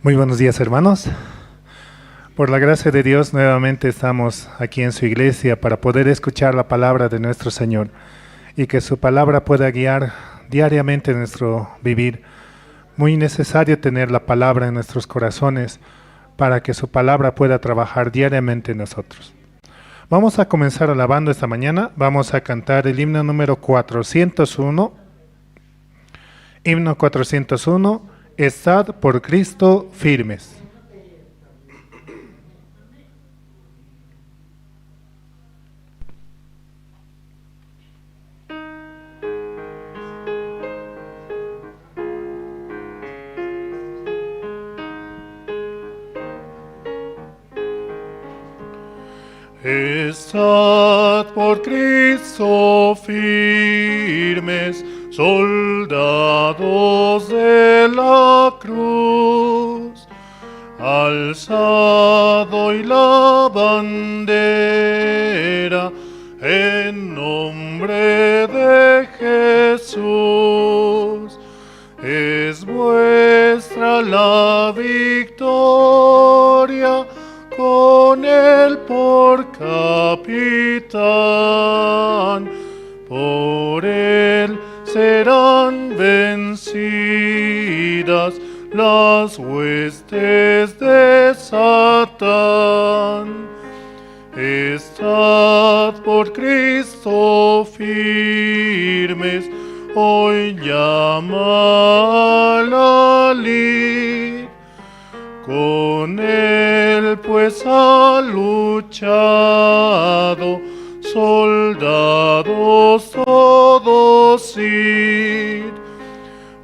Muy buenos días, hermanos. Por la gracia de Dios, nuevamente estamos aquí en su iglesia para poder escuchar la palabra de nuestro Señor y que su palabra pueda guiar diariamente nuestro vivir. Muy necesario tener la palabra en nuestros corazones para que su palabra pueda trabajar diariamente en nosotros. Vamos a comenzar alabando esta mañana. Vamos a cantar el himno número 401. Himno 401. Estad por Cristo firmes. Estad por Cristo firmes, soldados de la cruz, alzado y la bandera en nombre de Jesús. Es vuestra la victoria, con él por capitán, por él serán vencidas las huestes de Satán. Estad por Cristo firmes, hoy llama la lid. Con él pues ha luchado, soldados todos id.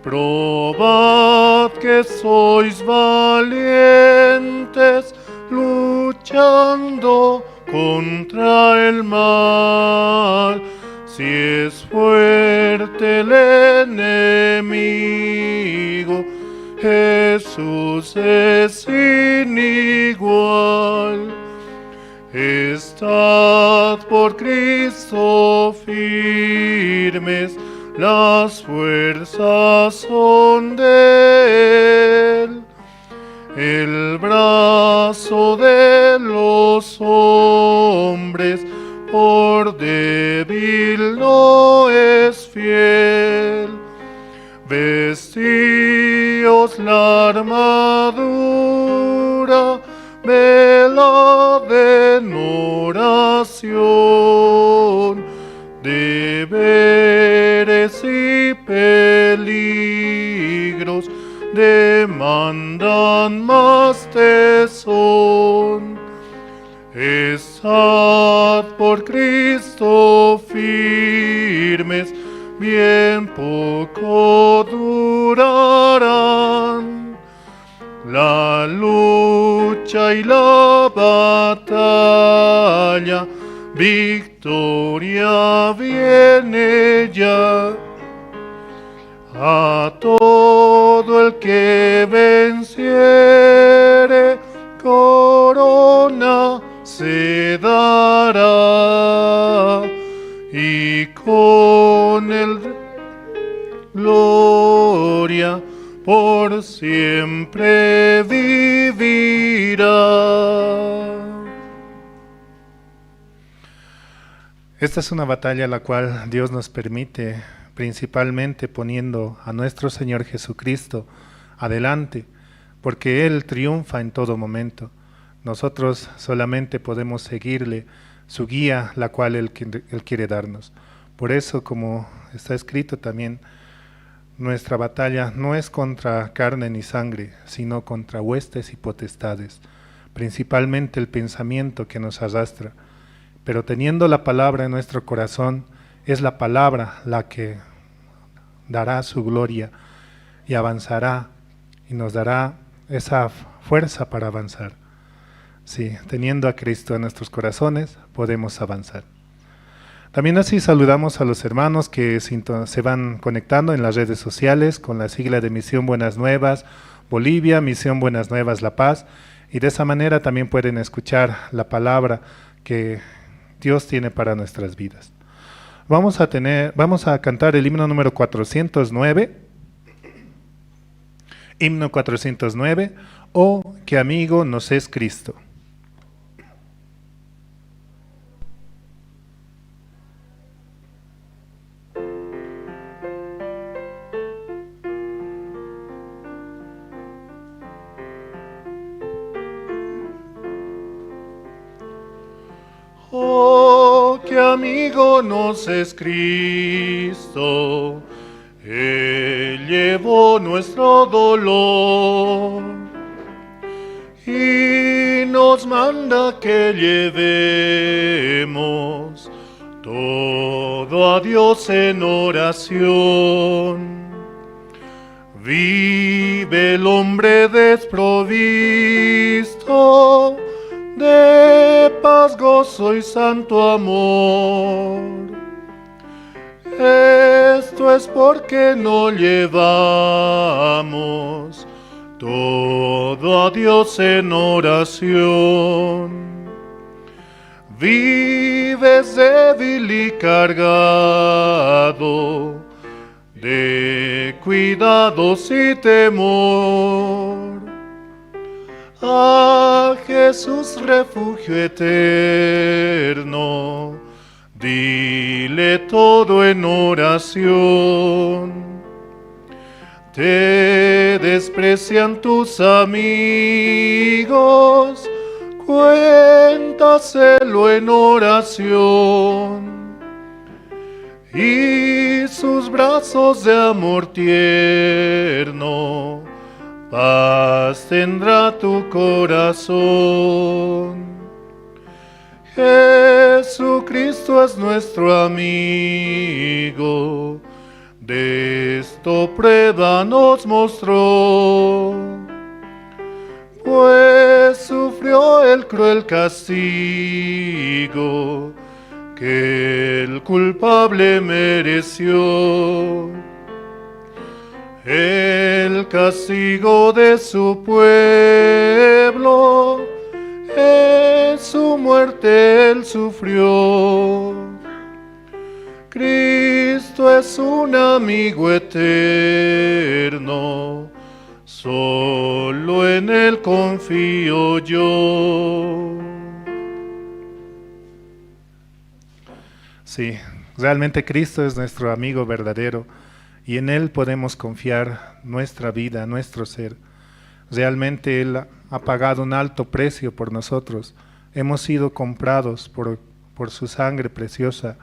Probad que sois valientes, luchando contra el mal. Si es fuerte el enemigo, Jesús es sin igual. Estad por Cristo firmes, las fuerzas son de él. El brazo de los hombres por débil no es fiel. Vestíos la armadura, velad en oración, deberes y peligros demandan más tesón. Estad por Cristo firmes, bien poco durarán. La lucha y la batalla, victoria viene ya. A todo el que venciere, corona se dará, y con el gloria por siempre vivirá. Esta es una batalla la cual Dios nos permite, principalmente poniendo a nuestro Señor Jesucristo adelante, porque Él triunfa en todo momento. Nosotros solamente podemos seguirle, su guía, la cual Él quiere darnos. Por eso, como está escrito también, nuestra batalla no es contra carne ni sangre, sino contra huestes y potestades, principalmente el pensamiento que nos arrastra. Pero teniendo la palabra en nuestro corazón, es la palabra la que dará su gloria y avanzará y nos dará esa fuerza para avanzar. Sí, teniendo a Cristo en nuestros corazones, podemos avanzar. También así saludamos a los hermanos que se van conectando en las redes sociales con la sigla de Misión Buenas Nuevas Bolivia, Misión Buenas Nuevas La Paz, y de esa manera también pueden escuchar la palabra que Dios tiene para nuestras vidas. Vamos a cantar el himno número 409. Himno 409. Oh, qué amigo nos es Cristo. Oh, qué amigo nos es Cristo. Él llevó nuestro dolor y nos manda que llevemos todo a Dios en oración. Vive el hombre desprovisto de paz, gozo y santo amor. Esto es porque no llevamos todo a Dios en oración. Vives débil y cargado de cuidados y temor. A Jesús refugio eterno, dile todo en oración. Te desprecian tus amigos, cuéntaselo en oración. Y sus brazos de amor tierno, paz tendrá tu corazón. Jesucristo es nuestro amigo, de esto prueba nos mostró, pues sufrió el cruel castigo que el culpable mereció. El castigo de su pueblo, en su muerte él sufrió. Cristo es un amigo eterno, solo en él confío yo. Sí, realmente Cristo es nuestro amigo verdadero y en Él podemos confiar nuestra vida, nuestro ser. Realmente Él ha pagado un alto precio por nosotros. Hemos sido comprados por su sangre preciosa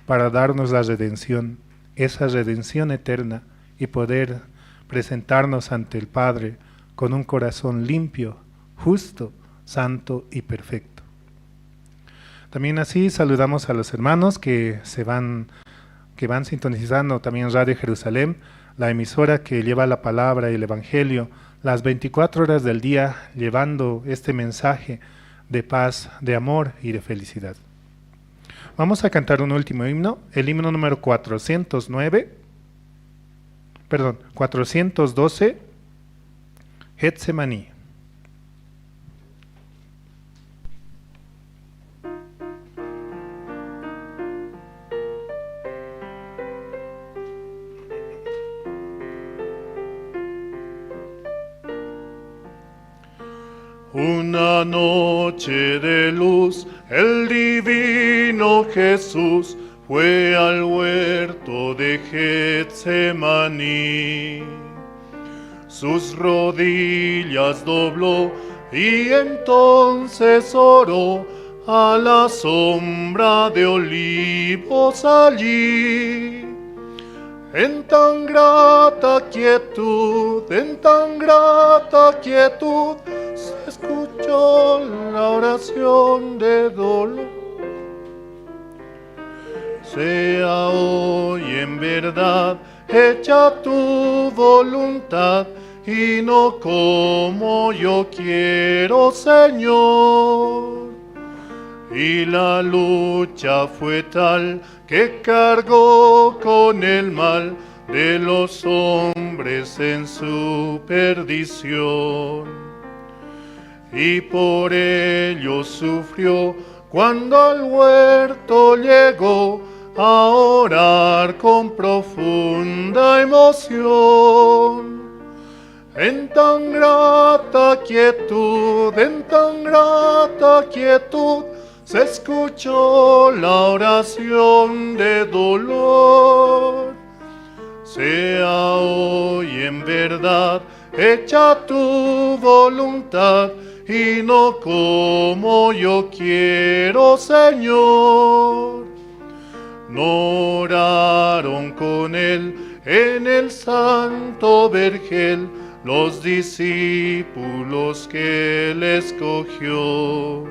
para darnos la redención, esa redención eterna, y poder presentarnos ante el Padre con un corazón limpio, justo, santo y perfecto. También así saludamos a los hermanos que van sintonizando también Radio Jerusalén, la emisora que lleva la palabra y el Evangelio las 24 horas del día, llevando este mensaje de paz, de amor y de felicidad. Vamos a cantar un último himno, el himno número 412, Getsemaní. Una noche de luz, el divino Jesús fue al huerto de Getsemaní. Sus rodillas dobló y entonces oró a la sombra de olivos allí. En tan grata quietud, se escuchó la oración de dolor. Sea hoy en verdad hecha tu voluntad y no como yo quiero, Señor. Y la lucha fue tal que cargó con el mal de los hombres en su perdición. Y por ello sufrió cuando al huerto llegó a orar con profunda emoción. En tan grata quietud, se escuchó la oración de dolor. Sea hoy en verdad hecha tu voluntad, y no como yo quiero, Señor. No oraron con él en el santo vergel los discípulos que él escogió.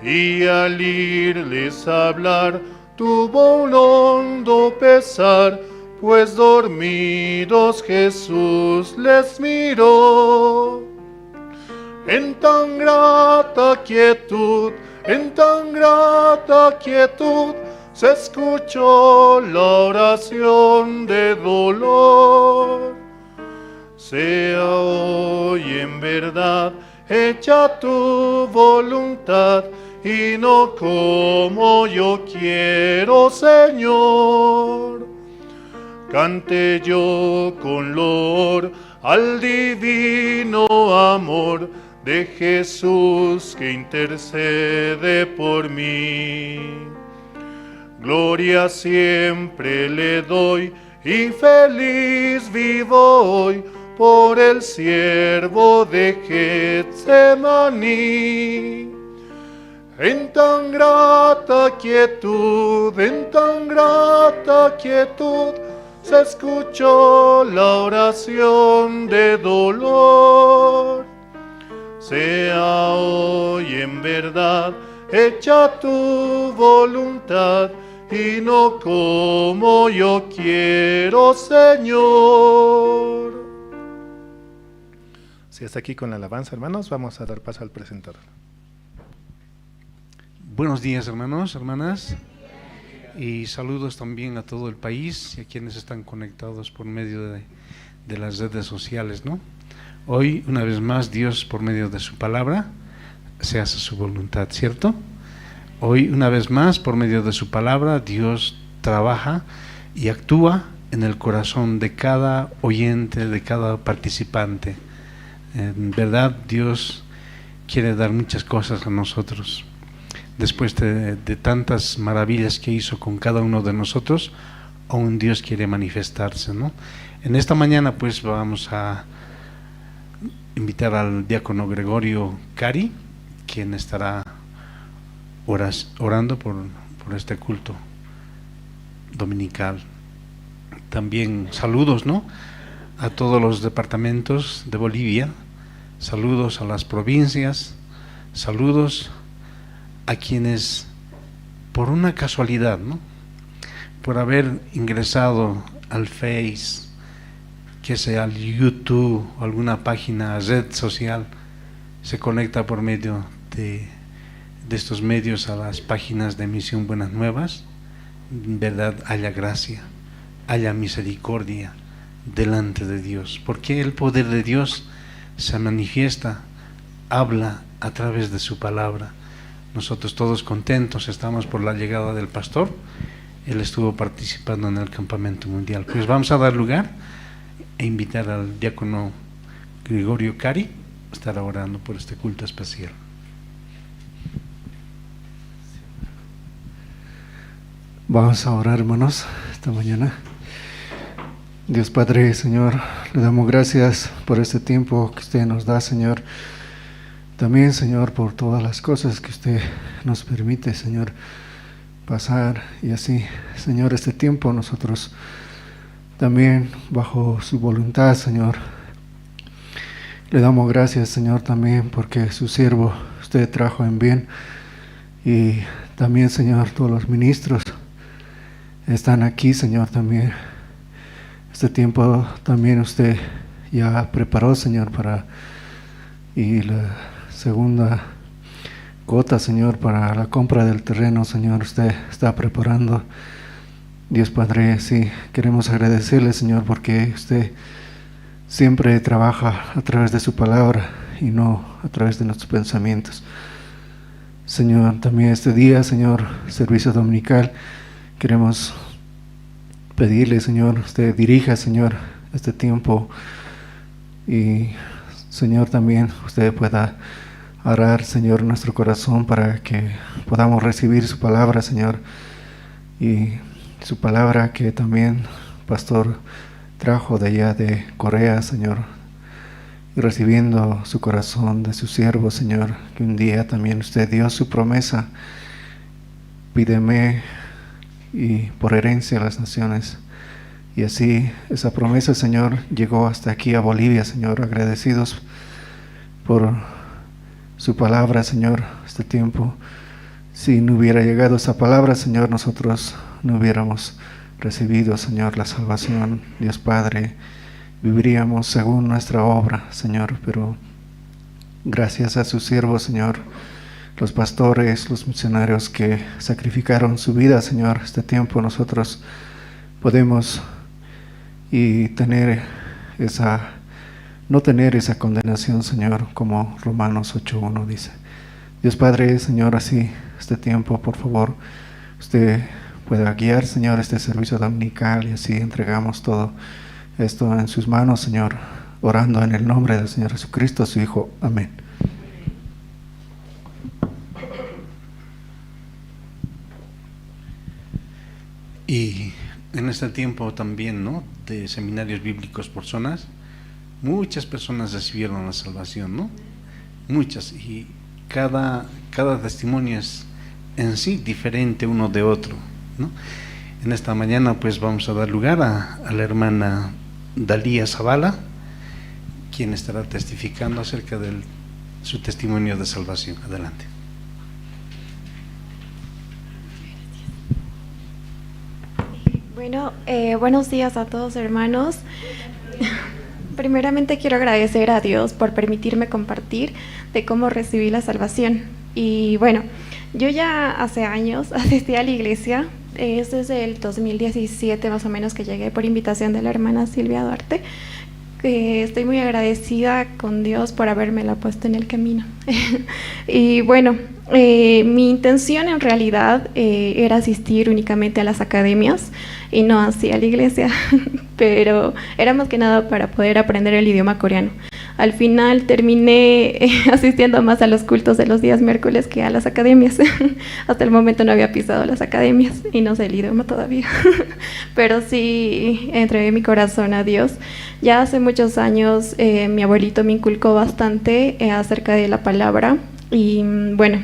Y al irles a hablar tuvo un hondo pesar, pues dormidos Jesús les miró. En tan grata quietud, se escuchó la oración de dolor. Sea hoy en verdad hecha tu voluntad, y no como yo quiero, Señor. Cante yo con loor al divino amor de Jesús que intercede por mí. Gloria siempre le doy y feliz vivo hoy por el siervo de Getsemaní. En tan grata quietud, se escuchó la oración de dolor. Sea hoy en verdad hecha tu voluntad, y no como yo quiero, Señor. Si hasta aquí con la alabanza, hermanos, vamos a dar paso al presentador. Buenos días, hermanos, hermanas, y saludos también a todo el país y a quienes están conectados por medio de las redes sociales, ¿no? Hoy, una vez más, Dios, por medio de su palabra, se hace su voluntad, ¿cierto? Hoy, una vez más, por medio de su palabra, Dios trabaja y actúa en el corazón de cada oyente, de cada participante. En verdad, Dios quiere dar muchas cosas a nosotros. Después de tantas maravillas que hizo con cada uno de nosotros, aún Dios quiere manifestarse, ¿no? En esta mañana, pues, vamos a invitar al diácono Gregorio Cari, quien estará orando por este culto dominical. También saludos, ¿no?, a todos los departamentos de Bolivia, saludos a las provincias, saludos a quienes por una casualidad, ¿no?, por haber ingresado al Face, que sea al YouTube o alguna página, red social, se conecta por medio de estos medios a las páginas de Misión Buenas Nuevas. En verdad haya gracia, haya misericordia delante de Dios, porque el poder de Dios se manifiesta, habla a través de su palabra. Nosotros todos contentos estamos por la llegada del pastor. Él estuvo participando en el campamento mundial. Pues vamos a dar lugar e invitar al diácono Gregorio Cari a estar orando por este culto especial. Vamos a orar, hermanos, esta mañana. Dios Padre, Señor, le damos gracias por este tiempo que usted nos da, Señor. También, Señor, por todas las cosas que usted nos permite, Señor, pasar. Y así, Señor, este tiempo nosotros también, bajo su voluntad, Señor, le damos gracias, Señor, también porque su siervo usted trajo en bien. Y también, Señor, todos los ministros están aquí, Señor, también. Este tiempo también usted ya preparó, Señor, y la segunda cuota, Señor, para la compra del terreno, Señor, usted está preparando. Dios Padre, sí, queremos agradecerle, Señor, porque usted siempre trabaja a través de su palabra y no a través de nuestros pensamientos. Señor, también este día, Señor, servicio dominical, queremos pedirle, Señor, usted dirija, Señor, este tiempo Y Señor, también usted pueda arar, Señor, nuestro corazón para que podamos recibir su palabra, Señor, y su palabra que también Pastor trajo de allá de Corea, Señor, y recibiendo su corazón de su siervo, Señor, que un día también usted dio su promesa: pídeme y por herencia a las naciones. Y así esa promesa, Señor, llegó hasta aquí a Bolivia, Señor, agradecidos por su palabra, Señor, este tiempo. Si no hubiera llegado esa palabra, Señor, nosotros no hubiéramos recibido, Señor, la salvación. Dios Padre, viviríamos según nuestra obra, Señor, pero gracias a sus siervos, Señor, los pastores, los misionarios que sacrificaron su vida, Señor, este tiempo nosotros podemos y no tener esa condenación, Señor, como Romanos 8:1 dice. Dios Padre, Señor, así este tiempo, por favor, usted pueda guiar, Señor, este servicio dominical, y así entregamos todo esto en sus manos, Señor, orando en el nombre del Señor Jesucristo, su Hijo. Amén. Y en este tiempo también, ¿no?, de seminarios bíblicos por zonas, muchas personas recibieron la salvación, ¿no? Muchas, y cada testimonio es en sí diferente uno de otro, ¿no? En esta mañana pues vamos a dar lugar a la hermana Dalía Zavala, quien estará testificando acerca de su testimonio de salvación. Adelante. Bueno, buenos días a todos, hermanos. Primeramente quiero agradecer a Dios por permitirme compartir de cómo recibí la salvación. Y bueno, yo ya hace años asistí a la iglesia, es desde el 2017 más o menos que llegué por invitación de la hermana Silvia Duarte. Estoy muy agradecida con Dios por habérmela puesto en el camino. Y bueno, mi intención en realidad era asistir únicamente a las academias y no así a la iglesia, pero era más que nada para poder aprender el idioma coreano. Al final terminé asistiendo más a los cultos de los días miércoles que a las academias. Hasta el momento no había pisado las academias y no sé el idioma todavía, pero sí entregué mi corazón a Dios. Ya hace muchos años mi abuelito me inculcó bastante acerca de la palabra y bueno,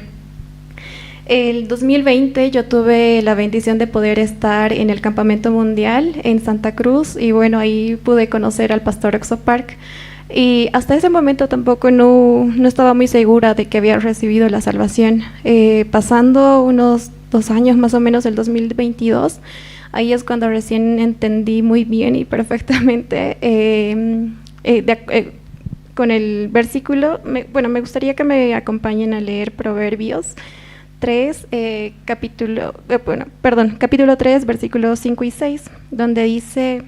el 2020 yo tuve la bendición de poder estar en el campamento mundial en Santa Cruz y bueno, ahí pude conocer al pastor Exopark. Y hasta ese momento tampoco no estaba muy segura de que había recibido la salvación. Pasando unos 2 años más o menos, el 2022, ahí es cuando recién entendí muy bien y perfectamente con el versículo. Me gustaría que me acompañen a leer Proverbios 3, capítulo 3, versículos 5 y 6, donde dice...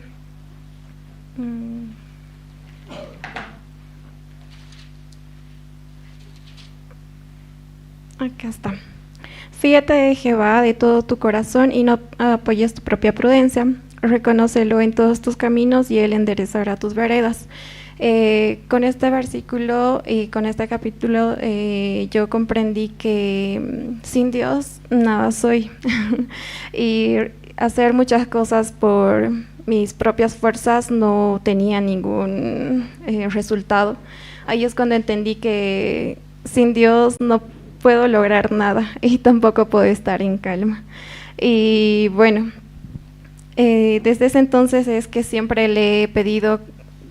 Acá está. Fíjate de Jehová de todo tu corazón y no apoyes tu propia prudencia. Reconócelo en todos tus caminos y Él enderezará tus veredas. Con este versículo y con este capítulo yo comprendí que sin Dios nada soy. Y hacer muchas cosas por mis propias fuerzas no tenía ningún resultado. Ahí es cuando entendí que sin Dios no puedo lograr nada y tampoco puedo estar en calma. Y bueno, desde ese entonces es que siempre le he pedido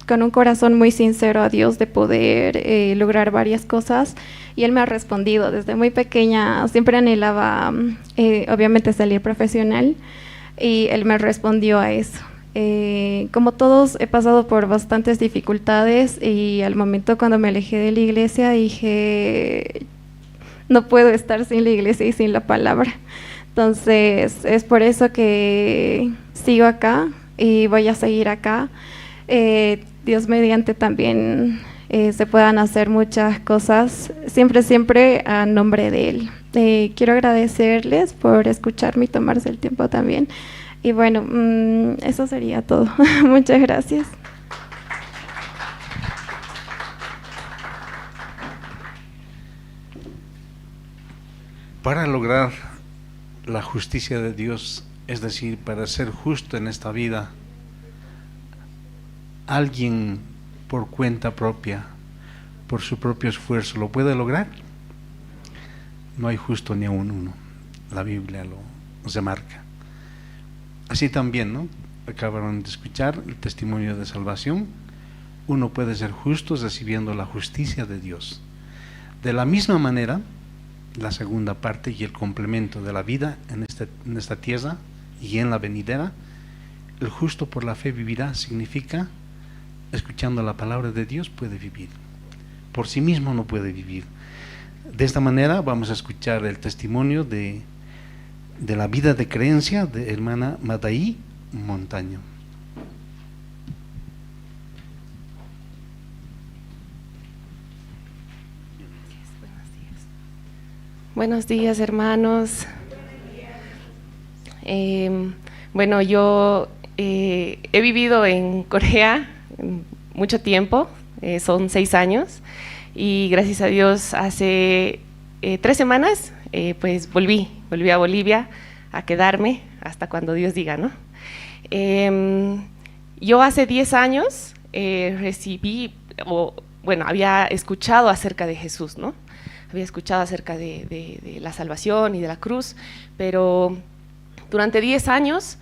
con un corazón muy sincero a Dios de poder lograr varias cosas y Él me ha respondido. Desde muy pequeña siempre anhelaba obviamente salir profesional y Él me respondió a eso. Como todos he pasado por bastantes dificultades y al momento cuando me alejé de la iglesia dije, no puedo estar sin la iglesia y sin la palabra. Entonces es por eso que sigo acá y voy a seguir acá. Dios mediante también se puedan hacer muchas cosas, siempre a nombre de Él. Quiero agradecerles por escucharme y tomarse el tiempo también. Y bueno, eso sería todo. Muchas gracias. Para lograr la justicia de Dios, es decir, para ser justo en esta vida, ¿alguien por cuenta propia, por su propio esfuerzo, lo puede lograr? No hay justo ni aun uno. La Biblia lo remarca. Así también, ¿no? Acabaron de escuchar el testimonio de salvación. Uno puede ser justo recibiendo la justicia de Dios. De la misma manera, la segunda parte y el complemento de la vida en esta tierra y en la venidera, el justo por la fe vivirá, significa, escuchando la palabra de Dios puede vivir. Por sí mismo no puede vivir. De esta manera vamos a escuchar el testimonio de la vida de creencia de hermana Madaí Montaño. Buenos días, hermanos. Bueno, yo he vivido en Corea mucho tiempo, son 6 años, y gracias a Dios hace 3 semanas pues volví a Bolivia a quedarme hasta cuando Dios diga, ¿no? Yo hace 10 años había escuchado acerca de Jesús, ¿no? Había escuchado acerca de la salvación y de la cruz, pero durante 10 años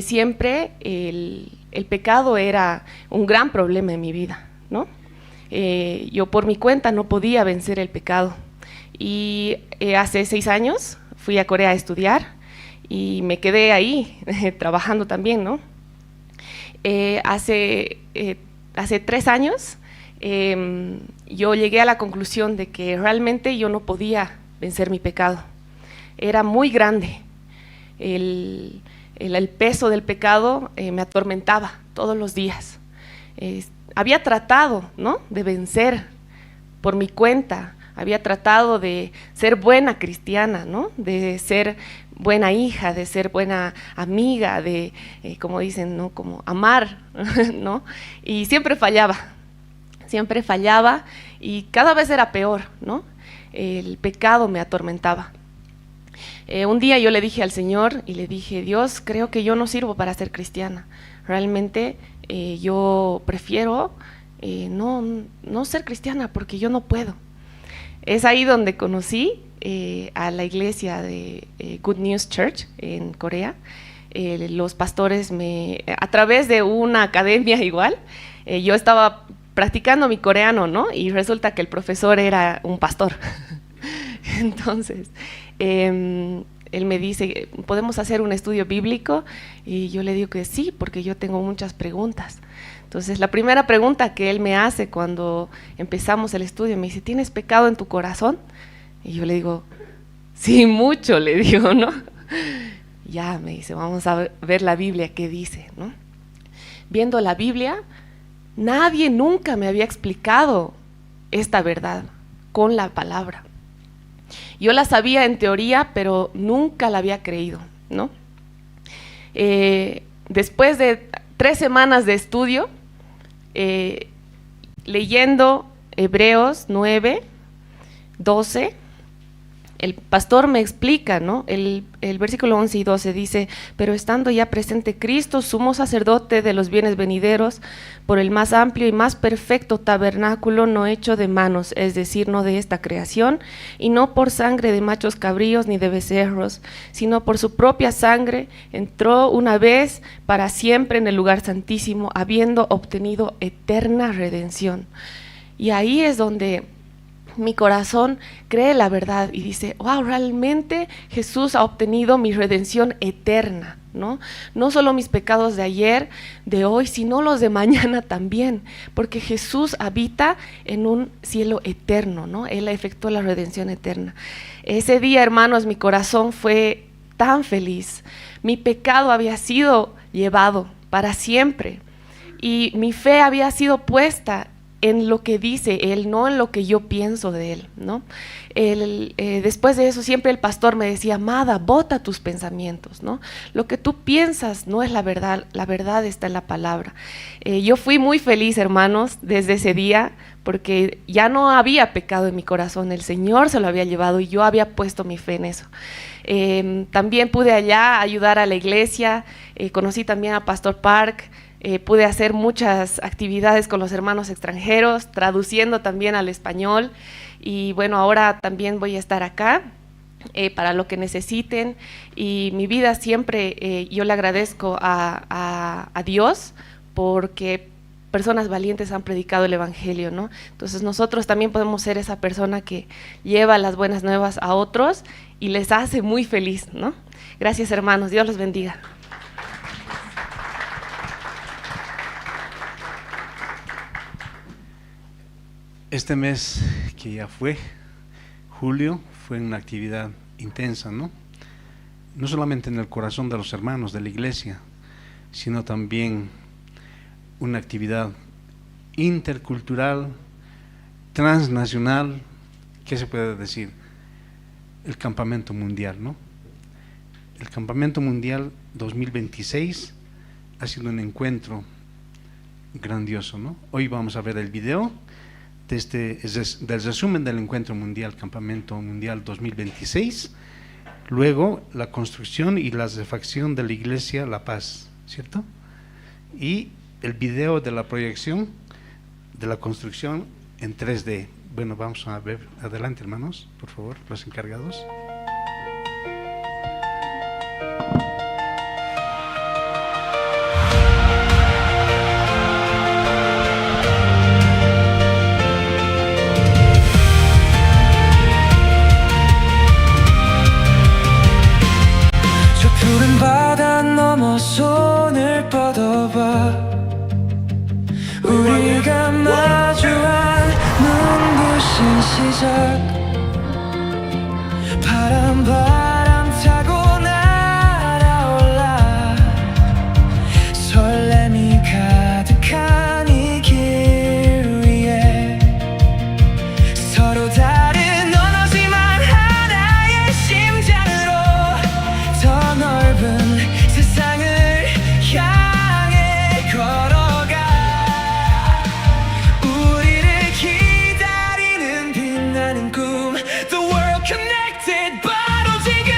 siempre el pecado era un gran problema en mi vida, ¿no? Yo por mi cuenta no podía vencer el pecado, y hace 6 años fui a Corea a estudiar y me quedé ahí trabajando también, ¿no? Hace 3 años yo llegué a la conclusión de que realmente yo no podía vencer mi pecado. Era muy grande. El peso del pecado me atormentaba todos los días. Había tratado, ¿no?, de vencer por mi cuenta. Había tratado de ser buena cristiana, ¿no?, de ser buena hija, de ser buena amiga, de, como dicen, ¿no?, como amar, ¿no? Y siempre fallaba y cada vez era peor, ¿no? El pecado me atormentaba. Un día yo le dije al Señor y le dije: Dios, creo que yo no sirvo para ser cristiana. Realmente yo prefiero no ser cristiana porque yo no puedo. Es ahí donde conocí a la iglesia de Good News Church en Corea. Los pastores a través de una academia igual, yo estaba practicando mi coreano, ¿no? Y resulta que el profesor era un pastor. Entonces, él me dice: ¿podemos hacer un estudio bíblico? Y yo le digo que sí, porque yo tengo muchas preguntas. Entonces, la primera pregunta que él me hace cuando empezamos el estudio, me dice: ¿tienes pecado en tu corazón? Y yo le digo: sí, mucho, le digo, ¿no? Ya, me dice, vamos a ver la Biblia, ¿qué dice?, ¿no? Viendo la Biblia, nadie nunca me había explicado esta verdad con la palabra. Yo la sabía en teoría, pero nunca la había creído, ¿no? Después de 3 semanas de estudio, leyendo Hebreos 9, 12, el pastor me explica, ¿no? El versículo 11 y 12 dice: pero estando ya presente Cristo, sumo sacerdote de los bienes venideros, por el más amplio y más perfecto tabernáculo, no hecho de manos, es decir, no de esta creación, y no por sangre de machos cabríos ni de becerros, sino por su propia sangre, entró una vez para siempre en el lugar santísimo, habiendo obtenido eterna redención. Y ahí es donde mi corazón cree la verdad y dice: wow, realmente Jesús ha obtenido mi redención eterna, ¿no? No solo mis pecados de ayer, de hoy, sino los de mañana también, porque Jesús habita en un cielo eterno, ¿no? Él efectuó la redención eterna. Ese día, hermanos, mi corazón fue tan feliz. Mi pecado había sido llevado para siempre y mi fe había sido puesta en lo que dice Él, no en lo que yo pienso de Él, ¿no? Después de eso siempre el pastor me decía, Amada, bota tus pensamientos, ¿no? Lo que tú piensas no es la verdad está en la palabra. Yo fui muy feliz, hermanos, desde ese día, porque ya no había pecado en mi corazón, el Señor se lo había llevado y yo había puesto mi fe en eso. También pude allá ayudar a la iglesia, conocí también a Pastor Park, pude hacer muchas actividades con los hermanos extranjeros, traduciendo también al español, y bueno, ahora también voy a estar acá para lo que necesiten, y mi vida siempre yo le agradezco a Dios porque personas valientes han predicado el evangelio, ¿no? Entonces nosotros también podemos ser esa persona que lleva las buenas nuevas a otros y les hace muy feliz, ¿no? Gracias, hermanos, Dios los bendiga. Este mes que ya fue, julio, fue una actividad intensa, ¿no? No solamente en el corazón de los hermanos de la iglesia, sino también una actividad intercultural, transnacional. ¿Qué se puede decir? El campamento mundial, ¿no? El campamento mundial 2026 ha sido un encuentro grandioso, ¿no? Hoy vamos a ver el video del resumen del encuentro mundial, campamento mundial 2026, luego la construcción y la refacción de la iglesia La Paz, ¿cierto? Y el video de la proyección de la construcción en 3D. Bueno, vamos a ver, adelante, hermanos, por favor, los encargados. 바다 넘어 손을 뻗어봐 우리가 마주한 눈부신 시작 바람 타고 날아올라 설렘이 가득한 이 길 위에 서로 다른 언어지만 하나의 심장으로 더 넓은 세상을 향해 걸어가 우리를 기다리는 빛나는 꿈 The world connected but 오직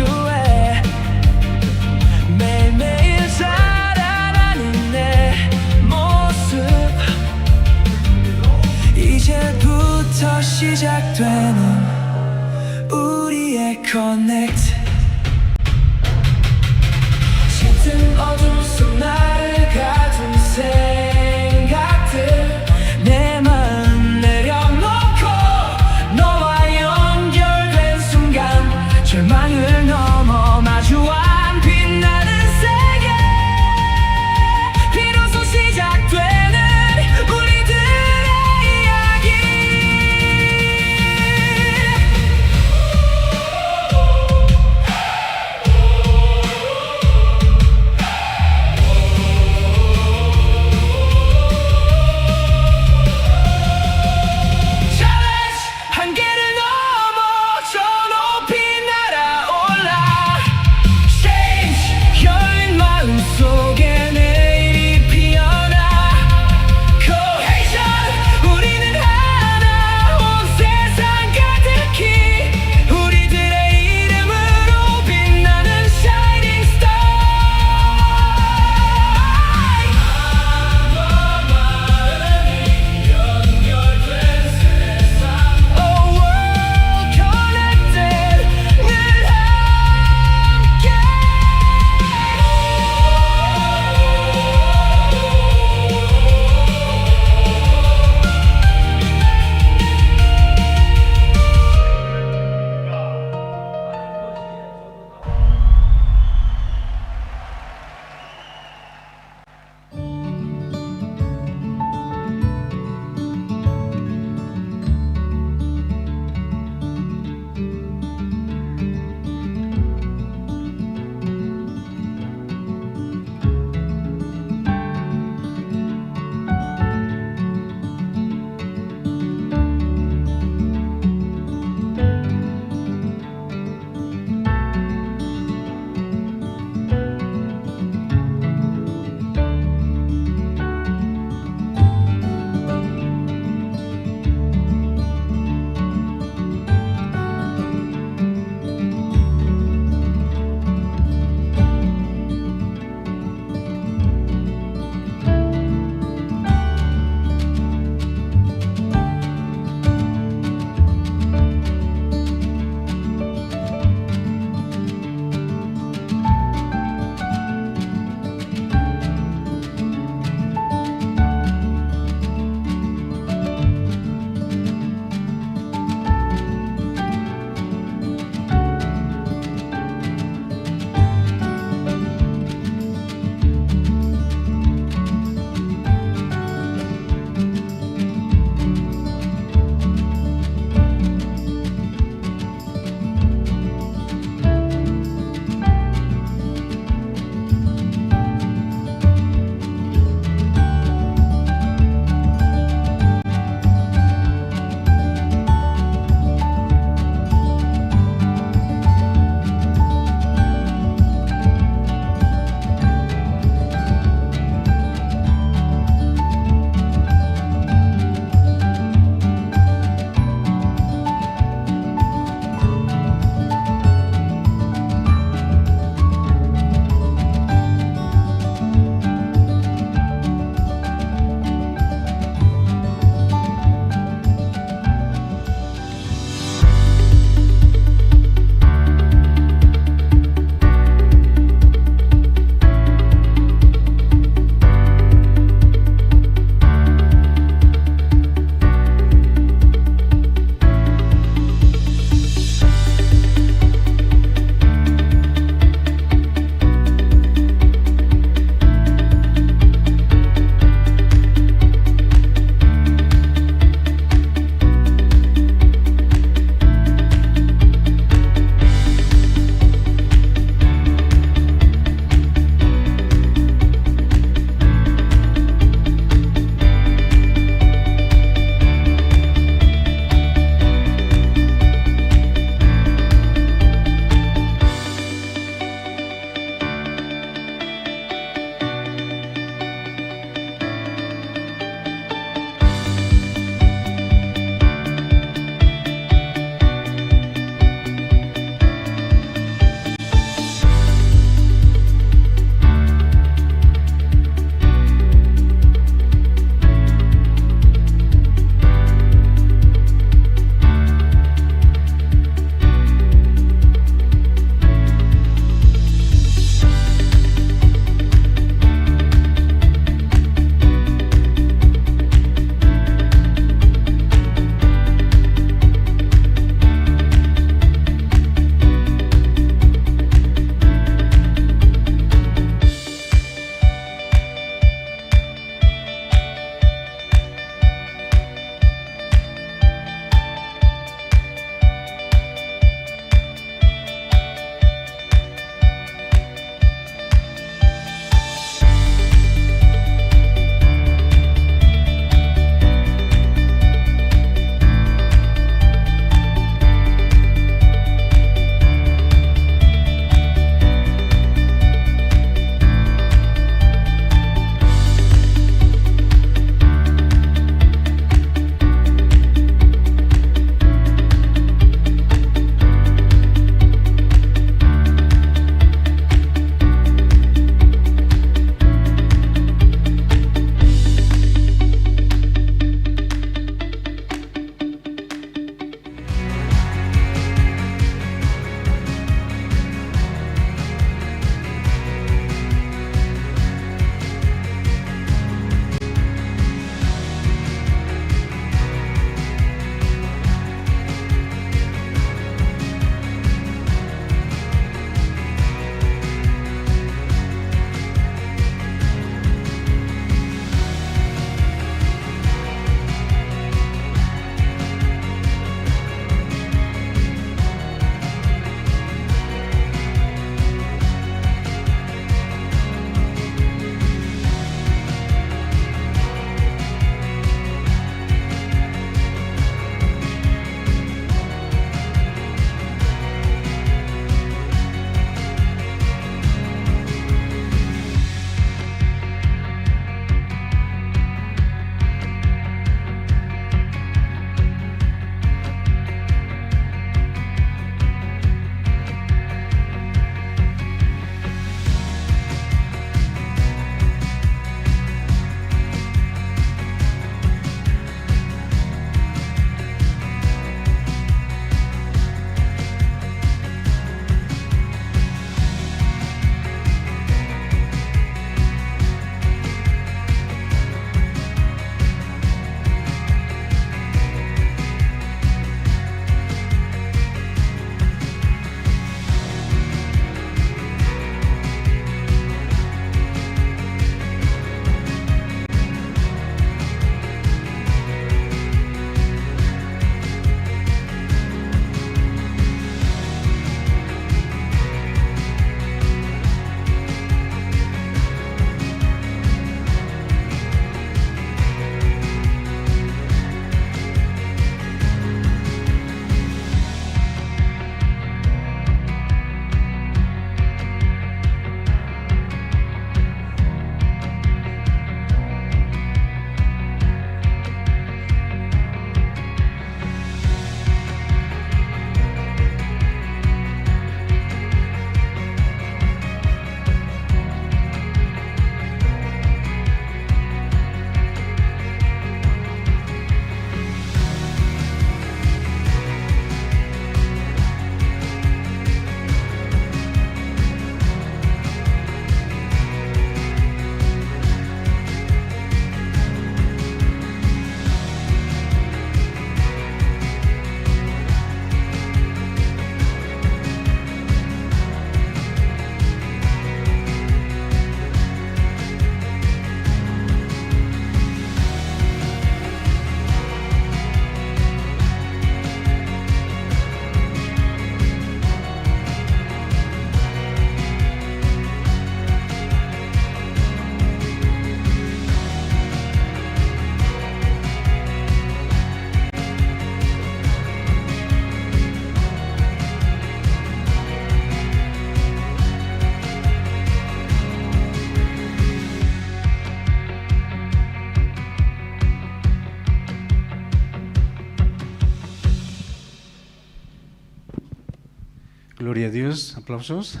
Gloria a Dios, aplausos.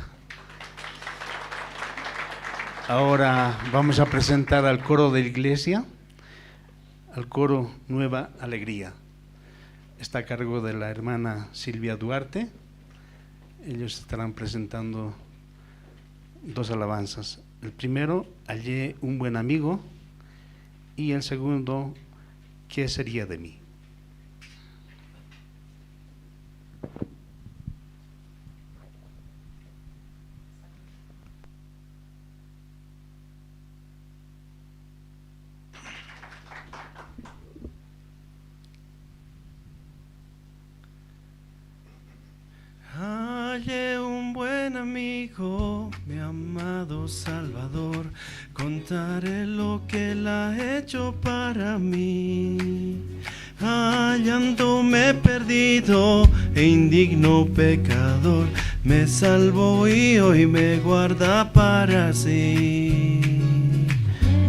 Ahora vamos a presentar al coro de la iglesia, al coro Nueva Alegría. Está a cargo de la hermana Silvia Duarte. Ellos estarán presentando 2 alabanzas. El primero, Hallé un buen amigo, y el segundo, ¿Qué sería de mí? Hallé un buen amigo, mi amado Salvador, contaré lo que Él ha hecho para mí. Hallándome perdido e indigno pecador, me salvó y hoy me guarda para sí.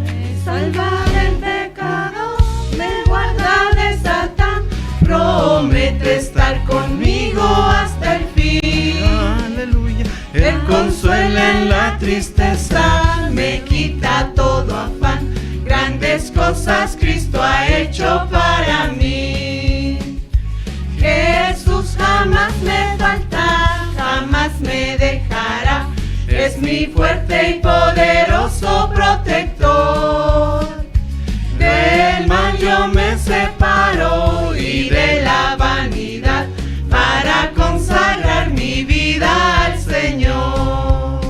Me salva del pecado, me guarda de Satán, promete estar conmigo hasta el fin. Aleluya. Él consuela en la tristeza, me quita todo afán. Grandes cosas Cristo ha hecho para mí. Jesús jamás me falta, jamás me dejará. Es mi fuerte y poderoso protector. Del mal yo me separo y de la vanidad para consagrar mi vida al Señor.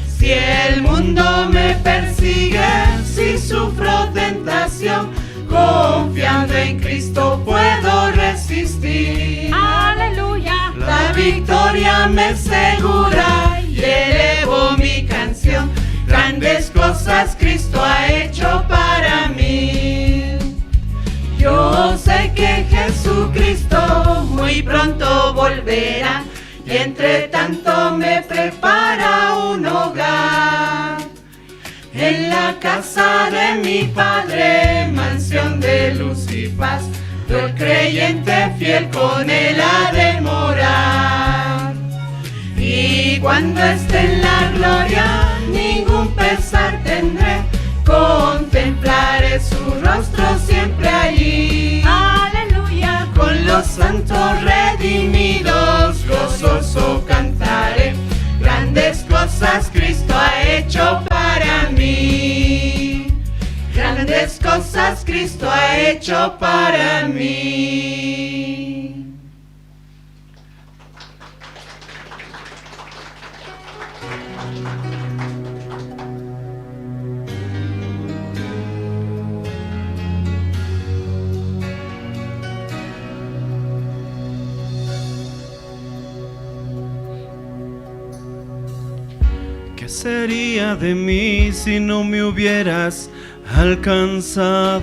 Si el mundo me persigue, si sufro tentación, confiando en Cristo puedo resistir. ¡Aleluya! La victoria me segura y elevo mi canción. Grandes cosas Cristo ha hecho para mí. Yo sé que Jesucristo muy pronto volverá y entre tanto me prepara un hogar. En la casa de mi Padre, mansión de luz y paz, yo el creyente fiel con Él ha de morar. Y cuando esté en la gloria, ningún pesar tendré, contemplaré su rostro siempre allí. ¡Aleluya! Con los santos redimidos, gozoso cantaré, grandes cosas Cristo ha hecho para mí. Grandes cosas Cristo ha hecho para mí. ¿Qué sería de mí si no me hubieras alcanzado?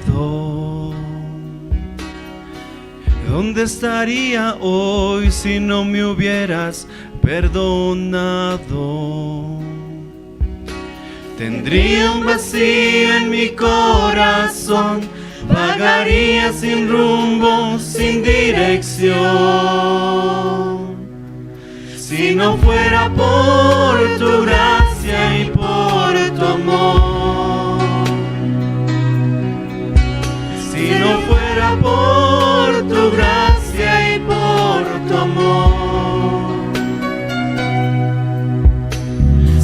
¿Dónde estaría hoy si no me hubieras perdonado? Tendría un vacío en mi corazón, vagaría sin rumbo, sin dirección. Si no fuera por tu gracia y por tu amor, si no fuera por tu gracia y por tu amor,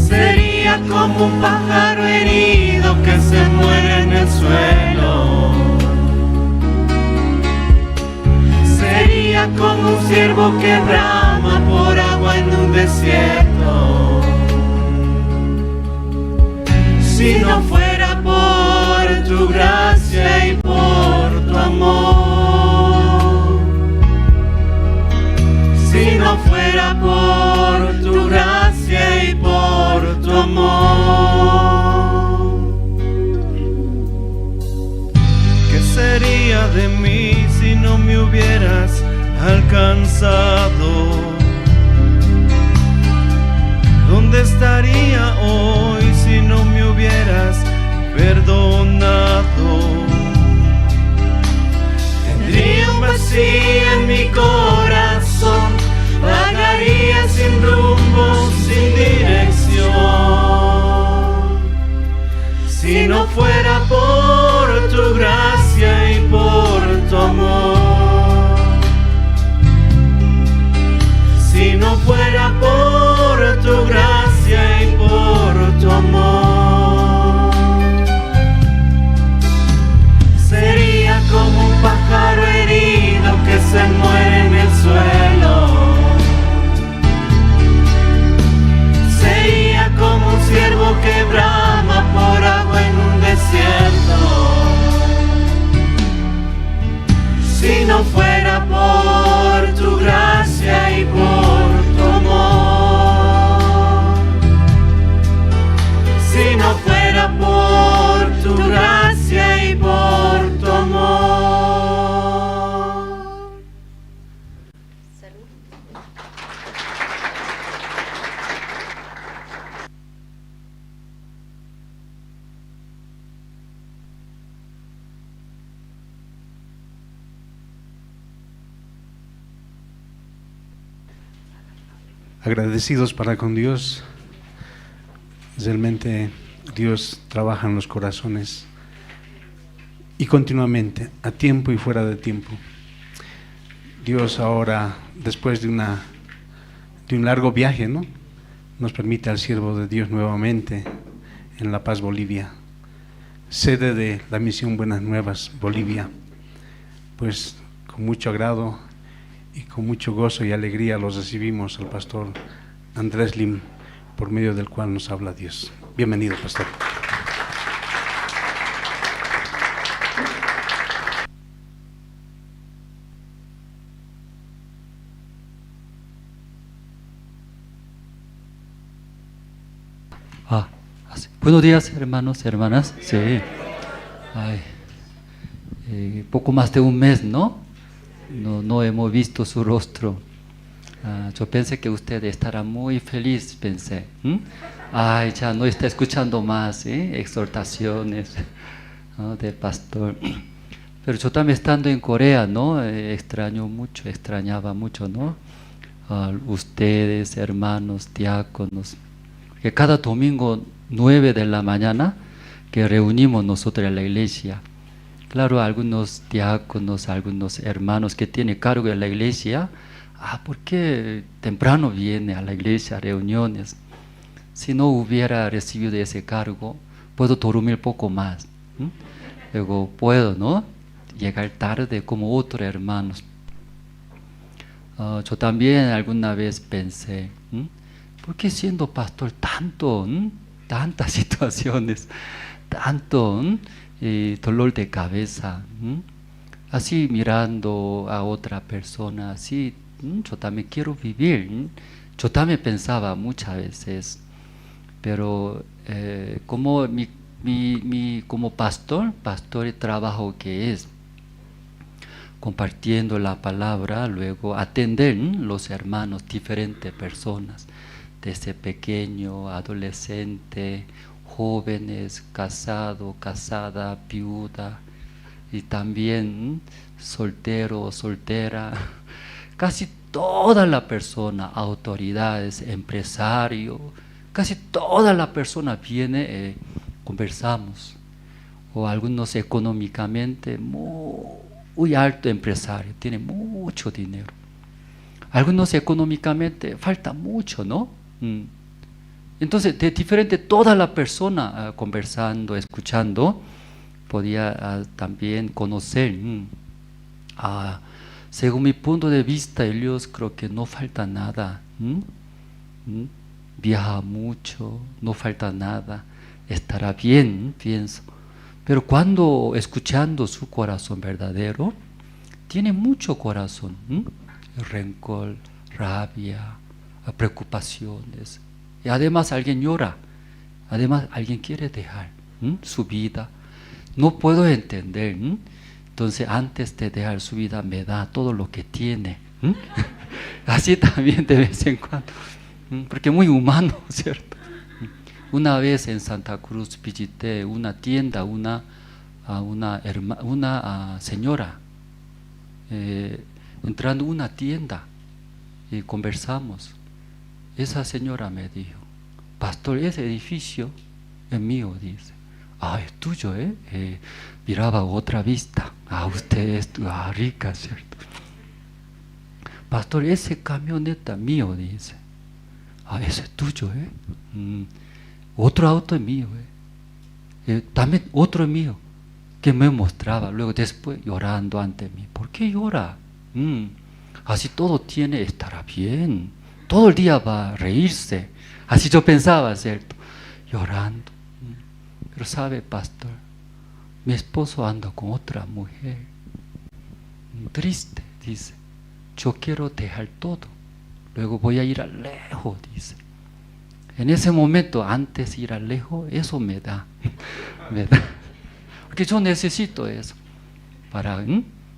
sería como un pájaro herido que se muere en el suelo. Sería como un ciervo que brama por agua en un desierto. Si no fuera por tu gracia y por tu amor, si no fuera por tu gracia y por tu amor, ¿qué sería de mí si no me hubieras alcanzado? ¿Dónde estaría hoy si no me hubieras perdonado? Tendría un vacío en mi corazón, vagaría sin rumbo, fuera por tu gracia y por tu amor, si no fuera por tu gracia y por tu amor, sería como un pájaro herido que se muere en el suelo, sería como un ciervo que brama por agua en un desierto, si no fuera por tu gracia y por tu amor, si no fuera por tu gracia y por tu amor. Agradecidos para con Dios. Realmente Dios trabaja en los corazones y continuamente, a tiempo y fuera de tiempo. Dios ahora, después de un largo viaje, ¿no?, nos permite al siervo de Dios nuevamente en La Paz, Bolivia, sede de la misión Buenas Nuevas, Bolivia. Pues con mucho agrado y con mucho gozo y alegría los recibimos al pastor Andrés Lim, por medio del cual nos habla Dios. Bienvenido, pastor. Buenos días, hermanos, hermanas. Sí. Ay, poco más de un mes, ¿no? No hemos visto su rostro. Yo pensé que usted estará muy feliz, pensé. Ay, ya no está escuchando más exhortaciones, ¿no?, del pastor. Pero yo también estando en Corea, ¿no? Extrañaba mucho, ¿no? Ustedes, hermanos, diáconos, que cada domingo 9 de la mañana que reunimos nosotros en la iglesia. Claro, algunos diáconos, algunos hermanos que tienen cargo en la iglesia, ¿por qué temprano viene a la iglesia a reuniones? Si no hubiera recibido ese cargo, puedo dormir poco más. Luego puedo, ¿no?, llegar tarde como otros hermanos. Yo también alguna vez pensé, ¿por qué siendo pastor tantas situaciones, tanto dolor de cabeza? Así mirando a otra persona, así, yo también quiero vivir. Yo también pensaba muchas veces, pero como como pastor, el trabajo que es compartiendo la palabra, luego atender los hermanos, diferentes personas, desde pequeño, adolescente, jóvenes, casado, casada, viuda, y también soltero, soltera, casi toda la persona, autoridades, empresario, casi toda la persona viene, conversamos, o algunos económicamente muy alto empresario, tiene mucho dinero, algunos económicamente falta mucho, ¿no? Entonces, de diferente, toda la persona conversando, escuchando, podía también conocer. Según mi punto de vista, ellos creo que no falta nada. Viaja mucho, no falta nada, estará bien, pienso. Pero cuando escuchando su corazón verdadero, tiene mucho corazón, rencor, rabia, preocupaciones. Y además alguien llora, además alguien quiere dejar su vida. No puedo entender. Entonces antes de dejar su vida me da todo lo que tiene. Así también de vez en cuando. Porque muy humano, ¿cierto? Una vez en Santa Cruz visité una tienda, una señora entrando a una tienda y conversamos. Esa señora me dijo: pastor, ese edificio es mío, dice. Ah, es tuyo, miraba otra vista. Ah, usted es rica, ¿cierto? Pastor, ese camioneta mío, dice. Ah, ese es tuyo, otro auto es mío, también otro es mío, que me mostraba. Luego después llorando ante mí. ¿Por qué llora? Así todo tiene, estará bien. Todo el día va a reírse. Así yo pensaba, ¿cierto? Llorando. Pero sabe, pastor, mi esposo anda con otra mujer. Triste, dice. Yo quiero dejar todo. Luego voy a ir a lejos, dice. En ese momento, antes de ir a lejos, eso me da. Porque yo necesito eso. Para,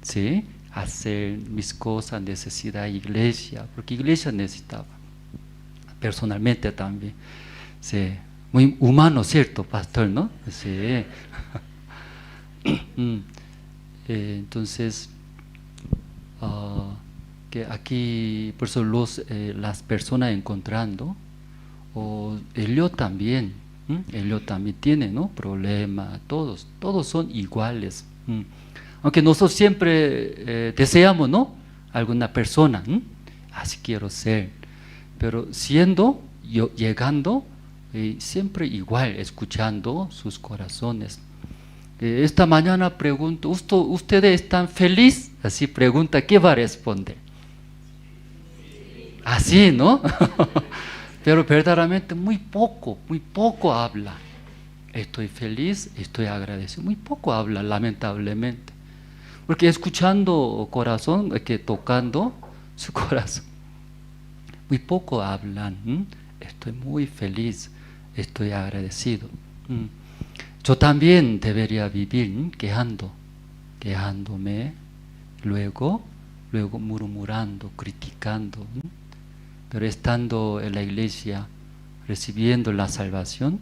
¿sí? Hacer mis cosas, necesidad iglesia. Porque iglesia necesitaba. Personalmente también. Sí. Muy humano, ¿cierto, pastor? ¿No? Sí. Entonces, que aquí, por eso las personas encontrando, o Elio también tiene, ¿no? Problemas, todos son iguales. Aunque nosotros siempre deseamos, ¿no? Alguna persona, así quiero ser, pero llegando, siempre igual, escuchando sus corazones. Esta mañana pregunto, ¿ustedes están felices? Así pregunta, ¿qué va a responder? Así, ¿no? Pero verdaderamente muy poco habla. Estoy feliz, estoy agradecido. Muy poco habla, lamentablemente. Porque escuchando corazón, tocando su corazón, muy poco hablan. Estoy muy feliz, estoy agradecido. Yo también debería vivir quejándome, luego murmurando, criticando. Pero estando en la iglesia, recibiendo la salvación,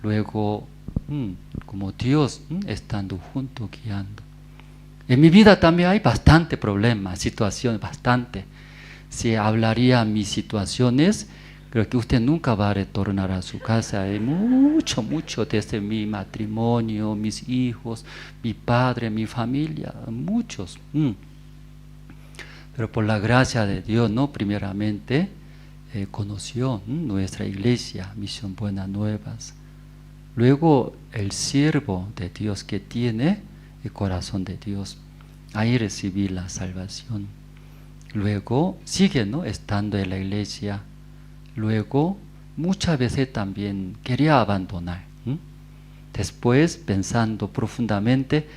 luego como Dios estando junto, guiando. En mi vida también hay bastante problemas, situaciones, bastante. Si hablaría mis situaciones, creo que usted nunca va a retornar a su casa. Hay mucho desde mi matrimonio, mis hijos, mi padre, mi familia, muchos. Pero por la gracia de Dios, ¿no? Primeramente conoció nuestra iglesia, Misión Buenas Nuevas. Luego el siervo de Dios que tiene el corazón de Dios. Ahí recibí la salvación. Luego sigue, ¿no? Estando en la iglesia. Luego muchas veces también quería abandonar. Después pensando profundamente,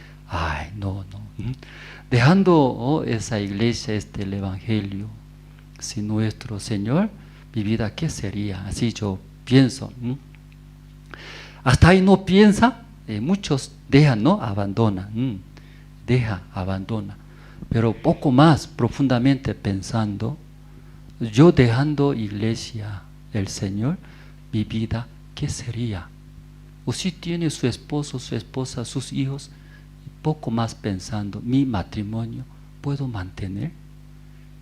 no. Dejando esa iglesia, el evangelio, sin nuestro Señor, mi vida, ¿qué sería? Así yo pienso. Hasta ahí no piensa, muchos dejan, ¿no? Abandonan, abandona. Pero poco más profundamente pensando, yo dejando iglesia, el Señor, mi vida, ¿qué sería? O si tiene su esposo, su esposa, sus hijos, poco más pensando, mi matrimonio, ¿puedo mantener?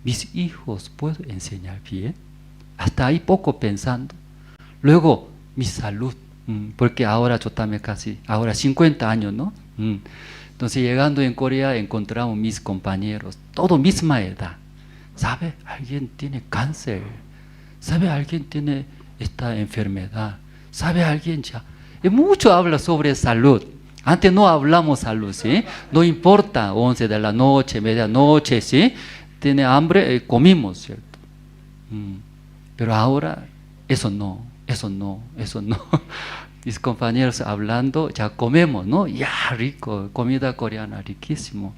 Mis hijos, ¿puedo enseñar bien? Hasta ahí poco pensando. Luego, mi salud, porque ahora yo también ahora 50 años, ¿no? Entonces llegando en Corea encontramos mis compañeros, todos misma edad. ¿Sabe? Alguien tiene cáncer. ¿Sabe? Alguien tiene esta enfermedad. ¿Sabe? Alguien ya. Y mucho habla sobre salud. Antes no hablamos salud, ¿sí? No importa, 11 de la noche, medianoche, ¿sí? Tiene hambre, comimos, ¿cierto? Pero ahora, eso no. Mis compañeros hablando, ya comemos, ¿no? Ya, rico, comida coreana, riquísimo.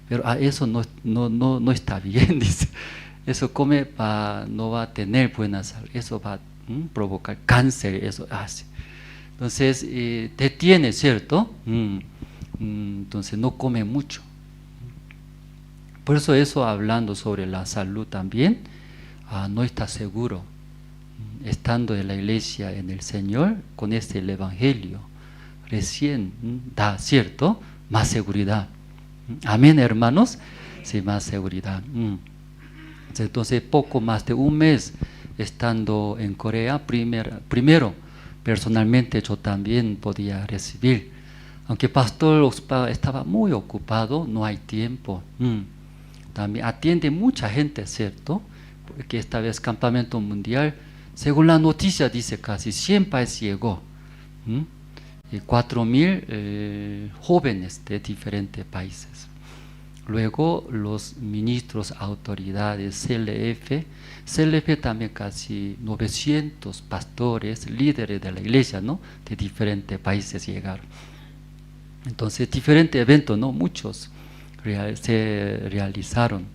Pero eso no está bien, dice. Eso come, no va a tener buena salud, eso va a provocar cáncer, eso hace. Entonces, detiene, ¿cierto? Entonces, no come mucho. Por eso hablando sobre la salud también, no está seguro. Estando en la iglesia, en el Señor, con el Evangelio, recién da, ¿cierto? Más seguridad. Amén, hermanos. Sí, más seguridad. Entonces, poco más de un mes estando en Corea, primero Personalmente yo también podía recibir. Aunque el pastor estaba muy ocupado, no hay tiempo. También atiende mucha gente, ¿cierto? Porque esta vez campamento mundial, según la noticia dice casi 100 países llegó. 4.000 jóvenes de diferentes países. Luego los ministros, autoridades, CLF también casi 900 pastores, líderes de la iglesia, ¿no? De diferentes países llegaron. Entonces, diferentes eventos, ¿no? Muchos se realizaron.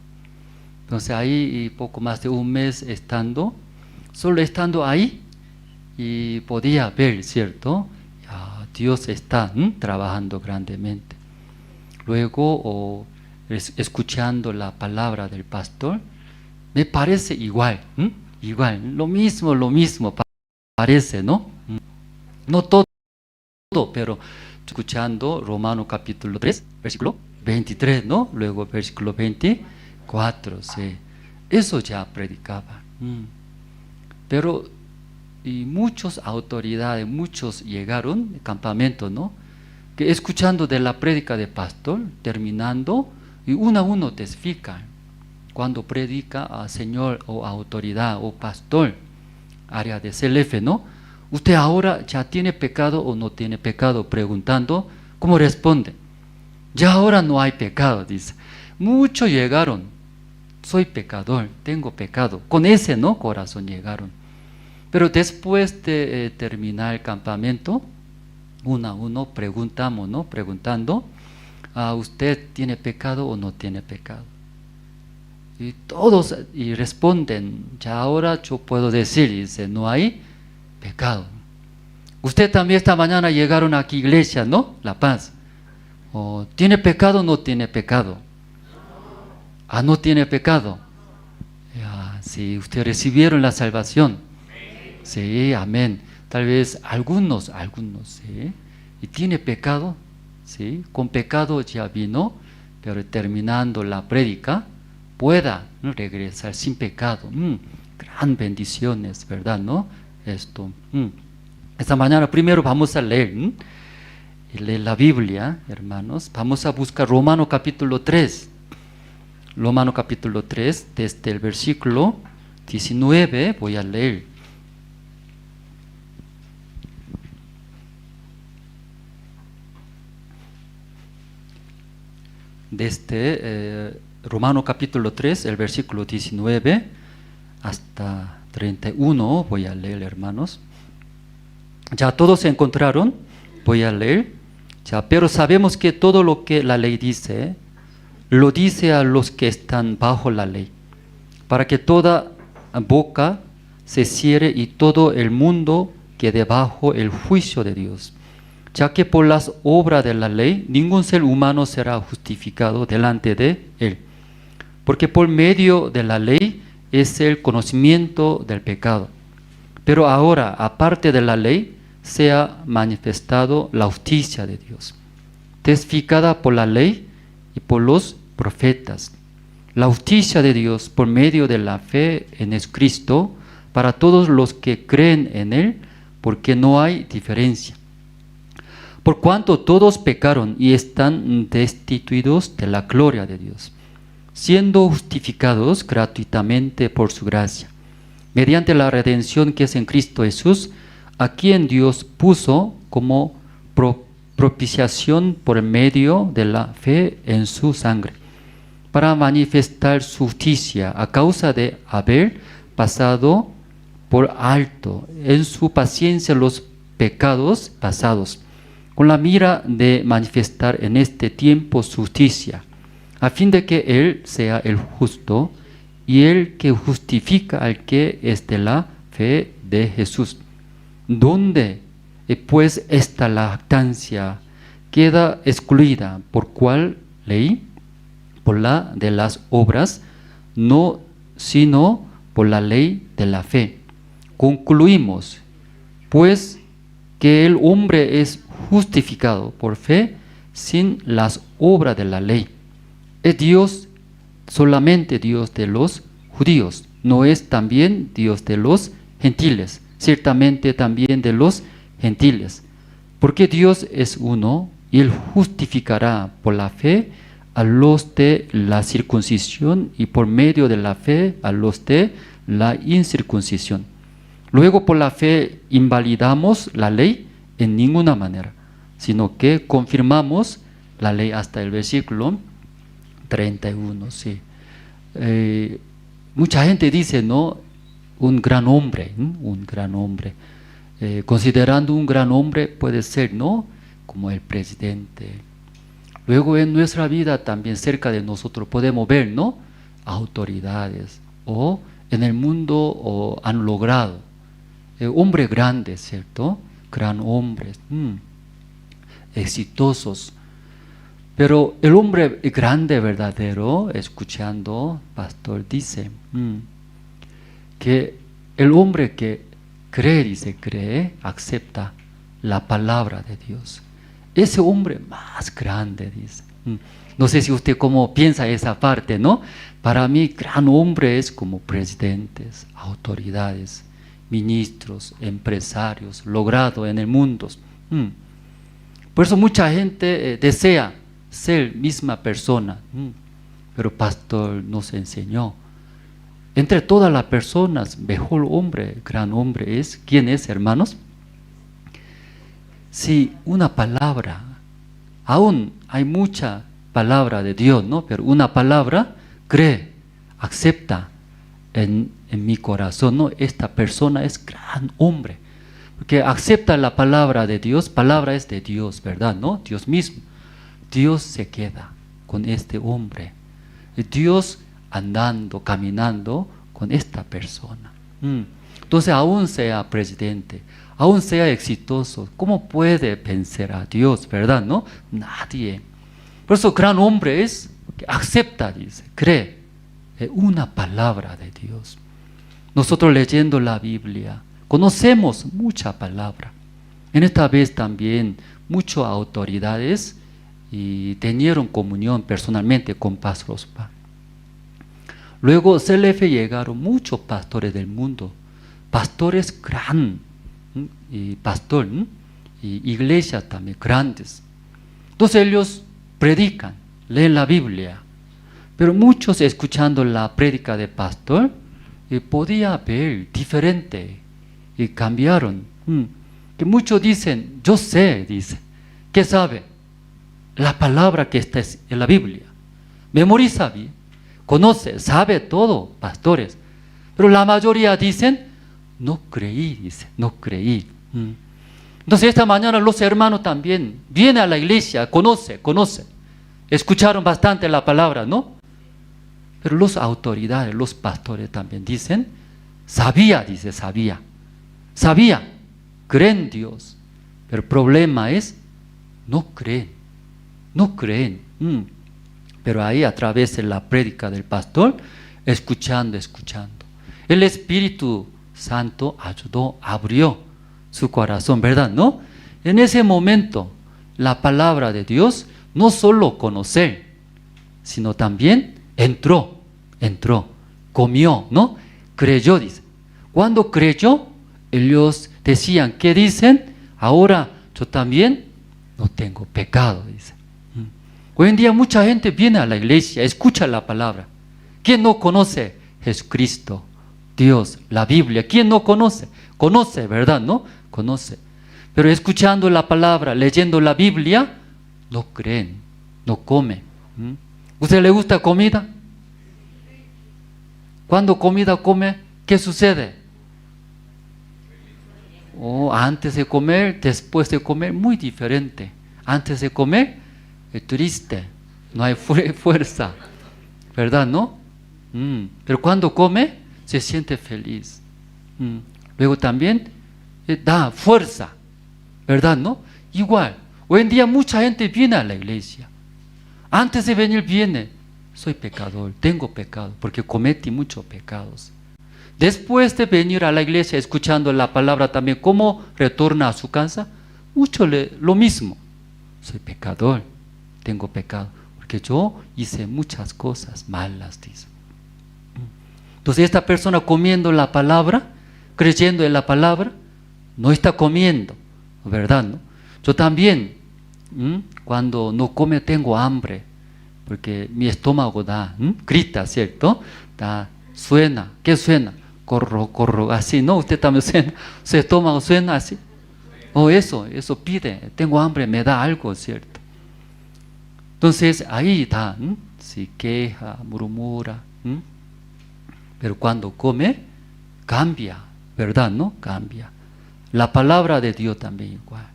Entonces, ahí poco más de un mes solo estando ahí, y podía ver, ¿cierto? Dios está trabajando grandemente. Luego, escuchando la palabra del pastor, me parece igual, lo mismo parece, ¿no? No todo, pero escuchando Romanos capítulo 3, versículo 23, ¿no? Luego versículo 24, sí. Eso ya predicaba. Pero y muchas autoridades, muchos llegaron al campamento, ¿no? Que escuchando de la prédica de pastor, terminando, y uno a uno testifican. Cuando predica a señor o autoridad o pastor, área de CLF, ¿no? Usted ahora ya tiene pecado o no tiene pecado, preguntando, ¿cómo responde? Ya ahora no hay pecado, dice. Muchos llegaron, soy pecador, tengo pecado. Con ese, ¿no? Corazón llegaron. Pero después de terminar el campamento, uno a uno preguntamos, ¿no? Preguntando, ¿usted tiene pecado o no tiene pecado? Y todos responden, ya ahora yo puedo decir, dice, no hay pecado. Usted también esta mañana llegaron aquí a iglesia, ¿no? La Paz. ¿Tiene pecado o no tiene pecado? No tiene pecado. Sí, usted recibieron la salvación. Sí, amén. Tal vez algunos, ¿sí? Y tiene pecado, ¿sí? Con pecado ya vino, pero terminando la prédica, pueda, ¿no? Regresar sin pecado. Gran bendiciones, ¿verdad? ¿No? Esto. Esta mañana primero vamos a leer la Biblia, hermanos. Vamos a buscar Romanos capítulo 3. Romanos capítulo 3, desde el versículo 19 voy a leer. Desde Romanos capítulo 3, el versículo 19 hasta 31, voy a leer, hermanos. Ya todos se encontraron, voy a leer. Ya, pero sabemos que todo lo que la ley dice, lo dice a los que están bajo la ley, para que toda boca se cierre y todo el mundo quede bajo el juicio de Dios. Ya que por las obras de la ley ningún ser humano será justificado delante de él, porque por medio de la ley es el conocimiento del pecado. Pero ahora, aparte de la ley, se ha manifestado la justicia de Dios, testificada por la ley y por los profetas. La justicia de Dios por medio de la fe en Jesucristo para todos los que creen en Él, porque no hay diferencia. Por cuanto todos pecaron y están destituidos de la gloria de Dios, siendo justificados gratuitamente por su gracia, mediante la redención que es en Cristo Jesús, a quien Dios puso como propiciación por medio de la fe en su sangre, para manifestar su justicia a causa de haber pasado por alto en su paciencia los pecados pasados, con la mira de manifestar en este tiempo su justicia, a fin de que Él sea el justo y el que justifica al que es de la fe de Jesús. ¿Dónde pues esta lactancia queda excluida? ¿Por cuál ley? Por la de las obras, no sino por la ley de la fe. Concluimos, pues, que el hombre es justificado por fe sin las obras de la ley. Es Dios, solamente Dios de los judíos, no es también Dios de los gentiles, ciertamente también de los gentiles. Porque Dios es uno y Él justificará por la fe a los de la circuncisión y por medio de la fe a los de la incircuncisión. Luego por la fe invalidamos la ley en ninguna manera, sino que confirmamos la ley hasta el versículo 31. Sí. Mucha gente dice, ¿no? Un gran hombre, un gran hombre. Considerando un gran hombre puede ser, ¿no? Como el presidente. Luego en nuestra vida también cerca de nosotros podemos ver, ¿no? Autoridades o en el mundo han logrado. Hombres grandes, ¿cierto? Gran hombres, exitosos. Pero el hombre grande, verdadero, escuchando, pastor, dice que el hombre que cree, dice, cree, acepta la palabra de Dios. Ese hombre más grande, dice. No sé si usted cómo piensa esa parte, ¿no? Para mí, gran hombre es como presidentes, autoridades, ministros, empresarios, logrado en el mundo. Por eso mucha gente desea ser misma persona. Pero pastor nos enseñó. Entre todas las personas, mejor hombre, gran hombre es, ¿quién es, hermanos? Si una palabra, aún hay mucha palabra de Dios, ¿no? Pero una palabra, cree, acepta en mi corazón, ¿no? Esta persona es gran hombre. Porque acepta la palabra de Dios, palabra es de Dios, ¿verdad? ¿No? Dios mismo. Dios se queda con este hombre. Dios andando, caminando con esta persona. Entonces, aún sea presidente, aún sea exitoso, ¿cómo puede vencer a Dios, verdad? ¿No? Nadie. Por eso, gran hombre es que acepta, dice, cree una palabra de Dios. Nosotros leyendo la Biblia, conocemos mucha palabra. En esta vez también muchas autoridades y tenieron comunión personalmente con Pastor Osvaldo. Luego CLF llegaron muchos pastores del mundo, pastores grandes, y pastor, y iglesias también grandes. Entonces ellos predican, leen la Biblia, pero muchos escuchando la prédica de pastor podía ver diferente y cambiaron. Que muchos dicen, yo sé, dice, ¿qué sabe? La palabra que está en la Biblia. Memoriza bien, conoce, sabe todo, pastores. Pero la mayoría dicen, no creí, dice, no creí. Entonces esta mañana los hermanos también vienen a la iglesia, conoce. Escucharon bastante la palabra, ¿no? Pero las autoridades, los pastores también dicen, sabía, creen en Dios. Pero el problema es, no creen. Pero ahí a través de la prédica del pastor, escuchando. El Espíritu Santo ayudó, abrió su corazón, ¿verdad? ¿No? En ese momento, la palabra de Dios, no solo conocer, sino también entró, comió, ¿no? Creyó, dice. Cuando creyó, ellos decían, ¿qué dicen? Ahora yo también no tengo pecado, dice. Hoy en día mucha gente viene a la iglesia, escucha la palabra. ¿Quién no conoce Jesucristo, Dios, la Biblia? ¿Quién no conoce? Conoce, ¿verdad? ¿No? Conoce. Pero escuchando la palabra, leyendo la Biblia, no creen, no comen. ¿Usted le gusta comida? Cuando comida come, ¿qué sucede? Antes de comer, después de comer, muy diferente. Antes de comer, es triste, no hay fuerza, ¿verdad? ¿No? Pero cuando come, se siente feliz. Luego también da fuerza, ¿verdad? ¿No? Igual, hoy en día mucha gente viene a la iglesia. Antes de venir viene, soy pecador, tengo pecado, porque cometí muchos pecados. Después de venir a la iglesia escuchando la palabra también, ¿cómo retorna a su casa? Mucho lo mismo, soy pecador, tengo pecado, porque yo hice muchas cosas malas, dice. Entonces esta persona comiendo la palabra, creyendo en la palabra, no está comiendo, ¿verdad? ¿No? Yo también, cuando no come tengo hambre, porque mi estómago grita, ¿cierto? Suena, ¿qué suena? Corro, corro, así, ¿no? Usted también suena, su estómago suena así. O eso pide, tengo hambre, me da algo, ¿cierto? Entonces ahí está, si queja, murmura, pero cuando come, cambia, ¿verdad? ¿No? Cambia. La palabra de Dios también igual.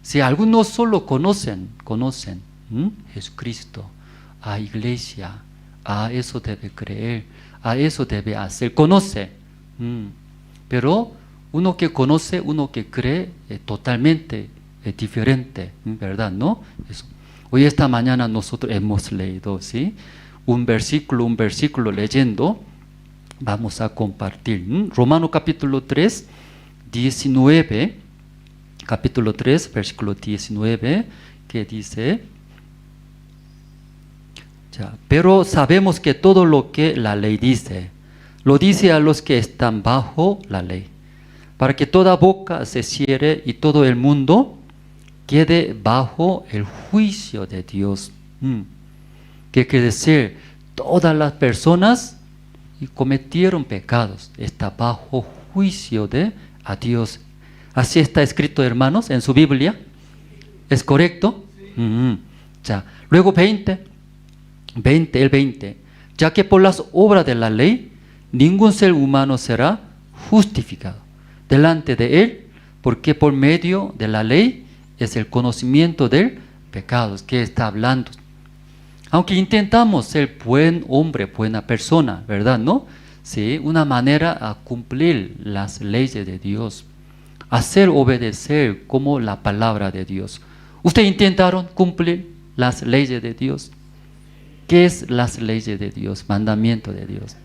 Si algunos solo conocen Jesucristo, a iglesia, a eso debe creer, a eso debe hacer, conoce. Pero uno que conoce, uno que cree, es totalmente diferente, ¿verdad? ¿No? Eso. Hoy esta mañana nosotros hemos leído, ¿sí? Un versículo leyendo, vamos a compartir. Romano capítulo 3, 19, capítulo 3, versículo 19, que dice, pero sabemos que todo lo que la ley dice, lo dice a los que están bajo la ley, para que toda boca se cierre y todo el mundo quede bajo el juicio de Dios. ¿Qué quiere decir? Todas las personas cometieron pecados, está bajo juicio de a Dios. Así está escrito, hermanos, en su Biblia. ¿Es correcto? Luego 20, ya que por las obras de la ley ningún ser humano será justificado delante de él, porque por medio de la ley es el conocimiento del pecado que está hablando. Aunque intentamos ser buen hombre, buena persona, ¿verdad? ¿No? Sí, una manera a cumplir las leyes de Dios, hacer obedecer como la palabra de Dios. ¿Ustedes intentaron cumplir las leyes de Dios? ¿Qué es las leyes de Dios? Mandamiento de Dios.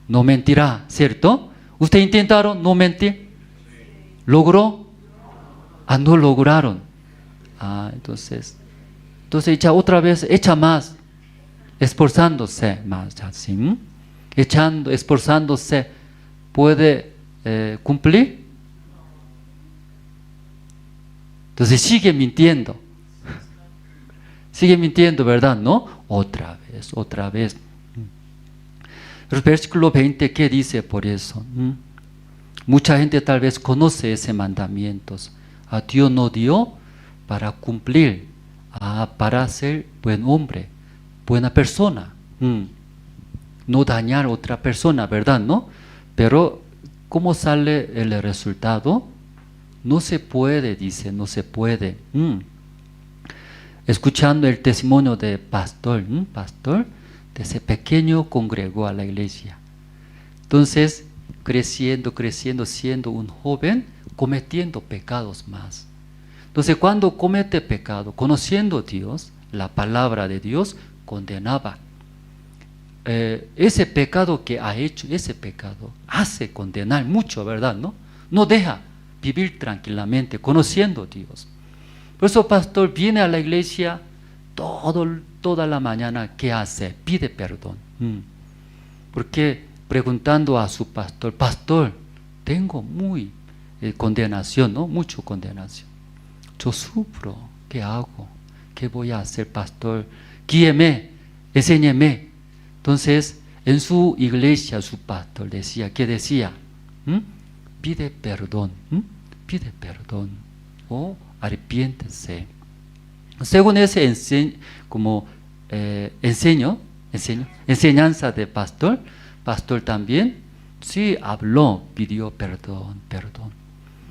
No mentirá, ¿cierto? ¿Ustedes intentaron no mentir? ¿Logró? No lograron. Entonces echa otra vez, echa más, esforzándose más, ¿sí? Esforzándose, ¿puede cumplir? Entonces sigue mintiendo. Sigue mintiendo, ¿verdad? ¿No? Otra vez. El versículo 20, ¿qué dice por eso? Mucha gente tal vez conoce ese mandamiento. A Dios no dio para cumplir, para ser buen hombre, buena persona. No dañar a otra persona, ¿verdad? ¿No? Pero, ¿cómo sale el resultado? No se puede, dice, no se puede. Escuchando el testimonio de pastor, desde pequeño congregó a la iglesia. Entonces, creciendo, siendo un joven, cometiendo pecados más. Entonces, cuando comete pecado, conociendo a Dios, la palabra de Dios condenaba. Ese pecado que ha hecho, ese pecado hace condenar mucho, ¿verdad? No deja vivir tranquilamente, conociendo a Dios. Por eso, pastor viene a la iglesia toda la mañana, ¿qué hace? Pide perdón. Porque preguntando a su pastor, tengo condenación, ¿no? Mucho condenación. Yo sufro, ¿qué hago? ¿Qué voy a hacer, pastor? Guíeme, enséñeme. Entonces, en su iglesia, su pastor decía, ¿qué decía? Pide perdón, o arrepiéntese. Según ese enseñanza de pastor también, sí habló, pidió perdón.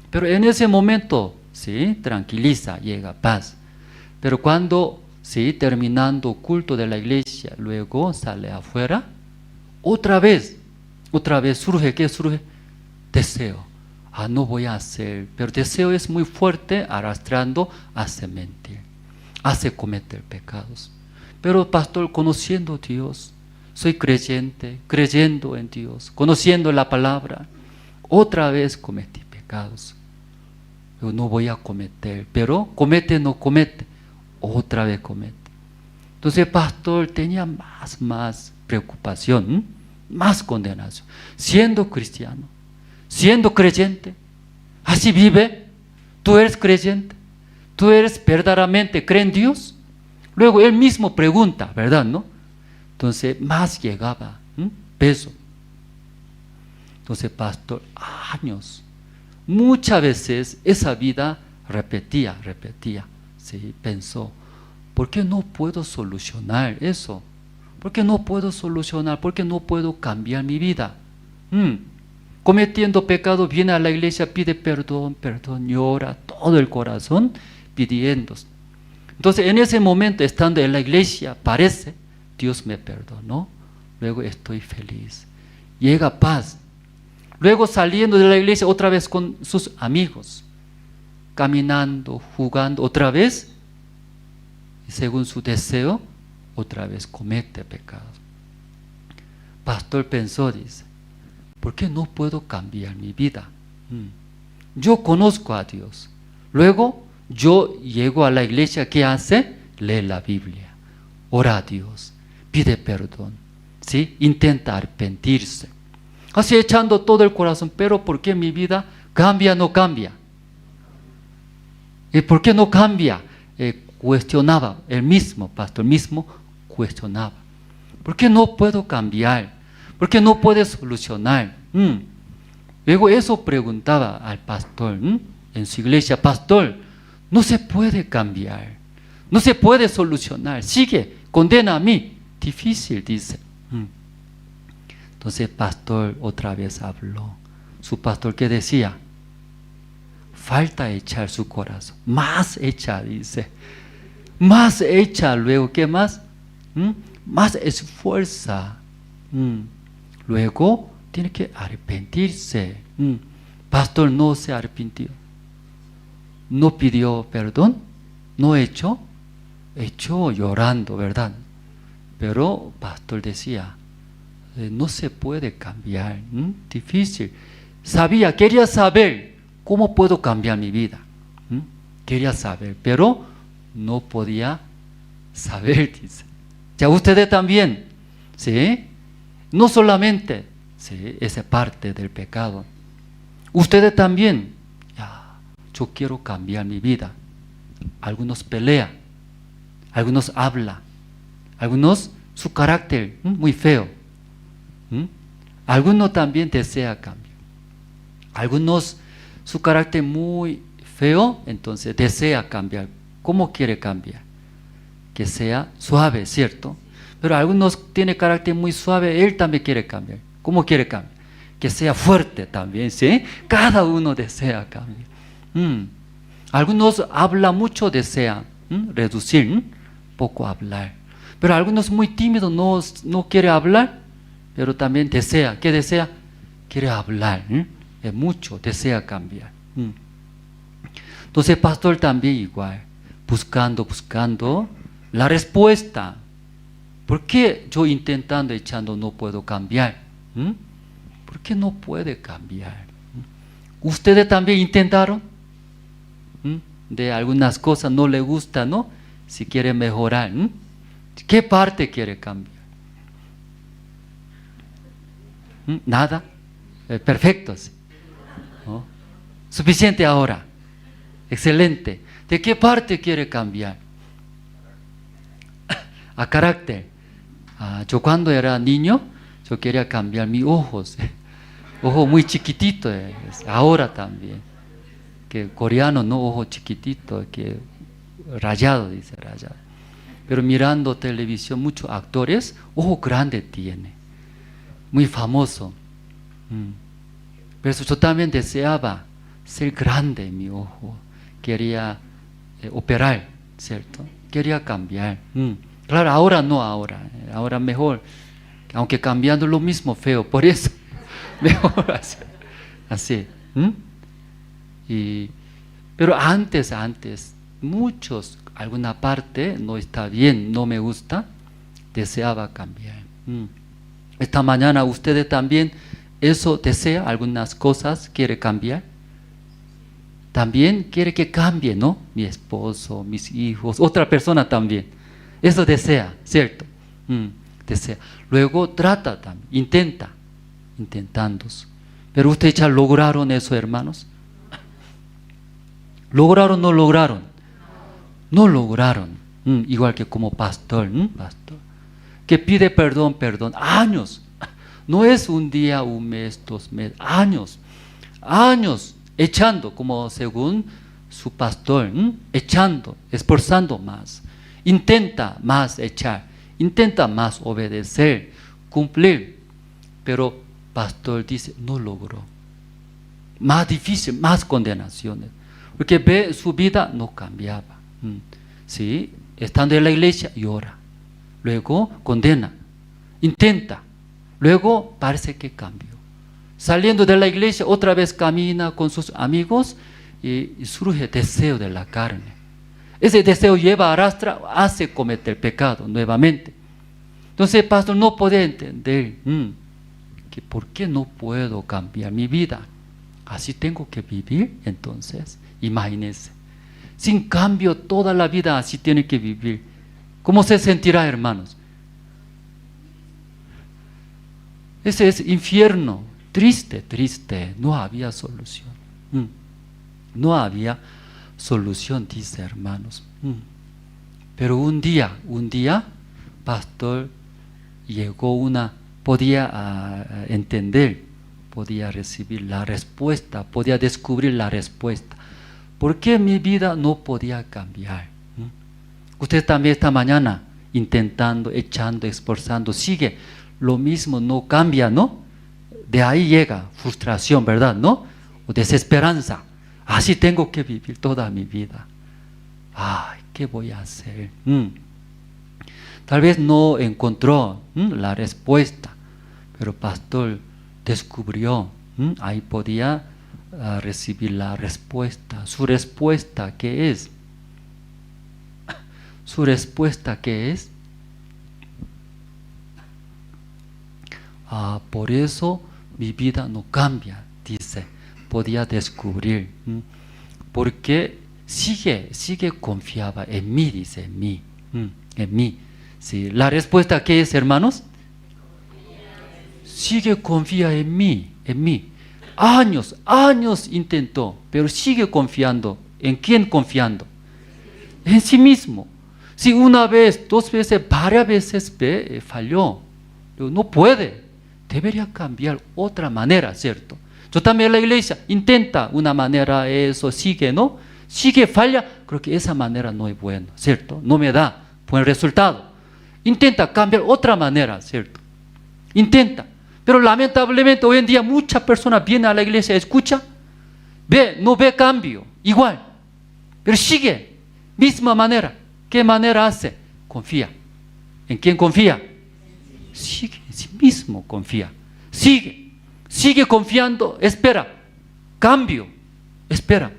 Pero en ese momento, sí, tranquiliza, llega paz. Pero cuando, sí, terminando culto de la iglesia, luego sale afuera, otra vez surge, ¿qué surge? Deseo. No voy a hacer, pero deseo es muy fuerte, arrastrando, hace mentir, hace cometer pecados. Pero pastor, conociendo a Dios, soy creyente, creyendo en Dios, conociendo la palabra, otra vez cometí pecados. Yo no voy a cometer, pero comete, no comete, otra vez comete. Entonces el pastor tenía más preocupación, más condenación, siendo cristiano, siendo creyente, así vive, ¿Tú eres creyente? ¿Tú eres verdaderamente cree en Dios? Luego él mismo pregunta, ¿verdad? ¿No? Entonces más llegaba peso. Entonces pastor, años, muchas veces esa vida repetía. Sí, pensó, ¿por qué no puedo solucionar eso? ¿Por qué no puedo solucionar? ¿Por qué no puedo cambiar mi vida? Cometiendo pecado, viene a la iglesia, pide perdón, llora todo el corazón pidiendo. Entonces en ese momento, estando en la iglesia, parece, Dios me perdonó, luego estoy feliz. Llega paz. Luego saliendo de la iglesia otra vez con sus amigos, caminando, jugando, otra vez, y según su deseo, otra vez comete pecado. Pastor pensó, dice, ¿por qué no puedo cambiar mi vida? Yo conozco a Dios. Luego yo llego a la iglesia, ¿qué hace? Lee la Biblia, ora a Dios, pide perdón, ¿sí? Intenta arrepentirse. Así echando todo el corazón, pero ¿por qué mi vida cambia, no cambia? ¿Y por qué no cambia? Cuestionaba, el mismo pastor mismo cuestionaba. ¿Por qué no puedo cambiar? ¿Por qué no puede solucionar? Luego eso preguntaba al pastor en su iglesia, pastor, no se puede cambiar, no se puede solucionar, sigue, condena a mí, difícil, dice. Entonces el pastor otra vez habló. Su pastor, ¿qué decía? Falta echar su corazón, más echa, dice, más echa, luego, ¿qué más? Más esfuerza. Luego tiene que arrepentirse. Pastor no se arrepintió, no pidió perdón, no echó llorando, ¿verdad? Pero pastor decía, no se puede cambiar, difícil. Quería saber cómo puedo cambiar mi vida. Quería saber, pero no podía saber, dice. Ya ustedes también, ¿sí? No solamente, ¿sí?, esa parte del pecado. Ustedes también, yo quiero cambiar mi vida. Algunos pelean, algunos hablan, algunos su carácter muy feo. Algunos también desea cambio. Algunos su carácter muy feo, entonces desea cambiar. ¿Cómo quiere cambiar? Que sea suave, ¿cierto? Pero algunos tienen carácter muy suave, él también quiere cambiar. ¿Cómo quiere cambiar? Que sea fuerte también, ¿sí? Cada uno desea cambiar. Algunos hablan mucho, desean reducir, poco hablar. Pero algunos muy tímidos, no quiere hablar, pero también desea. ¿Qué desea? Quiere hablar, mucho, desea cambiar. Entonces el pastor también igual, buscando la respuesta. ¿Por qué yo intentando, echando, no puedo cambiar? ¿Por qué no puede cambiar? ¿Ustedes también intentaron? De algunas cosas no le gusta, ¿no? Si quiere mejorar, ¿qué parte quiere cambiar? Nada. Perfecto. ¿Sí? ¿No? Suficiente ahora. Excelente. ¿De qué parte quiere cambiar? A carácter. Yo cuando era niño, yo quería cambiar mis ojos. Ojo muy chiquitito. Ahora también. Que coreano, no, ojo chiquitito, que rayado, dice rayado. Pero mirando televisión, muchos actores, ojo grande tiene. Muy famoso. Pero yo también deseaba ser grande en mi ojo. Quería operar, ¿cierto? Quería cambiar. Claro, ahora no, ahora mejor. Aunque cambiando lo mismo feo, por eso mejor así. Pero antes, muchos, alguna parte no está bien, no me gusta, deseaba cambiar. Esta mañana ustedes también eso desea, algunas cosas quiere cambiar. También quiere que cambie, ¿no? Mi esposo, mis hijos, otra persona también. Eso desea, ¿cierto? Desea. Luego trata también, intentando. Pero ustedes ya lograron eso, hermanos. ¿Lograron o no lograron? No lograron. Igual que como pastor, pastor, que pide perdón, años. No es un día, un mes, 2 meses, años, echando, como según su pastor, echando, esforzando más. Intenta más echar, intenta más obedecer, cumplir. Pero pastor dice, no logró. Más difícil, más condenaciones. Porque ve su vida no cambiaba. ¿Sí? Estando en la iglesia, llora. Luego condena, intenta. Luego parece que cambió. Saliendo de la iglesia, otra vez camina con sus amigos y surge deseo de la carne. Ese deseo lleva, arrastra, hace cometer pecado nuevamente. Entonces el pastor no puede entender que por qué no puedo cambiar mi vida. Así tengo que vivir. Entonces, imagínense, sin cambio toda la vida así tiene que vivir. ¿Cómo se sentirá, hermanos? Ese es infierno, triste, no había solución. No había solución, dice, hermanos. Pero un día, pastor, llegó podía entender, podía recibir la respuesta, podía descubrir la respuesta. ¿Por qué mi vida no podía cambiar? Usted también esta mañana intentando, echando, esforzando, sigue lo mismo, no cambia, ¿no? De ahí llega frustración, ¿verdad? ¿No? O desesperanza. Así tengo que vivir toda mi vida. Ay, ¿qué voy a hacer? Tal vez no encontró la respuesta, pero pastor descubrió, ahí podía recibir la respuesta. ¿Su respuesta qué es? ¿Su respuesta qué es? Por eso mi vida no cambia, dice. Podía descubrir. Porque sigue confiaba en mí, dice, en mí. Sí. ¿La respuesta qué es, hermanos? Sigue confía en mí. Años intentó, pero sigue confiando. ¿En quién confiando? En sí mismo. Si una vez, 2 veces, varias veces falló, no puede. Debería cambiar otra manera, ¿cierto? Yo también en la iglesia intenta una manera, eso sigue, ¿no? Sigue, falla, creo que esa manera no es buena, ¿cierto? No me da buen resultado. Intenta cambiar otra manera, ¿cierto? Intenta. Pero lamentablemente hoy en día muchas personas vienen a la iglesia, escucha, no ve cambio, igual, pero sigue, misma manera. ¿Qué manera hace? Confía. ¿En quién confía? Sigue, en sí mismo confía. Sigue confiando, espera, cambio, espera.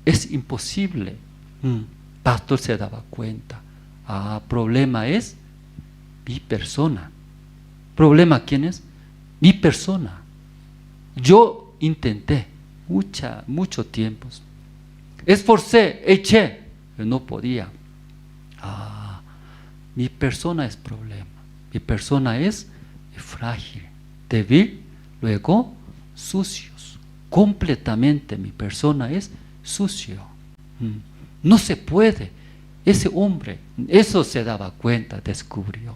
Es imposible. Pastor se daba cuenta. Problema es mi persona. ¿Problema quién es? Mi persona. Yo intenté mucho tiempo. Esforcé, eché, pero no podía. Mi persona es problema. Mi persona es frágil, débil, luego sucios. Completamente mi persona es sucio. No se puede. Ese hombre, eso se daba cuenta, descubrió.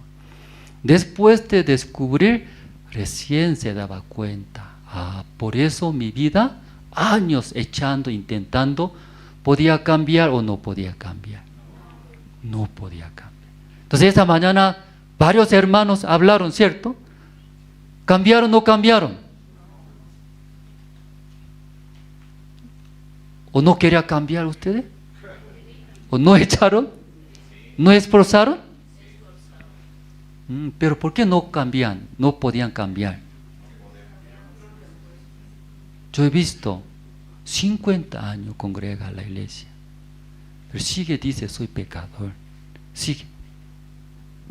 Después de descubrir, recién se daba cuenta. Por eso mi vida, años echando, intentando, ¿podía cambiar o no podía cambiar? No podía cambiar. Entonces esta mañana varios hermanos hablaron, ¿cierto? ¿Cambiaron o no cambiaron? ¿O no quería cambiar ustedes? ¿O no echaron? ¿No esforzaron? Pero ¿por qué no cambian? No podían cambiar. Yo he visto 50 años congrega a la iglesia, pero dice, soy pecador. Sigue.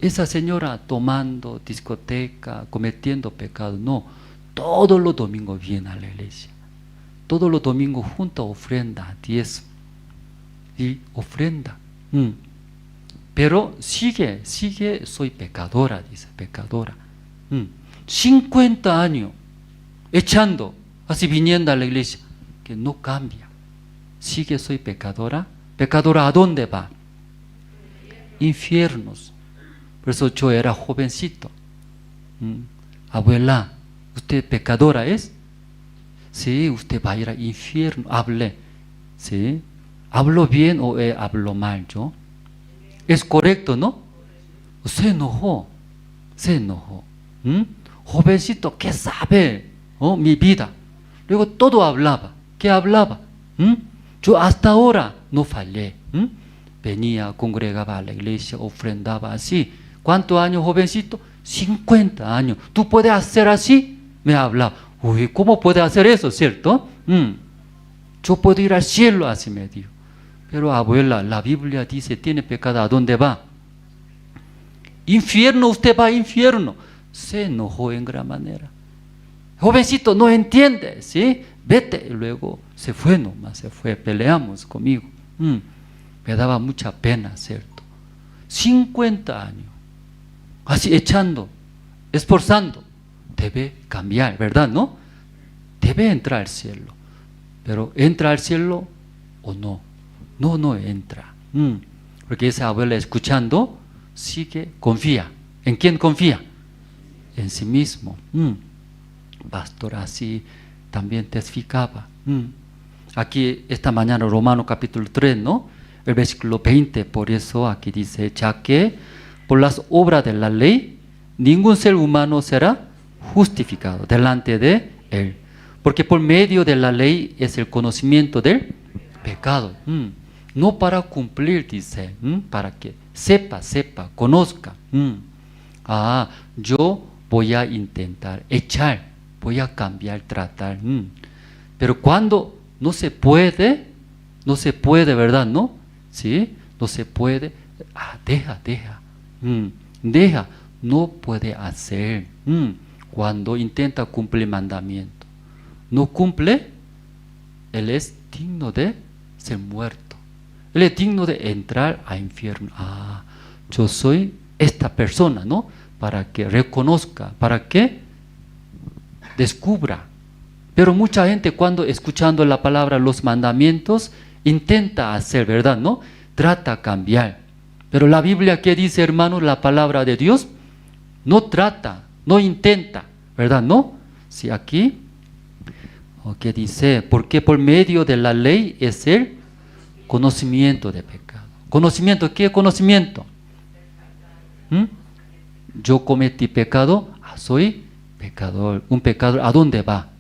Esa señora tomando discoteca, cometiendo pecado, no. Todos los domingos viene a la iglesia. Todos los domingos junta ofrenda, 10 y ofrenda. Pero sigue, soy pecadora, dice, pecadora. 50 años echando, así viniendo a la iglesia, que no cambia. ¿Sigue soy pecadora? ¿Pecadora a dónde va? Infiernos. Por eso yo era jovencito. Abuela, ¿usted pecadora es? Sí, usted va a ir al infierno. Hable. ¿Sí? ¿Hablo bien o hablo mal yo? Es correcto, ¿no? Se enojó. Se enojó. Jovencito, ¿qué sabe? Mi vida. Luego todo hablaba. ¿Qué hablaba? Yo hasta ahora no fallé. Venía, congregaba a la iglesia, ofrendaba así. ¿Cuántos años, jovencito? 50 años. ¿Tú puedes hacer así? Me hablaba. Uy, ¿cómo puede hacer eso, cierto? Yo puedo ir al cielo, así me dijo. Pero abuela, la Biblia dice, tiene pecado, ¿a dónde va? Infierno, usted va a infierno. Se enojó en gran manera. Jovencito, no entiende, ¿sí? Vete. Y luego se fue nomás, se fue, peleamos conmigo. Me daba mucha pena, ¿cierto? 50 años, así echando, esforzando. Debe cambiar, ¿verdad? ¿No? Debe entrar al cielo. Pero ¿entra al cielo o no? No entra. Porque esa abuela escuchando, sigue, confía. ¿En quién confía? En sí mismo. Pastor así también testificaba. Aquí esta mañana Romanos capítulo 3, ¿no? El versículo 20, por eso aquí dice, ya que por las obras de la ley ningún ser humano será justificado delante de él, porque por medio de la ley es el conocimiento del pecado. No para cumplir, dice, para que sepa, conozca. Yo voy a intentar echar, voy a cambiar, tratar. Pero cuando no se puede, ¿verdad? ¿No? ¿Sí? No se puede. Deja. Deja. No puede hacer. Cuando intenta cumplir mandamiento, no cumple, él es digno de ser muerto. Él es digno de entrar al infierno. Yo soy esta persona, ¿no? Para que reconozca, para que descubra. Pero mucha gente cuando escuchando la palabra, los mandamientos, intenta hacer, ¿verdad? ¿No? Trata de cambiar. Pero la Biblia, ¿qué dice, hermanos? La palabra de Dios no trata, no intenta, ¿verdad? ¿No? Si aquí, ¿qué dice? Porque por medio de la ley es el conocimiento de pecado. ¿Conocimiento? ¿Qué conocimiento? Yo cometí pecado, soy pecador. Un pecador, ¿a dónde va?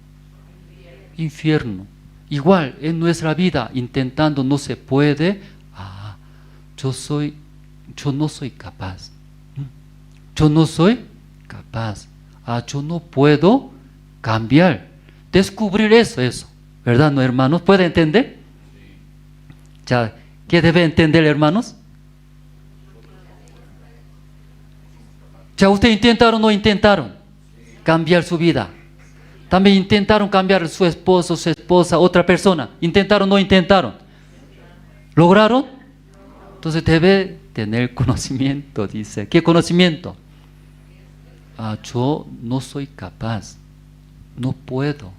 Infierno. Igual en nuestra vida, intentando no se puede. Yo no soy capaz. Yo no soy capaz. Yo no puedo cambiar. Descubrir eso. ¿Verdad, no, hermanos? ¿Puede entender? Ya, ¿qué debe entender, hermanos? ¿Ya ustedes intentaron o no intentaron cambiar su vida? También intentaron cambiar su esposo, su esposa, otra persona. ¿Intentaron o no intentaron? ¿Lograron? Entonces debe tener conocimiento, dice. ¿Qué conocimiento? Yo no soy capaz. No puedo.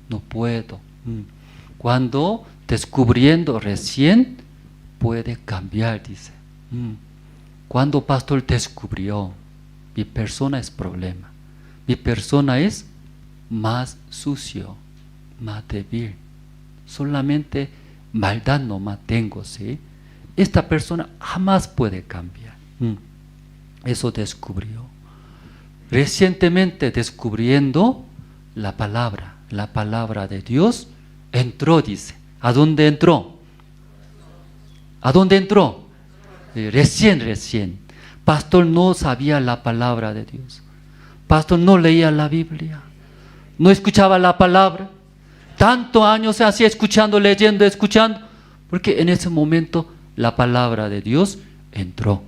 No puedo. Cuando descubriendo recién puede cambiar, dice. Cuando pastor descubrió, mi persona es problema. Mi persona es más sucio, más débil. Solamente maldad nomás tengo, ¿sí? Esta persona jamás puede cambiar. Eso descubrió. Recientemente descubriendo la palabra de Dios, entró, dice. ¿A dónde entró? ¿A dónde entró? Recién. Pastor no sabía la palabra de Dios. Pastor no leía la Biblia. No escuchaba la palabra. Tantos años se hacía escuchando, leyendo, escuchando. Porque en ese momento la palabra de Dios entró.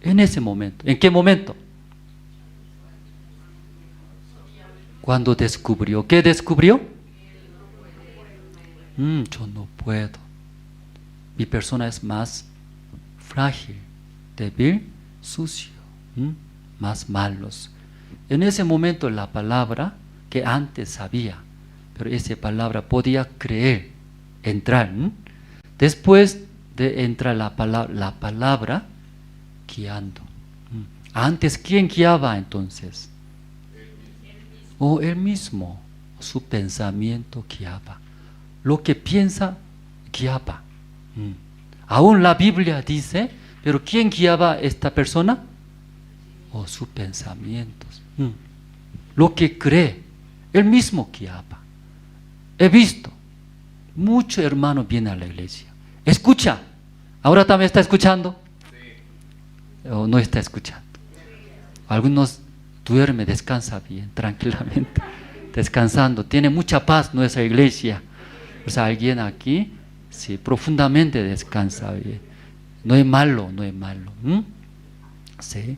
En ese momento. ¿En qué momento? Cuando descubrió. ¿Qué descubrió? Yo no puedo. Mi persona es más frágil, débil, sucio, más malos. En ese momento la palabra que antes sabía, pero esa palabra podía creer, entrar. Después de entrar la palabra guiando. Antes, ¿quién guiaba entonces? Él mismo. Su pensamiento guiaba. Lo que piensa, guiaba. Aún la Biblia dice, pero ¿quién guiaba a esta persona? Sus pensamientos. Lo que cree, él mismo guiaba. He visto, muchos hermanos vienen a la iglesia. Escucha. ¿Ahora también está escuchando? Sí. ¿O no está escuchando? Algunos duermen, descansan bien, tranquilamente. Descansando. Tiene mucha paz nuestra iglesia. O sea, alguien aquí, sí, profundamente descansa bien. No es malo, no es malo. Sí.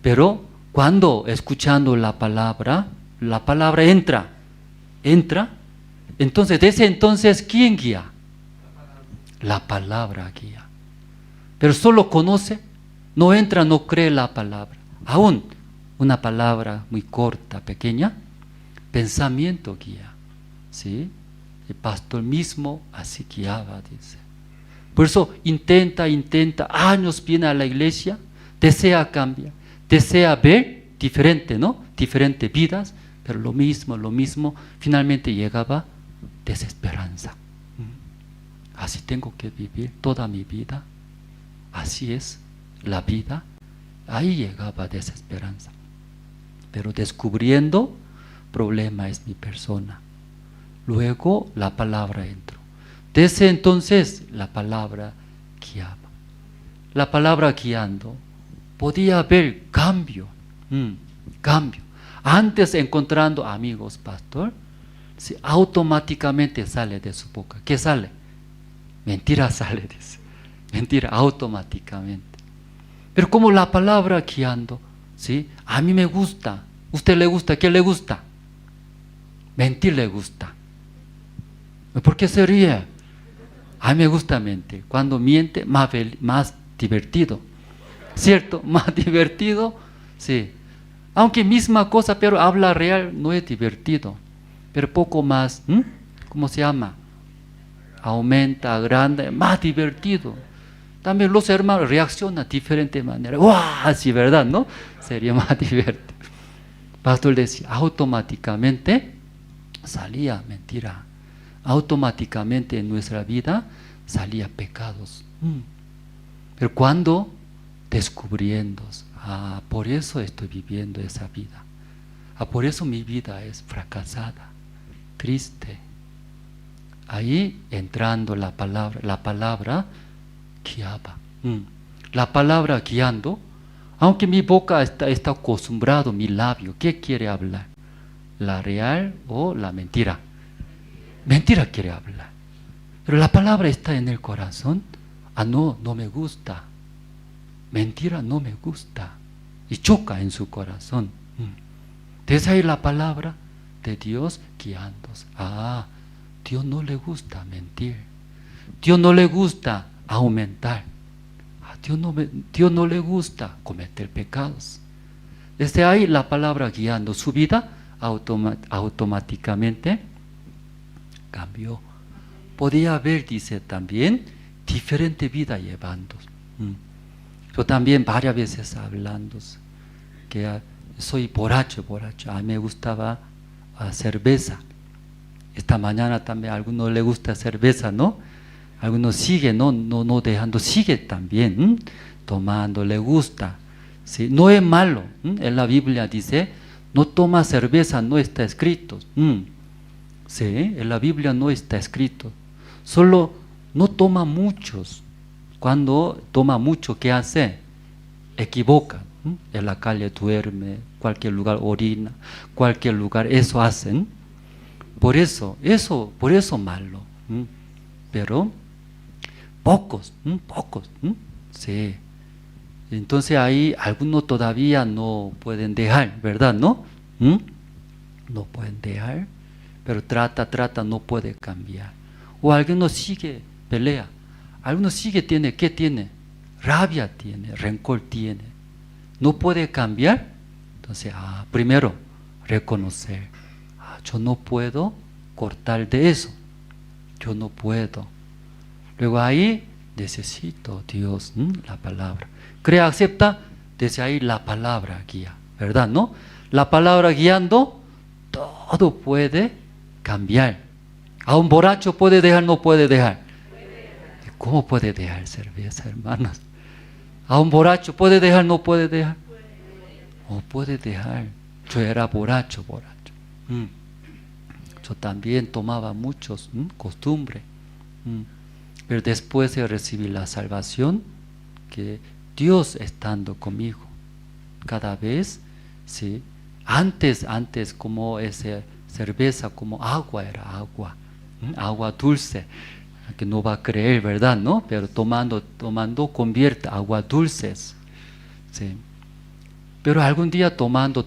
Pero cuando escuchando la palabra entra. Entonces, desde entonces, ¿quién guía? La palabra guía. Pero solo conoce, no entra, no cree la palabra. Aún una palabra muy corta, pequeña, pensamiento guía. ¿Sí? El pastor mismo así guiaba, dice. Por eso intenta, años viene a la iglesia, desea cambiar, desea ver diferente, ¿no? Diferentes vidas, pero lo mismo, finalmente llegaba desesperanza. Así tengo que vivir toda mi vida, así es la vida. Ahí llegaba desesperanza. Pero descubriendo, problema es mi persona. Luego la palabra entró. Desde entonces la palabra guiaba. La palabra guiando, podía haber cambio. Cambio. Antes encontrando amigos, pastor, sí, automáticamente sale de su boca. ¿Qué sale? Mentira sale, dice. Mentira, automáticamente. Pero como la palabra guiando, ¿sí? A mí me gusta. ¿Usted le gusta? ¿Qué le gusta? Mentir le gusta. ¿Por qué se ríe? A mí me gusta mentir. Cuando miente, más divertido. ¿Cierto? Más divertido, sí. Aunque misma cosa, pero habla real, no es divertido. Pero poco más, ¿cómo se llama? Aumenta, agranda, más divertido. También los hermanos reaccionan de diferente manera. ¡Wow! Sí, ¿verdad? ¿No? Sería más divertido. Pastor decía, automáticamente salía mentira. Automáticamente en nuestra vida salía pecados. Pero cuando descubriendo, por eso estoy viviendo esa vida. Por eso mi vida es fracasada, triste. Ahí entrando la palabra guiaba. La palabra guiando, aunque mi boca está acostumbrado, mi labio, ¿qué quiere hablar? ¿La real o la mentira? Mentira quiere hablar. Pero la palabra está en el corazón. No me gusta. Mentira no me gusta. Y choca en su corazón. Desde ahí la palabra de Dios guiándose. Dios no le gusta mentir. Dios no le gusta aumentar. Dios no le gusta cometer pecados. Desde ahí la palabra guiando su vida automáticamente cambió. Podía haber, dice también, diferente vida llevando. Yo también varias veces hablando que soy borracho. A mí me gustaba cerveza. Esta mañana también a algunos le gusta cerveza, ¿no? Algunos siguen, no dejando, sigue también, tomando, le gusta. ¿Sí? No es malo. En la Biblia dice, no toma cerveza, no está escrito. Sí, en la Biblia no está escrito. Solo no toma muchos. Cuando toma mucho, ¿qué hace? Equivoca. En la calle duerme, cualquier lugar orina, cualquier lugar, eso hacen. Por eso malo. Pero pocos. Sí. Entonces ahí algunos todavía no pueden dejar, ¿verdad? ¿No? No pueden dejar, pero trata, no puede cambiar. O algunos sigue, pelea. Algunos sigue, ¿qué tiene? Rabia tiene, rencor tiene. No puede cambiar. Entonces, primero, reconocer. Yo no puedo cortar de eso. yo no puedo. Luego ahí necesito Dios, la palabra. Cree, acepta, desde ahí la palabra guía, ¿verdad? ¿No? La palabra guiando, todo puede cambiar. A un borracho puede dejar, no puede dejar. ¿Cómo puede dejar cerveza, hermanos? A un borracho puede dejar, no puede dejar. No puede dejar. Yo era borracho. Yo también tomaba muchos, costumbre. Pero después de recibir la salvación, que Dios estando conmigo, cada vez, sí. Antes como esa cerveza, como agua era agua, agua dulce, que no va a creer, ¿verdad? ¿No? Pero tomando convierte agua dulces, sí. Pero algún día tomando,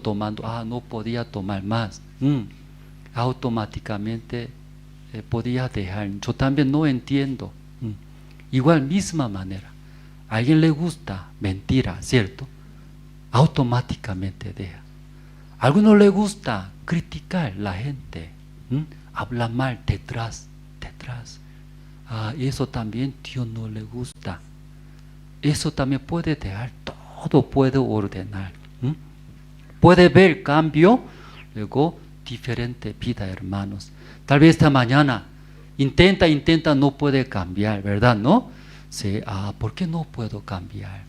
no podía tomar más, automáticamente podía dejar. Yo también no entiendo. Igual, misma manera, a alguien le gusta mentira, ¿cierto? Automáticamente deja. A alguno le gusta criticar la gente, habla mal detrás. Eso también Dios no le gusta. Eso también puede dejar, todo puede ordenar. Puede ver cambio, luego diferente vida, hermanos. Tal vez esta mañana intenta, no puede cambiar, ¿verdad? ¿No? Sí, ¿por qué no puedo cambiar?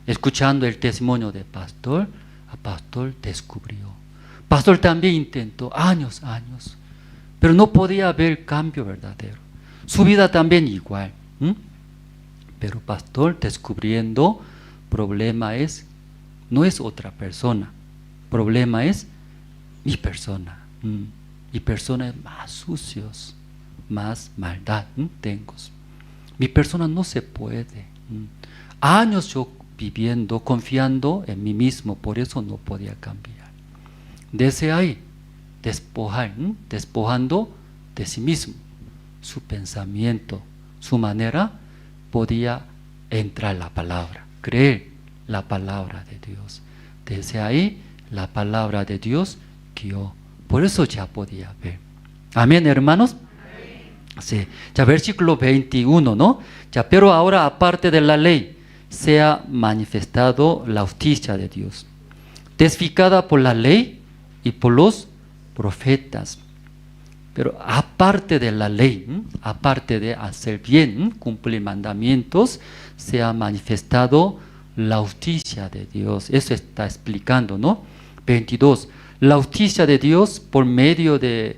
Escuchando el testimonio del pastor, el pastor descubrió. Pastor también intentó años, pero no podía ver cambio verdadero. Su vida también igual. Pero pastor descubriendo, problema no es otra persona, problema es mi persona. Mi persona es más sucios, más maldad tengo. Mi persona no se puede. Años yo viviendo, confiando en mí mismo, por eso no podía cambiar. Desde ahí, despojando de sí mismo, su pensamiento, su manera, podía entrar la palabra, creer la palabra de Dios. Desde ahí, la palabra de Dios guió. Por eso ya podía ver. Amén, hermanos. Sí. Ya versículo 21, ¿no? Ya, pero ahora aparte de la ley, se ha manifestado la justicia de Dios, testificada por la ley y por los profetas. Pero aparte de la ley, aparte de hacer bien, cumplir mandamientos, se ha manifestado la justicia de Dios. Eso está explicando, ¿no? 22. La justicia de Dios por medio de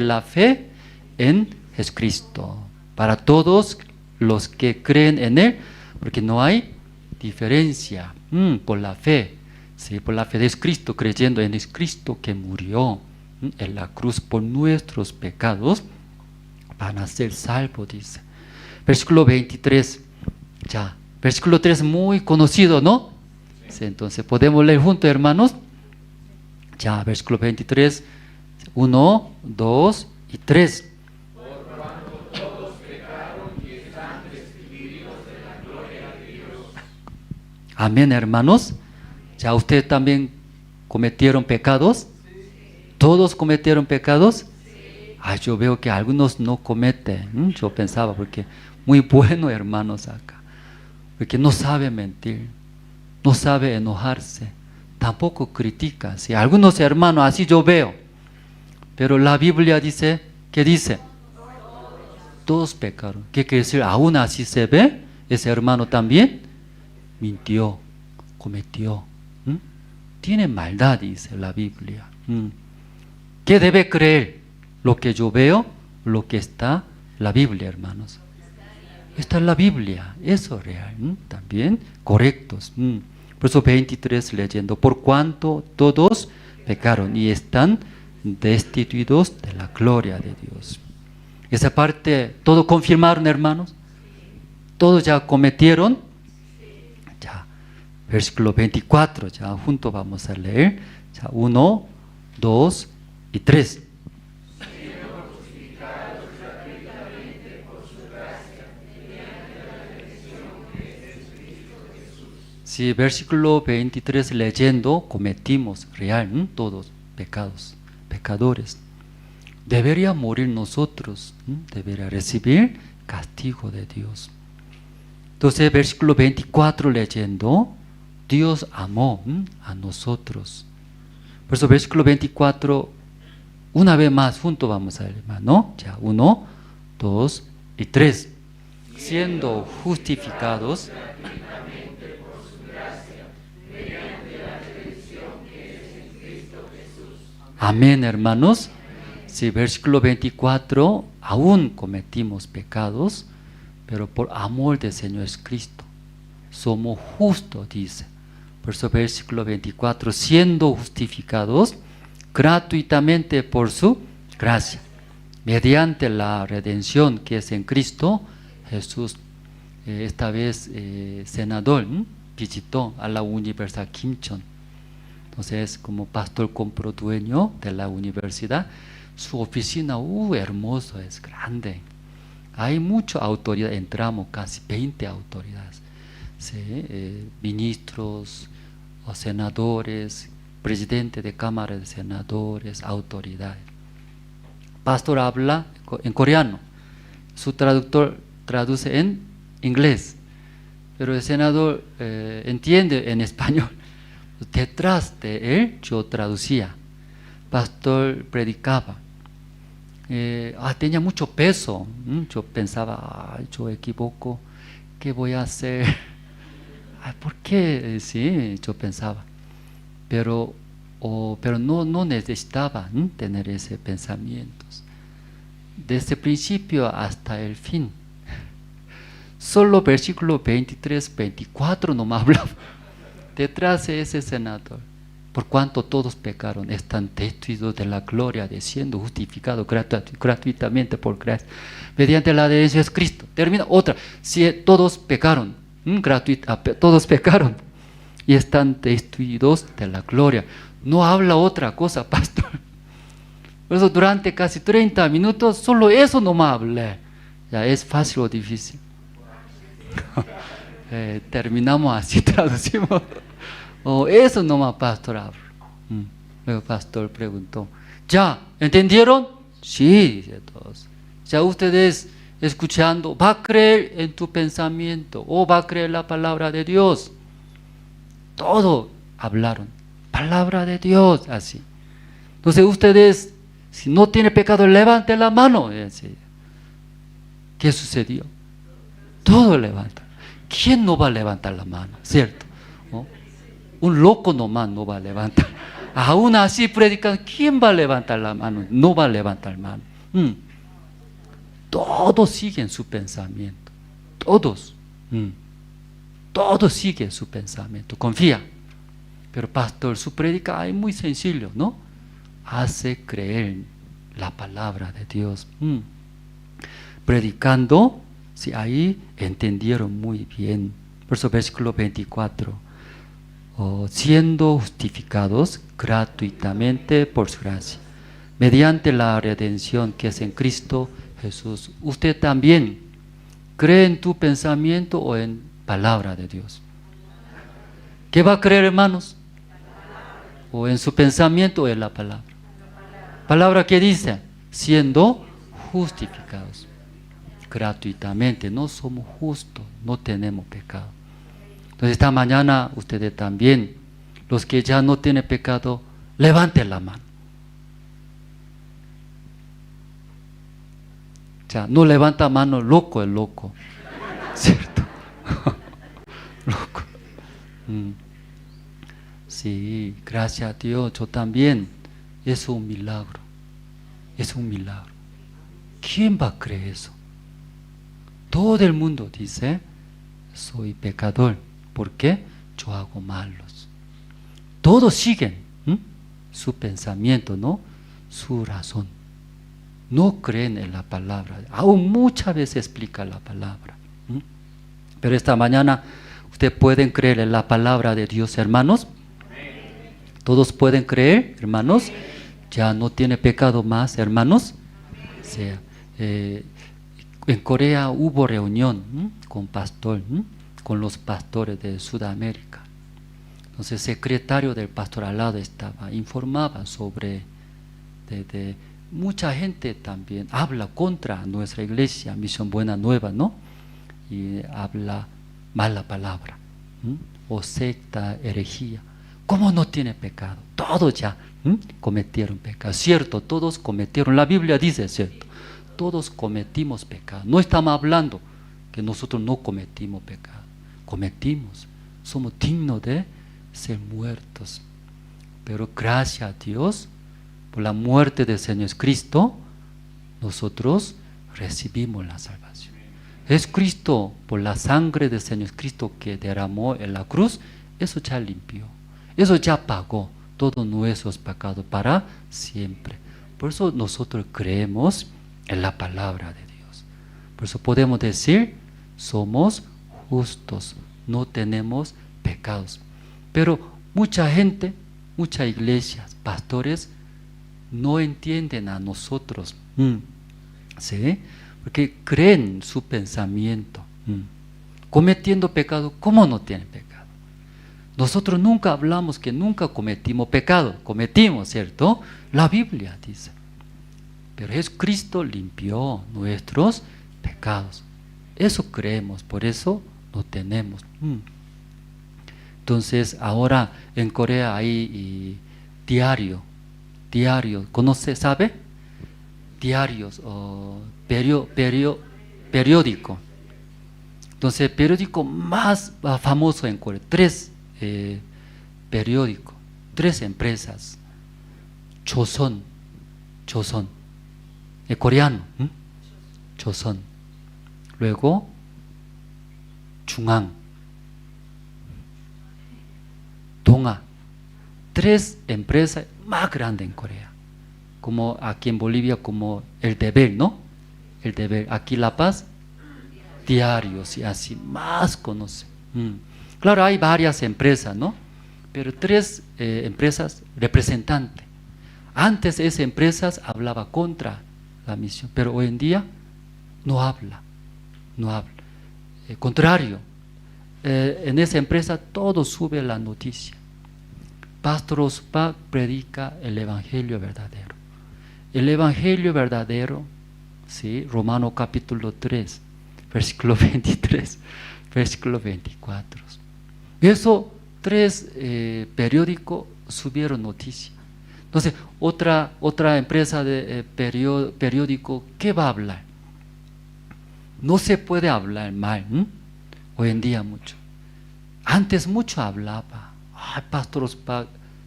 la fe en Jesucristo, para todos los que creen en Él, porque no hay diferencia por la fe, ¿sí? Por la fe de Cristo, creyendo en Cristo que murió en la cruz por nuestros pecados, van a ser salvos, dice. Versículo 23, ya, versículo 3 muy conocido, ¿no? Sí, entonces podemos leer juntos, hermanos. Ya, versículo 23, 1, 2 y 3. Amén, hermanos. ¿Ya ustedes también cometieron pecados? ¿Todos cometieron pecados? Yo veo que algunos no cometen. Yo pensaba, porque muy bueno, hermanos, acá. Porque no sabe mentir, no sabe enojarse, tampoco critica. Si algunos hermanos, así yo veo. Pero la Biblia dice, ¿qué dice? Todos pecaron. ¿Qué quiere decir? Aún así se ve, ese hermano también mintió, cometió. Tiene maldad, dice la Biblia. ¿Qué debe creer? Lo que yo veo, lo que está en la Biblia, hermanos. Está en la Biblia, eso es real, también correctos. Por eso 23 leyendo, por cuanto todos pecaron y están destituidos de la gloria de Dios. Esa parte, ¿todo confirmaron, hermanos? ¿Todos ya cometieron? Ya, versículo 24, ya juntos vamos a leer. Ya, 1, 2 y 3. Sí, versículo 23 leyendo, cometimos real, todos pecados, pecadores. debería morir nosotros, debería recibir castigo de Dios. Entonces, versículo 24 leyendo, Dios amó a nosotros. Por eso, versículo 24, una vez más, juntos vamos a leer, hermano. Ya, 1, 2 y 3. Siendo justificados amén, hermanos. Si versículo 24, aún cometimos pecados, pero por amor del Señor Cristo somos justos, dice. Por eso versículo 24, siendo justificados gratuitamente por su gracia, mediante la redención que es en Cristo Jesús. Esta vez senador visitó a la Universidad Kimchon. Entonces, como pastor compro dueño de la universidad, su oficina, hermoso, es grande. Hay mucha autoridad, entramos casi 20 autoridades, ¿sí? Ministros, o senadores, presidente de Cámara de Senadores, autoridades. Pastor habla en coreano, su traductor traduce en inglés, pero el senador entiende en español. Detrás de él yo traducía, pastor predicaba, tenía mucho peso. Yo pensaba, yo equivoco, ¿qué voy a hacer? ¿Por qué? Sí, yo pensaba, pero no necesitaba tener ese pensamiento. Desde el principio hasta el fin, solo versículo 23, 24 no me hablaba. Detrás de ese senador, por cuanto todos pecaron, están destituidos de la gloria de siendo justificados gratuitamente por gracia, mediante la redención de Cristo. Termina otra, si todos pecaron, todos pecaron y están destituidos de la gloria. No habla otra cosa, pastor. Por eso durante casi 30 minutos, solo eso no me hablé. Ya es fácil o difícil. Terminamos así, traducimos. Eso nomás, pastor, hablo. Luego pastor preguntó, ¿ya entendieron? Sí, dice todos. Ya ustedes escuchando, ¿va a creer en tu pensamiento o va a creer la palabra de Dios? Todo hablaron, palabra de Dios, así. Entonces ustedes, si no tiene pecado, levante la mano. ¿Qué sucedió? Todo levanta. ¿Quién no va a levantar la mano? ¿Cierto? ¿No? Un loco nomás no va a levantar. Aún así predican, ¿quién va a levantar la mano? No va a levantar la mano. Todos siguen su pensamiento. Todos. Todos siguen su pensamiento. Confía. Pero pastor, su predica es muy sencillo, ¿no? Hace creer la palabra de Dios. Predicando, si ahí entendieron muy bien. Por eso versículo 24. Siendo justificados gratuitamente por su gracia, mediante la redención que es en Cristo Jesús. Usted también cree en tu pensamiento o en palabra de Dios. ¿Qué va a creer, hermanos? O en su pensamiento o en la palabra. Palabra que dice, siendo justificados gratuitamente. No somos justos, no tenemos pecado. Entonces esta mañana ustedes también, los que ya no tienen pecado, levanten la mano. Ya, no levanta mano, loco el loco. ¿Cierto? Loco. Sí, gracias a Dios, yo también. Es un milagro. Es un milagro. ¿Quién va a creer eso? Todo el mundo dice, soy pecador. ¿Por qué? Yo hago malos. Todos siguen su pensamiento, ¿no? Su razón. No creen en la palabra. Aún muchas veces explica la palabra. Pero esta mañana, ¿ustedes pueden creer en la palabra de Dios, hermanos? ¿Todos pueden creer, hermanos? ¿Ya no tiene pecado más, hermanos? Sí. En Corea hubo reunión con pastor, con los pastores de Sudamérica. Entonces el secretario del pastoralado informaba sobre mucha gente también habla contra nuestra iglesia, Misión Buena Nueva, ¿no? Y habla mala palabra, o secta, herejía. ¿Cómo no tiene pecado? Todos ya cometieron pecado. Cierto, todos cometieron. La Biblia dice, cierto, todos cometimos pecado. No estamos hablando que nosotros no cometimos pecado. Cometimos. Somos dignos de ser muertos. Pero gracias a Dios, por la muerte del Señor Cristo, nosotros recibimos la salvación. Es Cristo, por la sangre del Señor Cristo que derramó en la cruz, eso ya limpió. Eso ya pagó todos nuestros pecados para siempre. Por eso nosotros creemos en la palabra de Dios. Por eso podemos decir, somos justos, no tenemos pecados. Pero mucha gente, muchas iglesias, pastores, no entienden a nosotros, ¿sí? Porque creen su pensamiento, cometiendo pecado. ¿Cómo no tienen pecado? Nosotros nunca hablamos que nunca cometimos pecado. Cometimos, ¿cierto? La Biblia dice. Pero Jesucristo limpió nuestros pecados. Eso creemos, por eso no tenemos. Entonces, ahora en Corea hay diario, ¿conoce, sabe? Diarios o periódico. Entonces, el periódico más famoso en Corea, 3 periódicos, 3 empresas. Choson, coreano, Choson. Luego, Chungang, Donga. 3 empresas más grandes en Corea. Como aquí en Bolivia, como El Deber, ¿no? El Deber. Aquí La Paz, diarios y así, más conocen. Claro, hay varias empresas, ¿no? Pero 3 empresas representantes. Antes esas empresas hablaba contra la misión, pero hoy en día no habla. Contrario, en esa empresa todo sube la noticia. Pastor Ospa predica el Evangelio verdadero. El Evangelio verdadero, ¿sí? Romano capítulo 3, versículo 23, versículo 24. Eso 3 periódicos subieron noticia. Entonces, otra empresa de periódico, ¿qué va a hablar? No se puede hablar mal, hoy en día mucho. Antes mucho hablaba, Pastor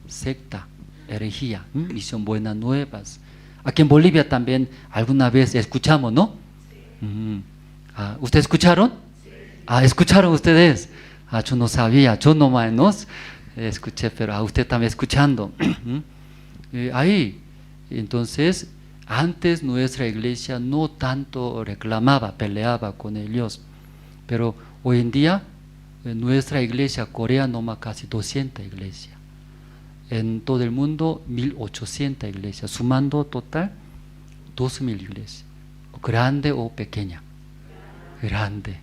secta, herejía, Misión Buenas Nuevas. Aquí en Bolivia también alguna vez escuchamos, ¿no? ¿Ustedes escucharon? Sí. ¿Escucharon ustedes? Yo no sabía, yo nomás no escuché, pero a usted también escuchando. Ahí, entonces, antes nuestra iglesia no tanto reclamaba, peleaba con ellos, pero hoy en día nuestra iglesia Corea nomás casi 200 iglesias. En todo el mundo 1800 iglesias, sumando total 2000 iglesias. ¿Grande o pequeña? Grande.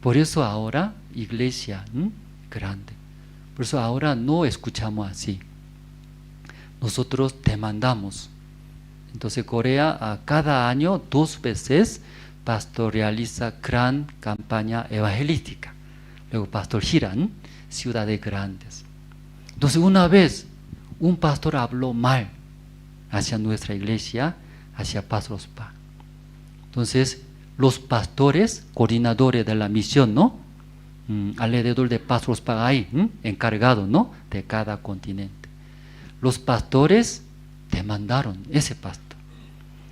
Por eso ahora iglesia grande. Por eso ahora no escuchamos así. Nosotros demandamos. Entonces Corea cada año 2 veces pastor realiza gran campaña evangelística. Luego pastor giran ciudades grandes. Entonces una vez un pastor habló mal hacia nuestra iglesia, hacia Pastor Ospa. Entonces los pastores, coordinadores de la misión, ¿no? Alrededor de Pastor Ospa hay encargados, ¿no? De cada continente. Los pastores demandaron ese pastor.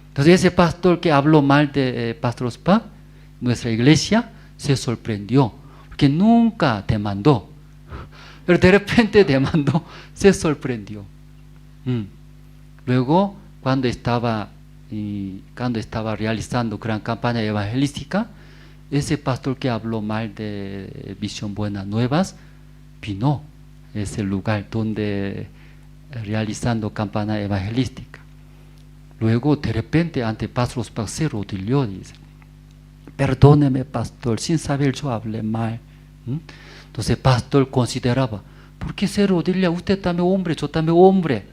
Entonces ese pastor que habló mal de Pastor Ospa, nuestra iglesia, se sorprendió, porque nunca demandó. Pero de repente demandó, se sorprendió. Luego, cuando estaba realizando gran campaña evangelística, ese pastor que habló mal de Misión Buenas Nuevas, vino a ese lugar donde realizando campaña evangelística. Luego, de repente, ante Pastor Ospa se rodilló, dice, perdóneme, pastor, sin saber yo hablé mal. Entonces el pastor consideraba, ¿por qué se rodilla? Usted también hombre, yo también hombre.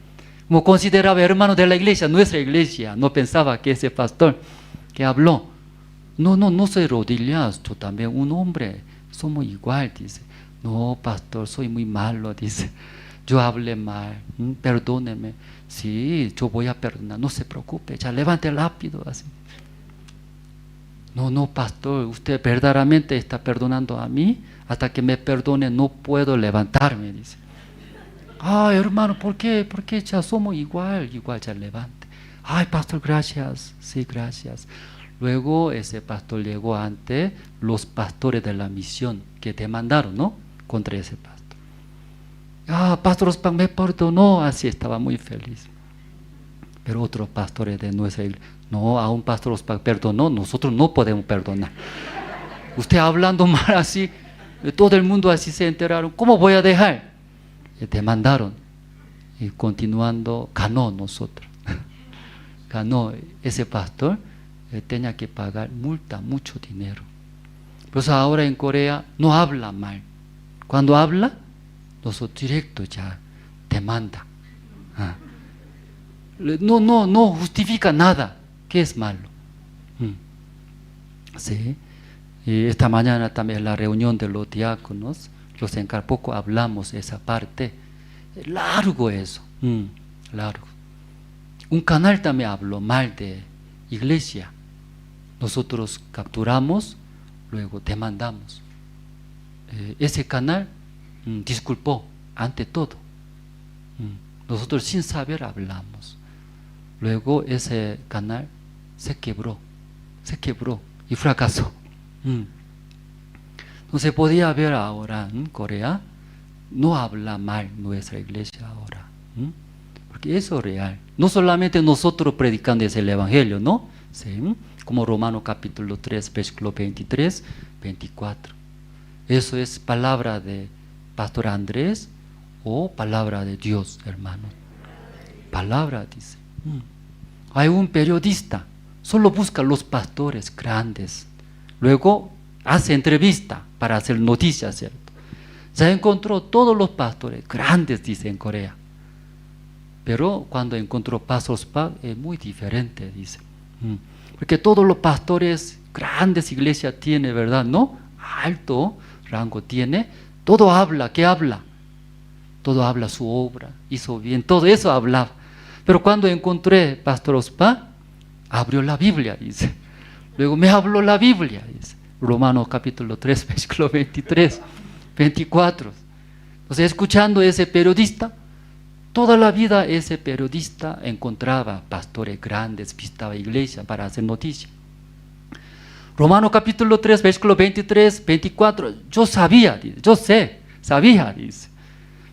Como consideraba hermano de la iglesia, nuestra iglesia, no pensaba que ese pastor que habló, no se rodillas, tú también un hombre, somos igual, dice. No, pastor, soy muy malo, dice. Yo hablé mal, perdóneme. Sí, yo voy a perdonar, no se preocupe, ya levante rápido, así. No, pastor, usted verdaderamente está perdonando a mí, hasta que me perdone no puedo levantarme, dice. Ay, hermano, ¿por qué? Porque ya somos igual ya levante. Ay, pastor, gracias, sí, gracias. Luego ese pastor llegó ante los pastores de la misión que demandaron, ¿no? Contra ese pastor. Pastor Ospan me perdonó, así estaba muy feliz. Pero otros pastores de nuestra iglesia, no, a un pastor Ospan perdonó, nosotros no podemos perdonar. Usted hablando mal así, todo el mundo así se enteraron, ¿cómo voy a dejar? Demandaron y continuando ganó nosotros. Ganó ese pastor, tenía que pagar multa, mucho dinero. Por eso ahora en Corea no habla mal. Cuando habla, nosotros directo ya demanda. No justifica nada que es malo. Sí. Y esta mañana también en la reunión de los diáconos, los encargados, poco hablamos esa parte. Largo eso, largo. Un canal también habló mal de iglesia. Nosotros capturamos, luego demandamos. Ese canal disculpó ante todo. Nosotros sin saber hablamos. Luego ese canal se quebró y fracasó. No se podía ver ahora en Corea, no habla mal nuestra iglesia ahora, porque eso es real. No solamente nosotros predicando ese evangelio, ¿no? Sí, como Romanos capítulo 3, versículo 23, 24. Eso es palabra de Pastor Andrés o palabra de Dios, hermano. Palabra, dice. Hay un periodista, solo busca los pastores grandes, luego hace entrevista para hacer noticias, ¿cierto? Se encontró todos los pastores grandes, dice en Corea. Pero cuando encontró Pastor Ospan es muy diferente, dice. Porque todos los pastores grandes iglesias tiene, ¿verdad? ¿No? Alto rango tiene. Todo habla, ¿qué habla? Todo habla su obra, hizo bien, todo eso hablaba. Pero cuando encontré Pastor Ospan, abrió la Biblia, dice. Luego me habló la Biblia, dice. Romanos capítulo 3, versículo 23, 24. Entonces, escuchando ese periodista, toda la vida ese periodista encontraba pastores grandes, visitaba iglesia para hacer noticia. Romanos capítulo 3, versículo 23, 24, yo sabía, dice, yo sé, sabía, dice.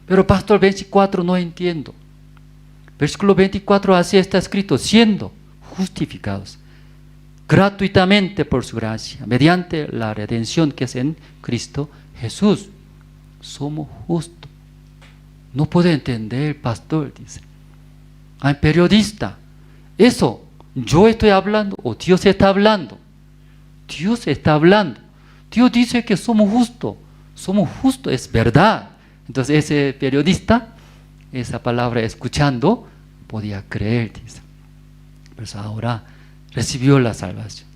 Pero pastor 24 no entiendo. Versículo 24 así está escrito, siendo justificados gratuitamente por su gracia, mediante la redención que es en Cristo Jesús. Somos justos. No puede entender el pastor, dice. Hay periodista. Eso, yo estoy hablando o Dios está hablando. Dios está hablando. Dios dice que somos justos. Somos justos, es verdad. Entonces ese periodista, esa palabra escuchando, podía creer, dice. Pues ahora recibió la salvación.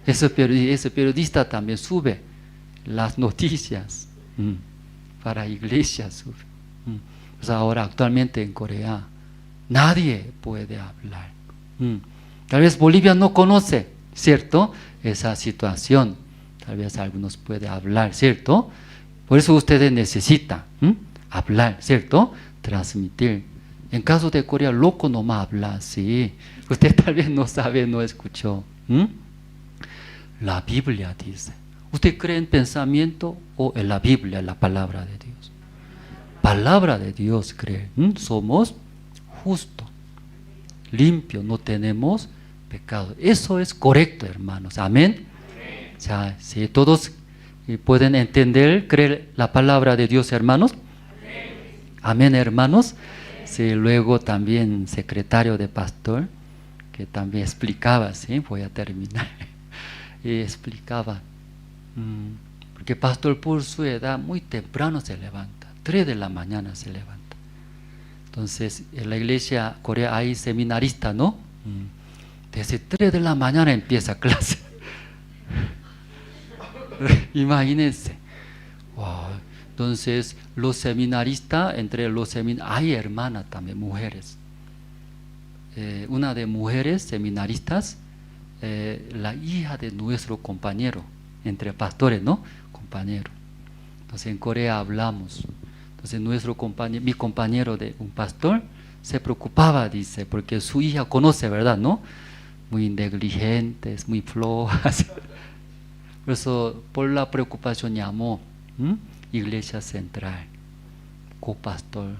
Ese periodista también sube las noticias para iglesias. Sube. Pues ahora actualmente en Corea nadie puede hablar. Tal vez Bolivia no conoce, ¿cierto? Esa situación. Tal vez algunos pueden hablar, ¿cierto? Por eso ustedes necesitan hablar, ¿cierto? Transmitir. En caso de Corea, loco nomás habla, sí. Usted tal vez no sabe, no escuchó. La Biblia dice. ¿Usted cree en pensamiento o en la Biblia, la palabra de Dios? Palabra de Dios cree. Somos justos, limpios, no tenemos pecado. Eso es correcto, hermanos. Amén. O sea, si todos pueden entender, creer la palabra de Dios, hermanos. Amén, hermanos. Sí, luego también secretario de pastor, que también explicaba, ¿sí? Voy a terminar. Y explicaba, porque pastor por su edad muy temprano se levanta, 3 de la mañana se levanta. Entonces, en la iglesia Corea hay seminaristas, ¿no? Desde 3 de la mañana empieza clase. Imagínense. Wow. Entonces, los seminaristas, entre los seminaristas, hay hermanas también, mujeres. Una de mujeres seminaristas, la hija de nuestro compañero, entre pastores, ¿no? Compañero. Entonces, en Corea hablamos. Entonces, mi compañero de un pastor se preocupaba, dice, porque su hija conoce, ¿verdad? ¿No? Muy negligentes, muy flojas. Por eso, por la preocupación llamó Iglesia Central, copastor.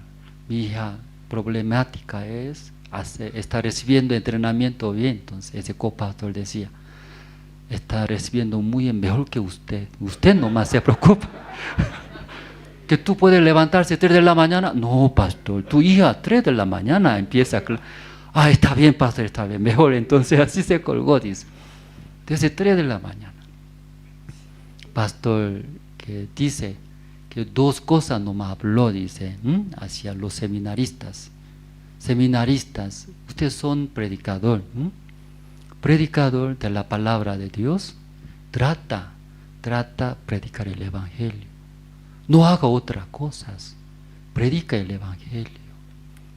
Mi hija problemática está recibiendo entrenamiento bien. Entonces ese copastor decía, está recibiendo muy mejor que usted. Usted nomás se preocupa. Que tú puedes levantarse 3 de la mañana. No, pastor, tu hija 3 de la mañana empieza a... está bien, pastor, está bien, mejor. Entonces así se colgó, dice. Desde 3 de la mañana. Pastor que dice que 2 cosas nomás habló, dice, hacia los seminaristas. Seminaristas, ustedes son predicador, predicador de la palabra de Dios. Trata predicar el evangelio. No haga otras cosas. Predica el evangelio.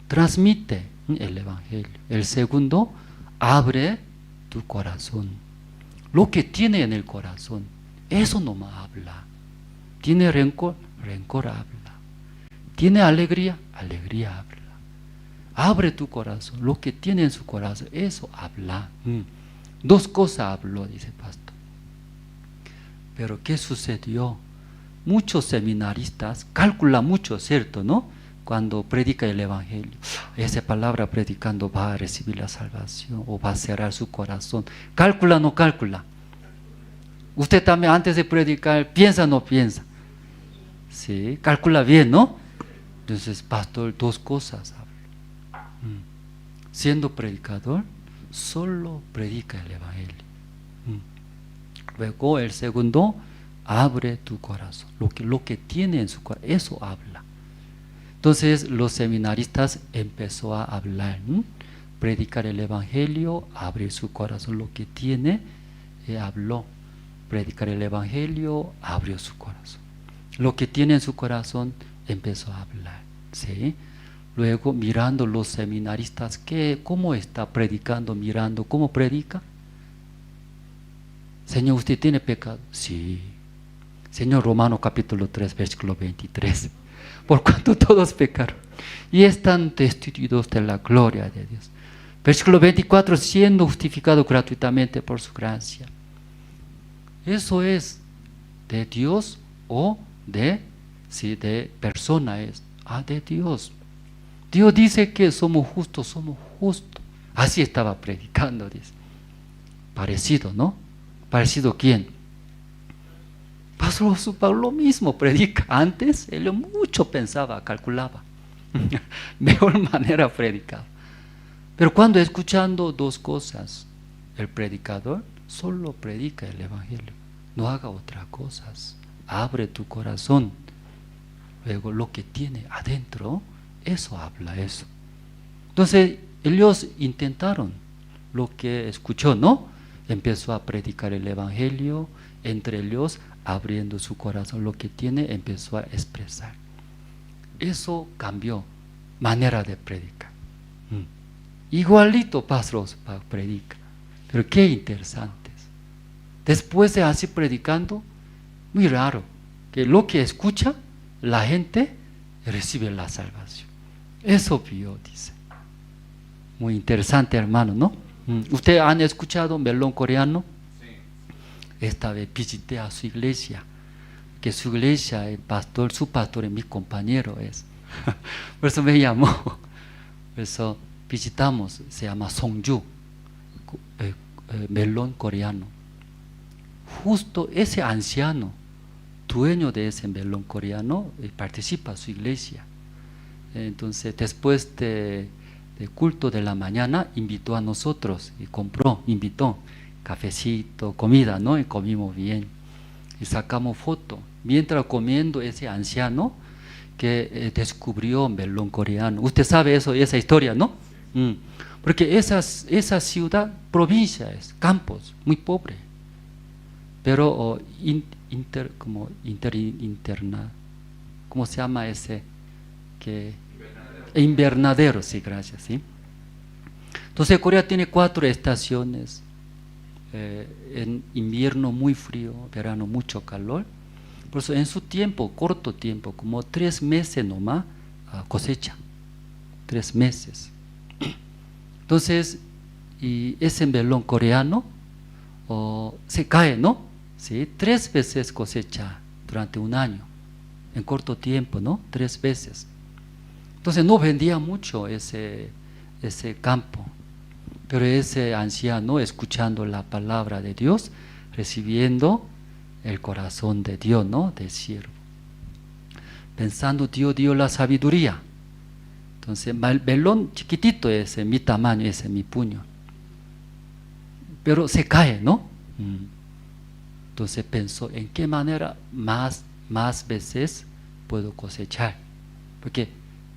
Transmite el evangelio. El segundo, abre tu corazón. Lo que tiene en el corazón, eso nomás habla. Tiene rencor, rencor habla. Tiene alegría, alegría habla. Abre tu corazón, lo que tiene en su corazón, eso habla. 2 cosas habló, dice el pastor. Pero ¿qué sucedió? Muchos seminaristas calculan mucho, ¿cierto? ¿No? Cuando predica el evangelio, esa palabra predicando va a recibir la salvación o va a cerrar su corazón. ¿Calcula o no calcula? Usted también antes de predicar, ¿piensa o no piensa? Sí, calcula bien, ¿no? Entonces, pastor, 2 cosas habla. Siendo predicador, solo predica el evangelio. Luego, el segundo, abre tu corazón. Lo que tiene en su corazón, eso habla. Entonces, los seminaristas empezó a hablar, predicar el evangelio, abrir su corazón, lo que tiene, habló. Predicar el evangelio, abrió su corazón. Lo que tiene en su corazón, empezó a hablar. ¿Sí? Luego, mirando los seminaristas, ¿cómo está predicando? Mirando, ¿cómo predica? Señor, ¿usted tiene pecado? Sí. Señor, Romanos capítulo 3, versículo 23. Por cuanto todos pecaron y están destituidos de la gloria de Dios. Versículo 24, siendo justificado gratuitamente por su gracia. Eso es de Dios o de persona es. De Dios. Dios dice que somos justos. Así estaba predicando, dice. Parecido, ¿no? ¿Parecido quién? Pastor Pablo lo mismo predica. Antes él mucho pensaba, calculaba. Mejor manera predicaba. Pero cuando escuchando 2 cosas, el predicador solo predica el evangelio. No haga otras cosas. Abre tu corazón. Luego lo que tiene adentro, eso habla, eso. Entonces ellos intentaron lo que escuchó, ¿no? Empezó a predicar el evangelio, entre ellos abriendo su corazón, lo que tiene, empezó a expresar. Eso cambió manera de predicar. Igualito pastor predica, pero qué interesantes. Después de así predicando, muy raro, que lo que escucha, la gente recibe la salvación. Eso vio, dice. Muy interesante, hermano, ¿no? ¿Ustedes han escuchado melón coreano? Sí. Esta vez visité a su iglesia, que su iglesia, su pastor es mi compañero. Por eso me llamó. Por eso visitamos, se llama Songju, melón coreano. Justo ese anciano, dueño de ese melón coreano, participa en su iglesia. Entonces, después de culto de la mañana, invitó a nosotros y invitó cafecito, comida, ¿no? Y comimos bien y sacamos foto. Mientras comiendo, ese anciano que descubrió melón coreano. Usted sabe eso, esa historia, ¿no? Porque esa ciudad, provincia es, campos, muy pobre. Pero interna, ¿cómo se llama ese? Invernadero, sí, gracias, sí. Entonces Corea tiene 4 estaciones, en invierno muy frío, verano mucho calor. Por eso en su tiempo, corto tiempo, como 3 meses nomás, cosecha, 3 meses. Entonces, y ese melón coreano se cae, ¿no? ¿Sí? 3 veces cosecha durante un año, en corto tiempo, ¿no? 3 veces. Entonces no vendía mucho ese campo, pero ese anciano, escuchando la palabra de Dios, recibiendo el corazón de Dios, ¿no? De siervo. Pensando, Dios dio la sabiduría. Entonces, el melón chiquitito ese, mi tamaño, ese, mi puño. Pero se cae, ¿no? Entonces pensó, ¿en qué manera más veces puedo cosechar? Porque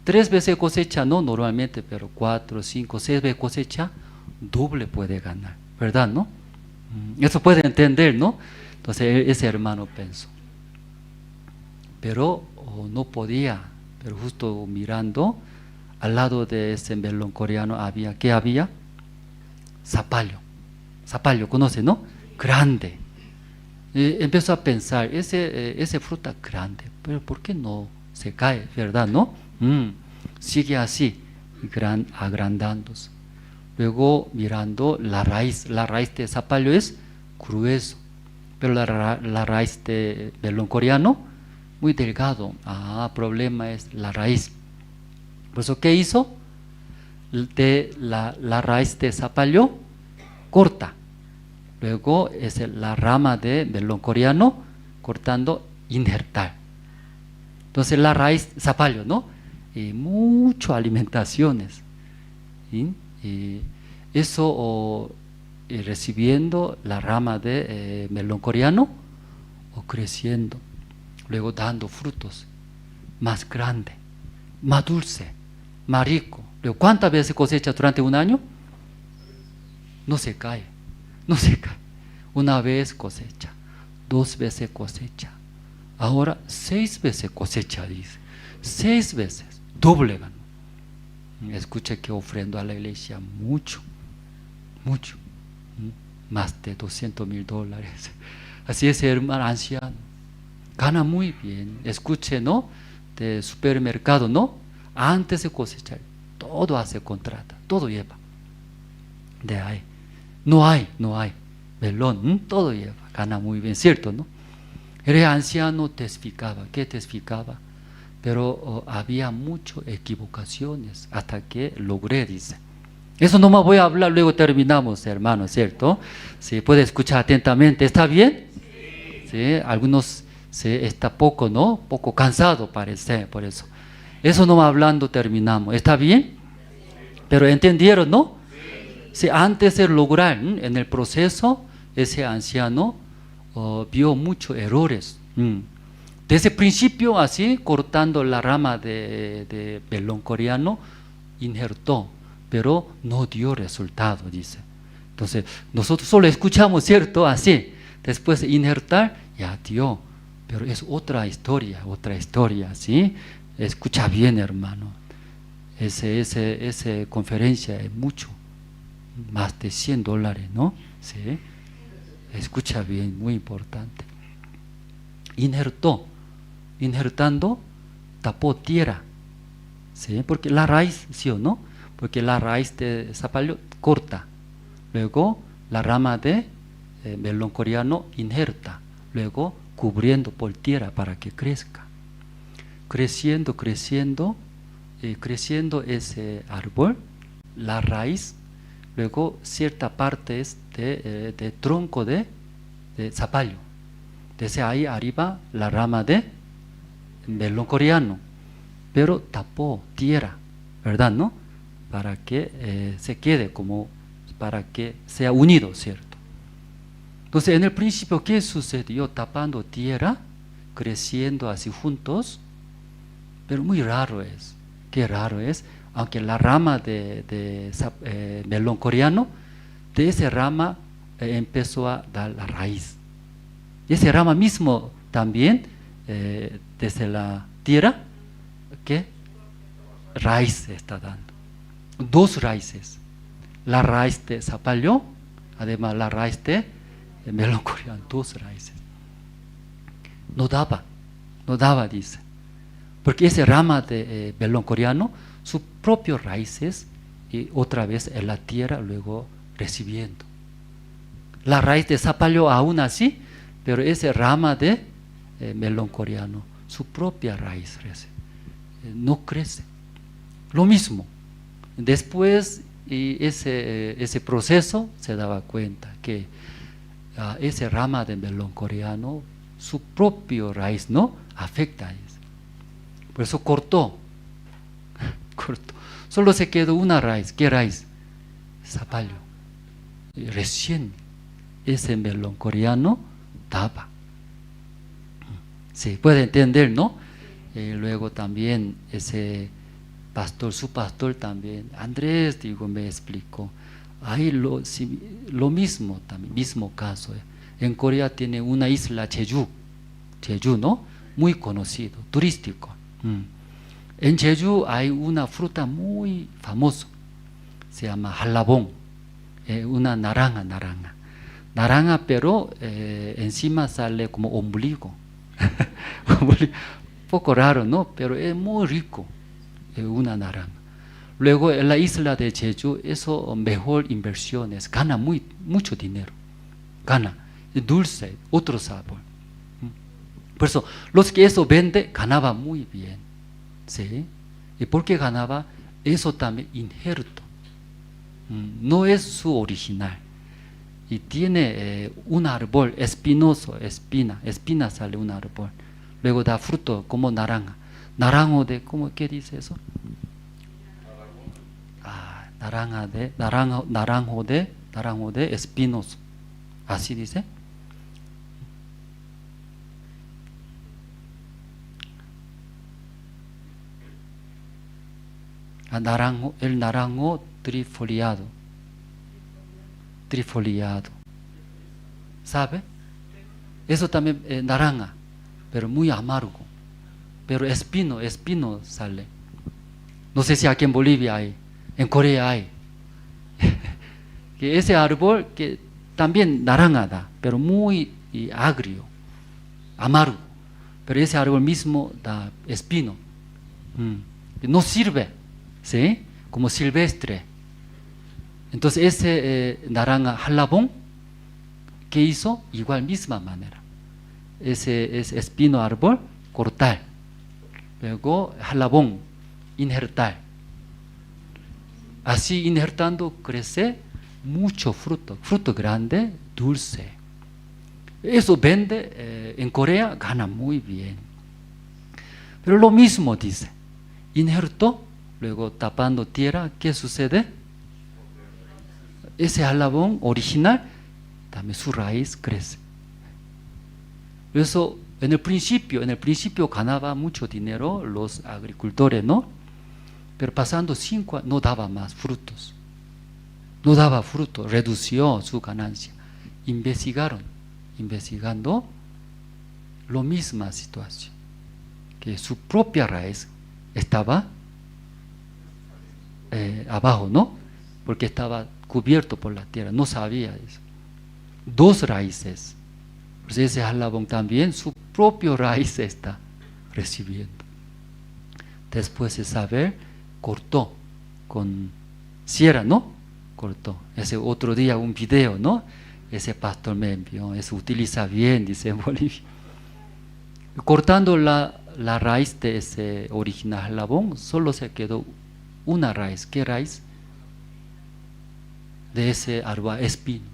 3 veces cosecha, no normalmente, pero 4, 5, 6 veces cosecha, doble puede ganar, ¿verdad, no? Eso puede entender, ¿no? Entonces ese hermano pensó, pero no podía, pero justo mirando, al lado de ese melón coreano había, ¿qué había? Zapallo, ¿conoce, no? Grande. Empezó a pensar, ese fruta grande, pero ¿por qué no se cae, verdad, no? Sigue así, agrandándose. Luego mirando la raíz de zapallo es grueso, pero la raíz de melón coreano muy delgado. Problema es la raíz. Por eso, ¿qué hizo? De la raíz de zapallo corta. Luego es la rama de melón coreano cortando, injertar. Entonces la raíz zapallo, ¿no? Y mucho alimentaciones. ¿Sí? Y eso recibiendo la rama de melón coreano o creciendo, luego dando frutos más grande, más dulce, más rico. Luego, ¿cuántas veces cosecha durante un año? No se cae. Una vez cosecha, 2 veces cosecha. Ahora 6 veces cosecha, dice. 6 veces, doble ganó. Escuche que ofrendo a la iglesia mucho, más de $200,000. Así es, hermano anciano, gana muy bien. Escuche, ¿no? De supermercado, ¿no? Antes de cosechar, todo hace contrata, todo lleva. De ahí, no hay melón, todo lleva, gana muy bien, ¿cierto, no? El anciano testificaba, ¿qué testificaba? Pero había muchas equivocaciones hasta que logré, dice. Eso no más voy a hablar, luego terminamos, hermano, ¿cierto? ¿Sí? Puede escuchar atentamente, ¿está bien? Sí. Algunos está poco, ¿no? Poco cansado parece, por eso. Eso no más hablando terminamos, ¿está bien? Pero entendieron, ¿no? Sí, antes de lograr, en el proceso, ese anciano vio muchos errores. Desde el principio, así, cortando la rama de melón coreano, injertó, pero no dio resultado, dice. Entonces, nosotros solo escuchamos, ¿cierto? Así. Después de injertar, ya dio. Pero es otra historia, ¿sí? Escucha bien, hermano. Esa conferencia es mucho, más de $100, ¿no? ¿Sí? Escucha bien, muy importante. Injertando, tapó tierra, ¿sí? Porque la raíz, ¿sí o no? Porque la raíz de zapallo corta, luego la rama de melón coreano injerta, luego cubriendo por tierra para que crezca. Creciendo ese árbol, la raíz, luego cierta parte es de tronco de zapallo. Desde ahí arriba la rama de melón coreano, pero tapó tierra, ¿verdad, no? Para que se quede como, para que sea unido, ¿cierto? Entonces, en el principio, ¿qué sucedió? Tapando tierra, creciendo así juntos, Pero muy raro es. Qué raro es. Aunque la rama de melón coreano, de esa rama empezó a dar la raíz. Y esa rama mismo también, desde la tierra, ¿qué? Raíz está dando. Dos raíces. La raíz de zapallo, además la raíz de melón coreano, dos raíces. No daba, dice. Porque esa rama de melón coreano, sus propias raíces, y otra vez en la tierra, luego recibiendo. La raíz de zapallo aún así, pero esa rama de melón coreano, su propia raíz no crece. Lo mismo. Después ese proceso se daba cuenta que esa rama de melón coreano, su propia raíz no afecta a eso. Por eso cortó. Solo se quedó una raíz. ¿Qué raíz? Zapallo. Y recién ese melón coreano daba. Sí, puede entender, ¿no? Luego también ese pastor, su pastor también, Andrés, digo, me explicó. Hay lo mismo también, mismo caso. En Corea tiene una isla Jeju, ¿no? Muy conocido, turístico. En Jeju hay una fruta muy famosa, se llama jalabón, una naranja, pero encima sale como ombligo. Poco raro, ¿no? Pero es muy rico, una naranja. Luego en la isla de Jeju, eso mejor inversiones, gana mucho dinero, gana, dulce, otro sabor. Por eso, los que eso venden, ganaba muy bien. ¿Sí? ¿Y por qué ganaba? Eso también injerto. No es su original. Y tiene un árbol espinoso, espina sale un árbol. Luego da fruto como naranja. Naranjo de, ¿qué dice eso? Naranjo de espinoso. Así dice. El naranjo trifoliado. ¿Sabe? Eso también naranja, pero muy amargo. Pero espino sale. No sé si aquí en Bolivia hay, en Corea hay. Que ese árbol que también naranja da, pero muy agrio, amargo. Pero ese árbol mismo da espino. No sirve, ¿sí? Como silvestre. Entonces ese naranja jalabón, ¿qué hizo? Igual misma manera. Ese espino árbol, cortar. Luego jalabón, injertar. Así injertando crece mucho fruto grande, dulce. Eso vende en Corea, gana muy bien. Pero lo mismo dice, injertó, luego tapando tierra, ¿qué sucede? Ese jalabón original, también su raíz crece. Eso en el principio ganaba mucho dinero los agricultores, ¿no? Pero pasando 5 años no daba más frutos. No daba fruto, redució su ganancia. Investigando la misma situación, que su propia raíz estaba abajo, ¿no? Porque estaba cubierto por la tierra, no sabía eso. 2 raíces. Pues ese jalabón también su propia raíz está recibiendo. Después de saber, cortó con sierra, ¿no? Cortó. Ese otro día un video, ¿no? Ese pastor me envió, eso utiliza bien, dice en Bolivia. Cortando la raíz de ese original jalabón, solo se quedó una raíz. ¿Qué raíz? De ese árbol espino.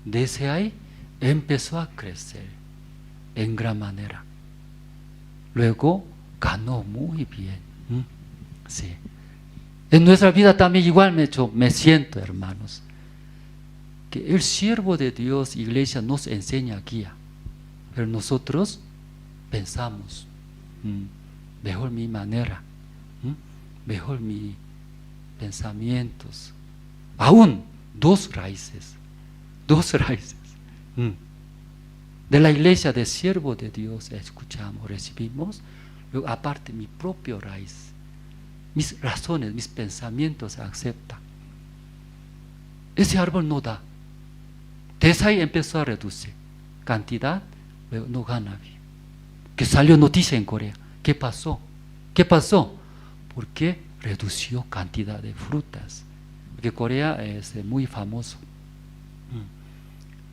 De ese ahí empezó a crecer en gran manera. Luego ganó muy bien. Sí. En nuestra vida también igual me siento, hermanos, que el siervo de Dios, iglesia, nos enseña guía, pero nosotros pensamos, mejor mi manera, mejor mis pensamientos. Aún dos raíces. De la iglesia de siervo de Dios escuchamos, recibimos, luego aparte mi propia raíz, mis razones, mis pensamientos se aceptan. Ese árbol no da. Desde ahí empezó a reducir cantidad, luego no gana bien. Que salió noticia en Corea. ¿Qué pasó? Porque redució cantidad de frutas. Porque Corea es muy famoso.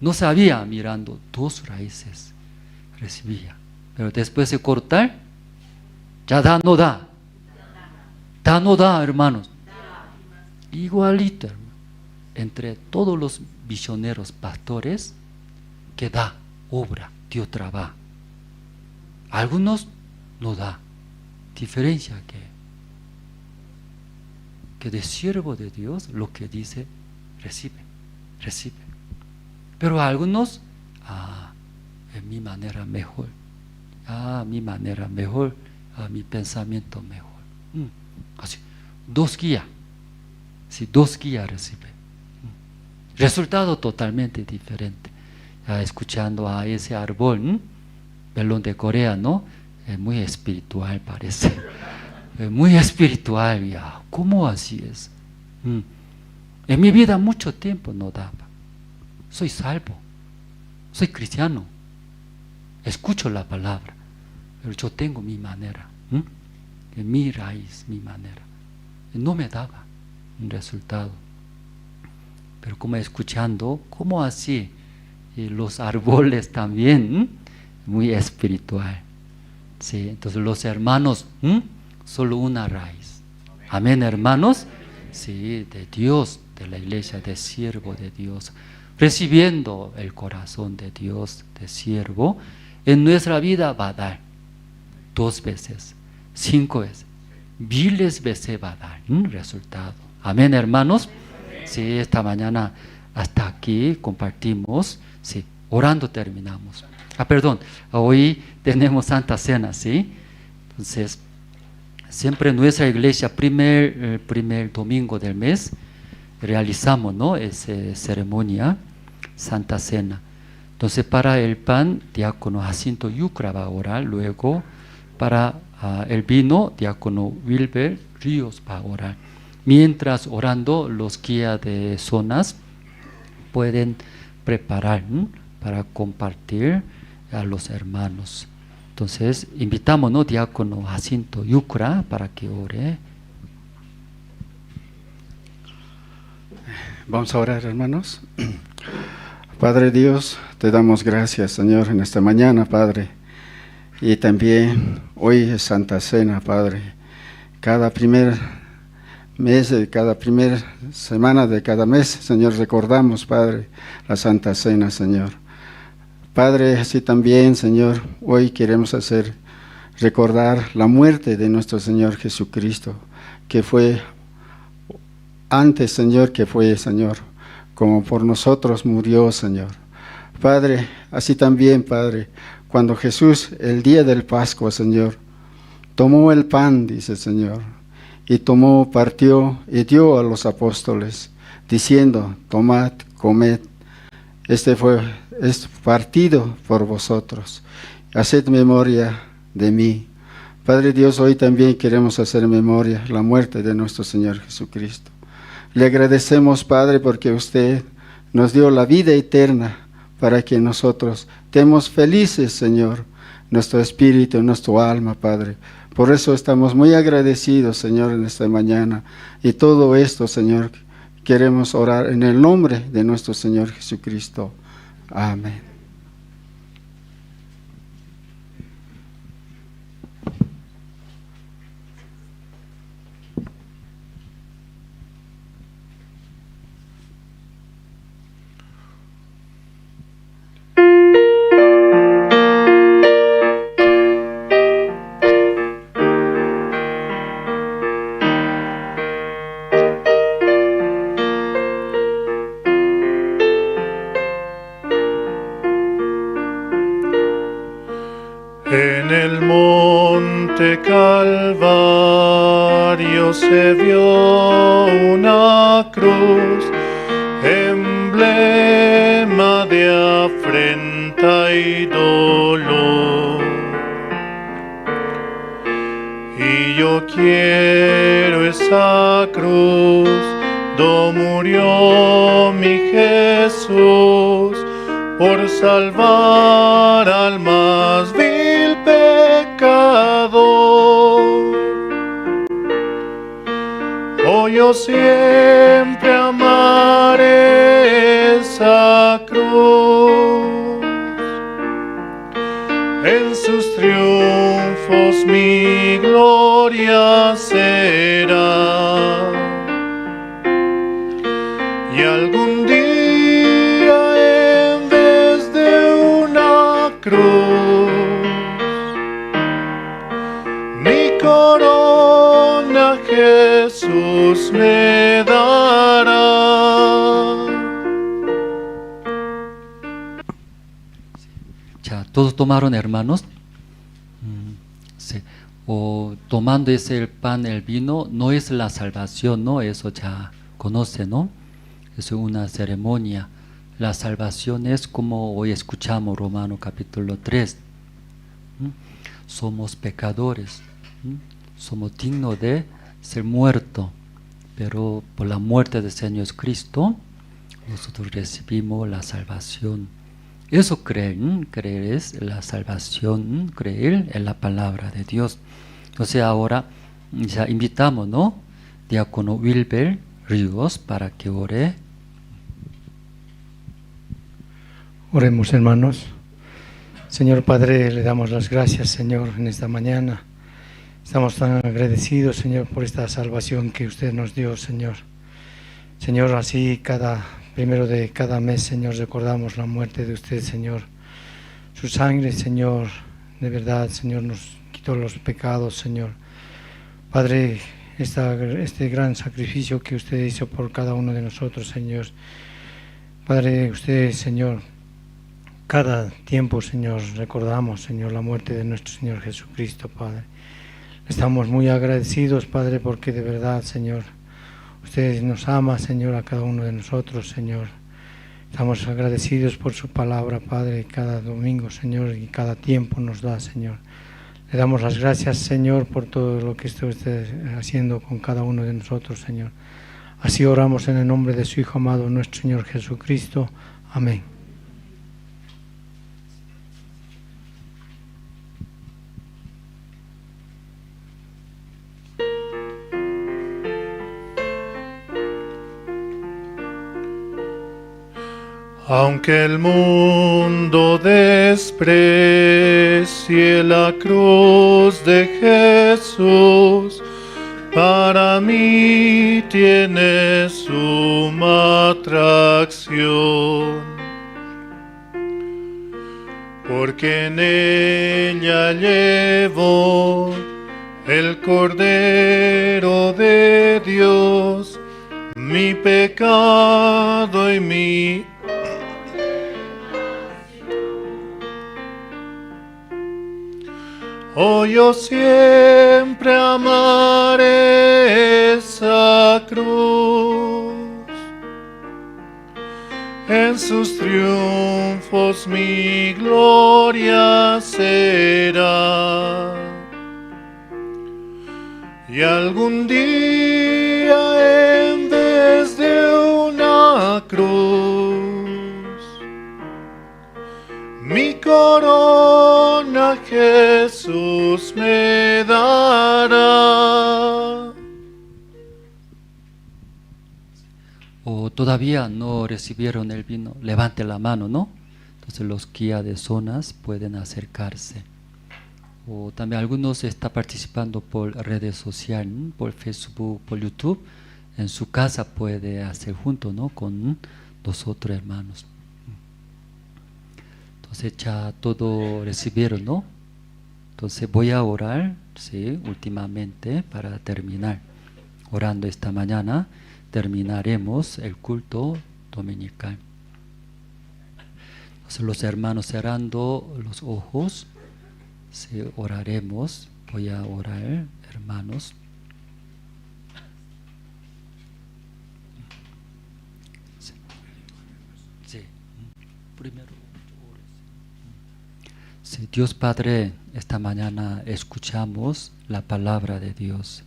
No sabía mirando dos raíces, recibía. Pero después de cortar, ya no da, hermanos. Igualito, hermano. Entre todos los misioneros, pastores, que da obra, dio trabajo. Algunos no da. Diferencia que de siervo de Dios lo que dice, recibe. Pero algunos, en mi manera mejor, mi pensamiento mejor. Así, dos guías recibe. Resultado totalmente diferente. Escuchando a ese árbol, melón de Corea, ¿no? Es muy espiritual parece. Es muy espiritual, ya. ¿Cómo así es? En mi vida mucho tiempo no daba. Soy salvo, soy cristiano, escucho la palabra, pero yo tengo mi manera, mi raíz, mi manera. No me daba un resultado. Pero como escuchando, ¿cómo así? Y los árboles también, muy espiritual. Sí, entonces los hermanos, solo una raíz. Amén, hermanos. Sí, de Dios, de la iglesia, de siervo de Dios. Recibiendo el corazón de Dios, de siervo, en nuestra vida va a dar 2 veces, 5 veces, miles veces va a dar resultado. Amén, hermanos. Sí, esta mañana hasta aquí compartimos, sí, orando terminamos. Perdón, hoy tenemos Santa Cena, ¿sí? Entonces, siempre en nuestra iglesia, primer domingo del mes, realizamos, ¿no? Esa ceremonia, Santa Cena. Entonces, para el pan, diácono Jacinto Yucra va a orar. Luego, para el vino, diácono Wilber Ríos va a orar. Mientras orando, los guías de zonas pueden preparar para compartir a los hermanos. Entonces, invitamos, ¿no? Diácono Jacinto Yucra para que ore. Vamos a orar, hermanos. Padre Dios, te damos gracias, Señor, en esta mañana, Padre. Y también hoy es Santa Cena, Padre. Cada primer mes, cada primera semana de cada mes, Señor, recordamos, Padre, la Santa Cena, Señor. Padre, así también, Señor, hoy queremos recordar la muerte de nuestro Señor Jesucristo, que fue antes, Señor, que fue, Señor, como por nosotros murió, Señor. Padre, así también, Padre, cuando Jesús, el día del Pascua, Señor, tomó el pan, dice el Señor, y partió y dio a los apóstoles, diciendo, tomad, comed, este es partido por vosotros, haced memoria de mí. Padre Dios, hoy también queremos hacer memoria la muerte de nuestro Señor Jesucristo. Le agradecemos, Padre, porque usted nos dio la vida eterna para que nosotros estemos felices, Señor, nuestro espíritu, nuestro alma, Padre. Por eso estamos muy agradecidos, Señor, en esta mañana. Y todo esto, Señor, queremos orar en el nombre de nuestro Señor Jesucristo. Amén. En el monte Calvario se vio una cruz, emblema de afrenta y dolor. Y yo quiero esa cruz, do murió mi Jesús, por salvar al más vil pecador. Oh, yo siempre amaré esa cruz, en sus triunfos mi gloria será. Y algún día en vez de una cruz, mi corona Jesús me dará. Ya, todos tomaron, hermanos. Sí. O tomando ese el pan, el vino, no es la salvación, ¿no? Eso ya conoce, ¿no? Es una ceremonia. La salvación es como hoy escuchamos Romanos capítulo 3. Somos pecadores, somos dignos de ser muertos, pero por la muerte del Señor Cristo nosotros recibimos la salvación. Eso creer es la salvación, creer en la palabra de Dios. Entonces ahora ya invitamos, ¿no? Diácono Wilber Ríos para que ore. Oremos, hermanos. Señor Padre, le damos las gracias, Señor, en esta mañana. Estamos tan agradecidos, Señor, por esta salvación que usted nos dio, Señor. Señor, así primero de cada mes, Señor, recordamos la muerte de usted, Señor. Su sangre, Señor, de verdad, Señor, nos quitó los pecados, Señor. Padre, este gran sacrificio que usted hizo por cada uno de nosotros, Señor. Padre, usted, Señor, cada tiempo, Señor, recordamos, Señor, la muerte de nuestro Señor Jesucristo, Padre. Estamos muy agradecidos, Padre, porque de verdad, Señor, usted nos ama, Señor, a cada uno de nosotros, Señor. Estamos agradecidos por su palabra, Padre, cada domingo, Señor, y cada tiempo nos da, Señor. Le damos las gracias, Señor, por todo lo que está usted haciendo con cada uno de nosotros, Señor. Así oramos en el nombre de su Hijo amado, nuestro Señor Jesucristo. Amén. Aunque el mundo desprecie la cruz de Jesús, para mí tiene suma atracción, porque en ella llevó el Cordero de Dios, mi pecado y mi oh, yo siempre amaré esa cruz, en sus triunfos mi gloria será. Y algún día en vez de una cruz, mi corona Jesús me dará. O todavía no recibieron el vino, levante la mano, ¿no? Entonces los guías de zonas pueden acercarse. O también algunos están participando por redes sociales, por Facebook, por YouTube. En su casa puede hacer junto, ¿no? Con nosotros, hermanos. Entonces ya todo recibieron, ¿no? Entonces voy a orar, sí, últimamente para terminar. Orando esta mañana terminaremos el culto dominical. Entonces los hermanos cerrando los ojos, Sí, oraremos. Voy a orar, hermanos. Sí. Primero. Sí, Dios Padre, esta mañana escuchamos la palabra de Dios.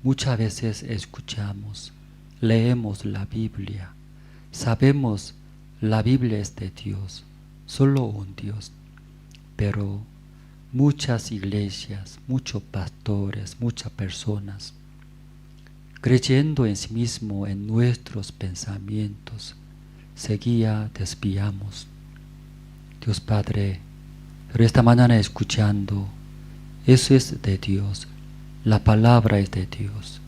Muchas veces escuchamos, leemos la Biblia, sabemos la Biblia es de Dios, solo un Dios, pero muchas iglesias, muchos pastores, muchas personas, creyendo en sí mismo, en nuestros pensamientos, desviamos. Dios Padre, pero esta mañana escuchando, eso es de Dios, la palabra es de Dios.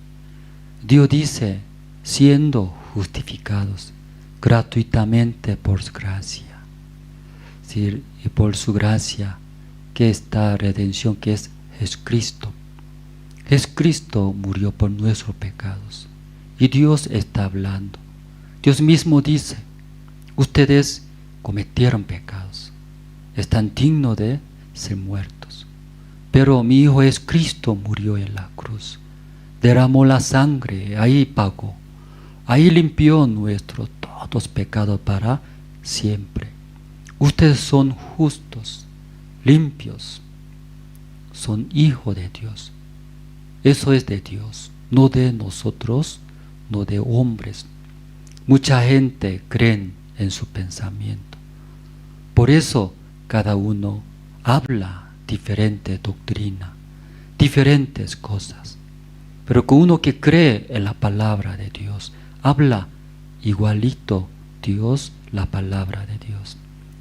Dios dice, siendo justificados gratuitamente por su gracia. Sí, y por su gracia, que esta redención que es Jesucristo. Jesucristo murió por nuestros pecados. Y Dios está hablando. Dios mismo dice, ustedes cometieron pecados, están dignos de ser muertos. Pero mi Hijo Jesucristo murió en la cruz, derramó la sangre, ahí pagó, ahí limpió nuestros todos pecados para siempre. Ustedes son justos, limpios, son hijos de Dios. Eso es de Dios, no de nosotros, no de hombres. Mucha gente cree en su pensamiento. Por eso cada uno habla diferente doctrina, diferentes cosas. Pero con uno que cree en la palabra de Dios, habla igualito Dios, la palabra de Dios.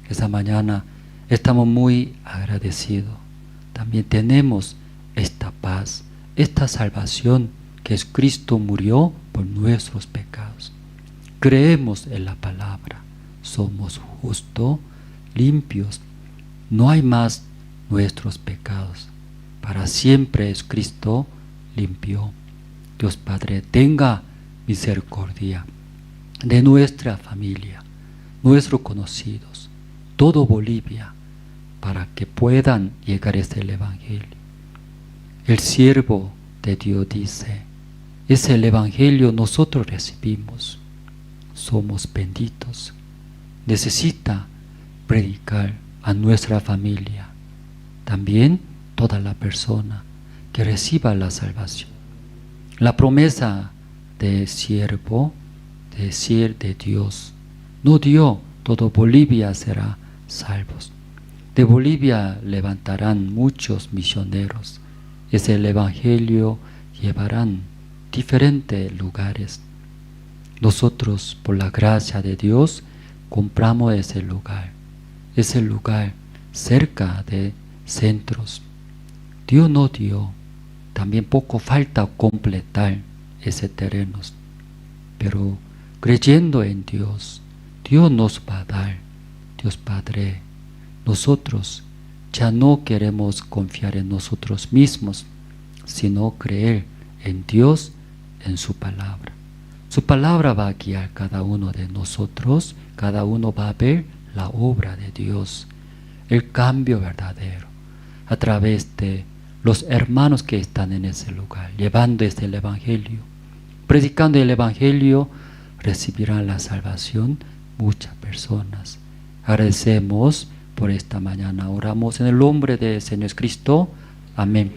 Esta mañana estamos muy agradecidos. También tenemos esta paz, esta salvación que es Cristo murió por nuestros pecados. Creemos en la palabra, somos justos, limpios, no hay más nuestros pecados. Para siempre es Cristo limpió. Dios Padre, tenga misericordia de nuestra familia, nuestros conocidos, todo Bolivia, para que puedan llegar a este Evangelio. El siervo de Dios dice, es el Evangelio nosotros recibimos, somos benditos. Necesita predicar a nuestra familia, también toda la persona que reciba la salvación. La promesa de siervo, decir de Dios, no dio, todo Bolivia será salvos. De Bolivia levantarán muchos misioneros. Ese Evangelio llevarán diferentes lugares. Nosotros, por la gracia de Dios, compramos ese lugar cerca de centros. Dios no dio, también poco falta completar ese terreno, pero creyendo en Dios, Dios nos va a dar. Dios Padre, nosotros ya no queremos confiar en nosotros mismos, sino creer en Dios, en su palabra. Su palabra va a guiar a cada uno de nosotros, cada uno va a ver la obra de Dios, el cambio verdadero, a través de los hermanos que están en ese lugar, llevando este Evangelio. Predicando el Evangelio, recibirán la salvación muchas personas. Agradecemos por esta mañana. Oramos en el nombre de Señor Cristo. Amén.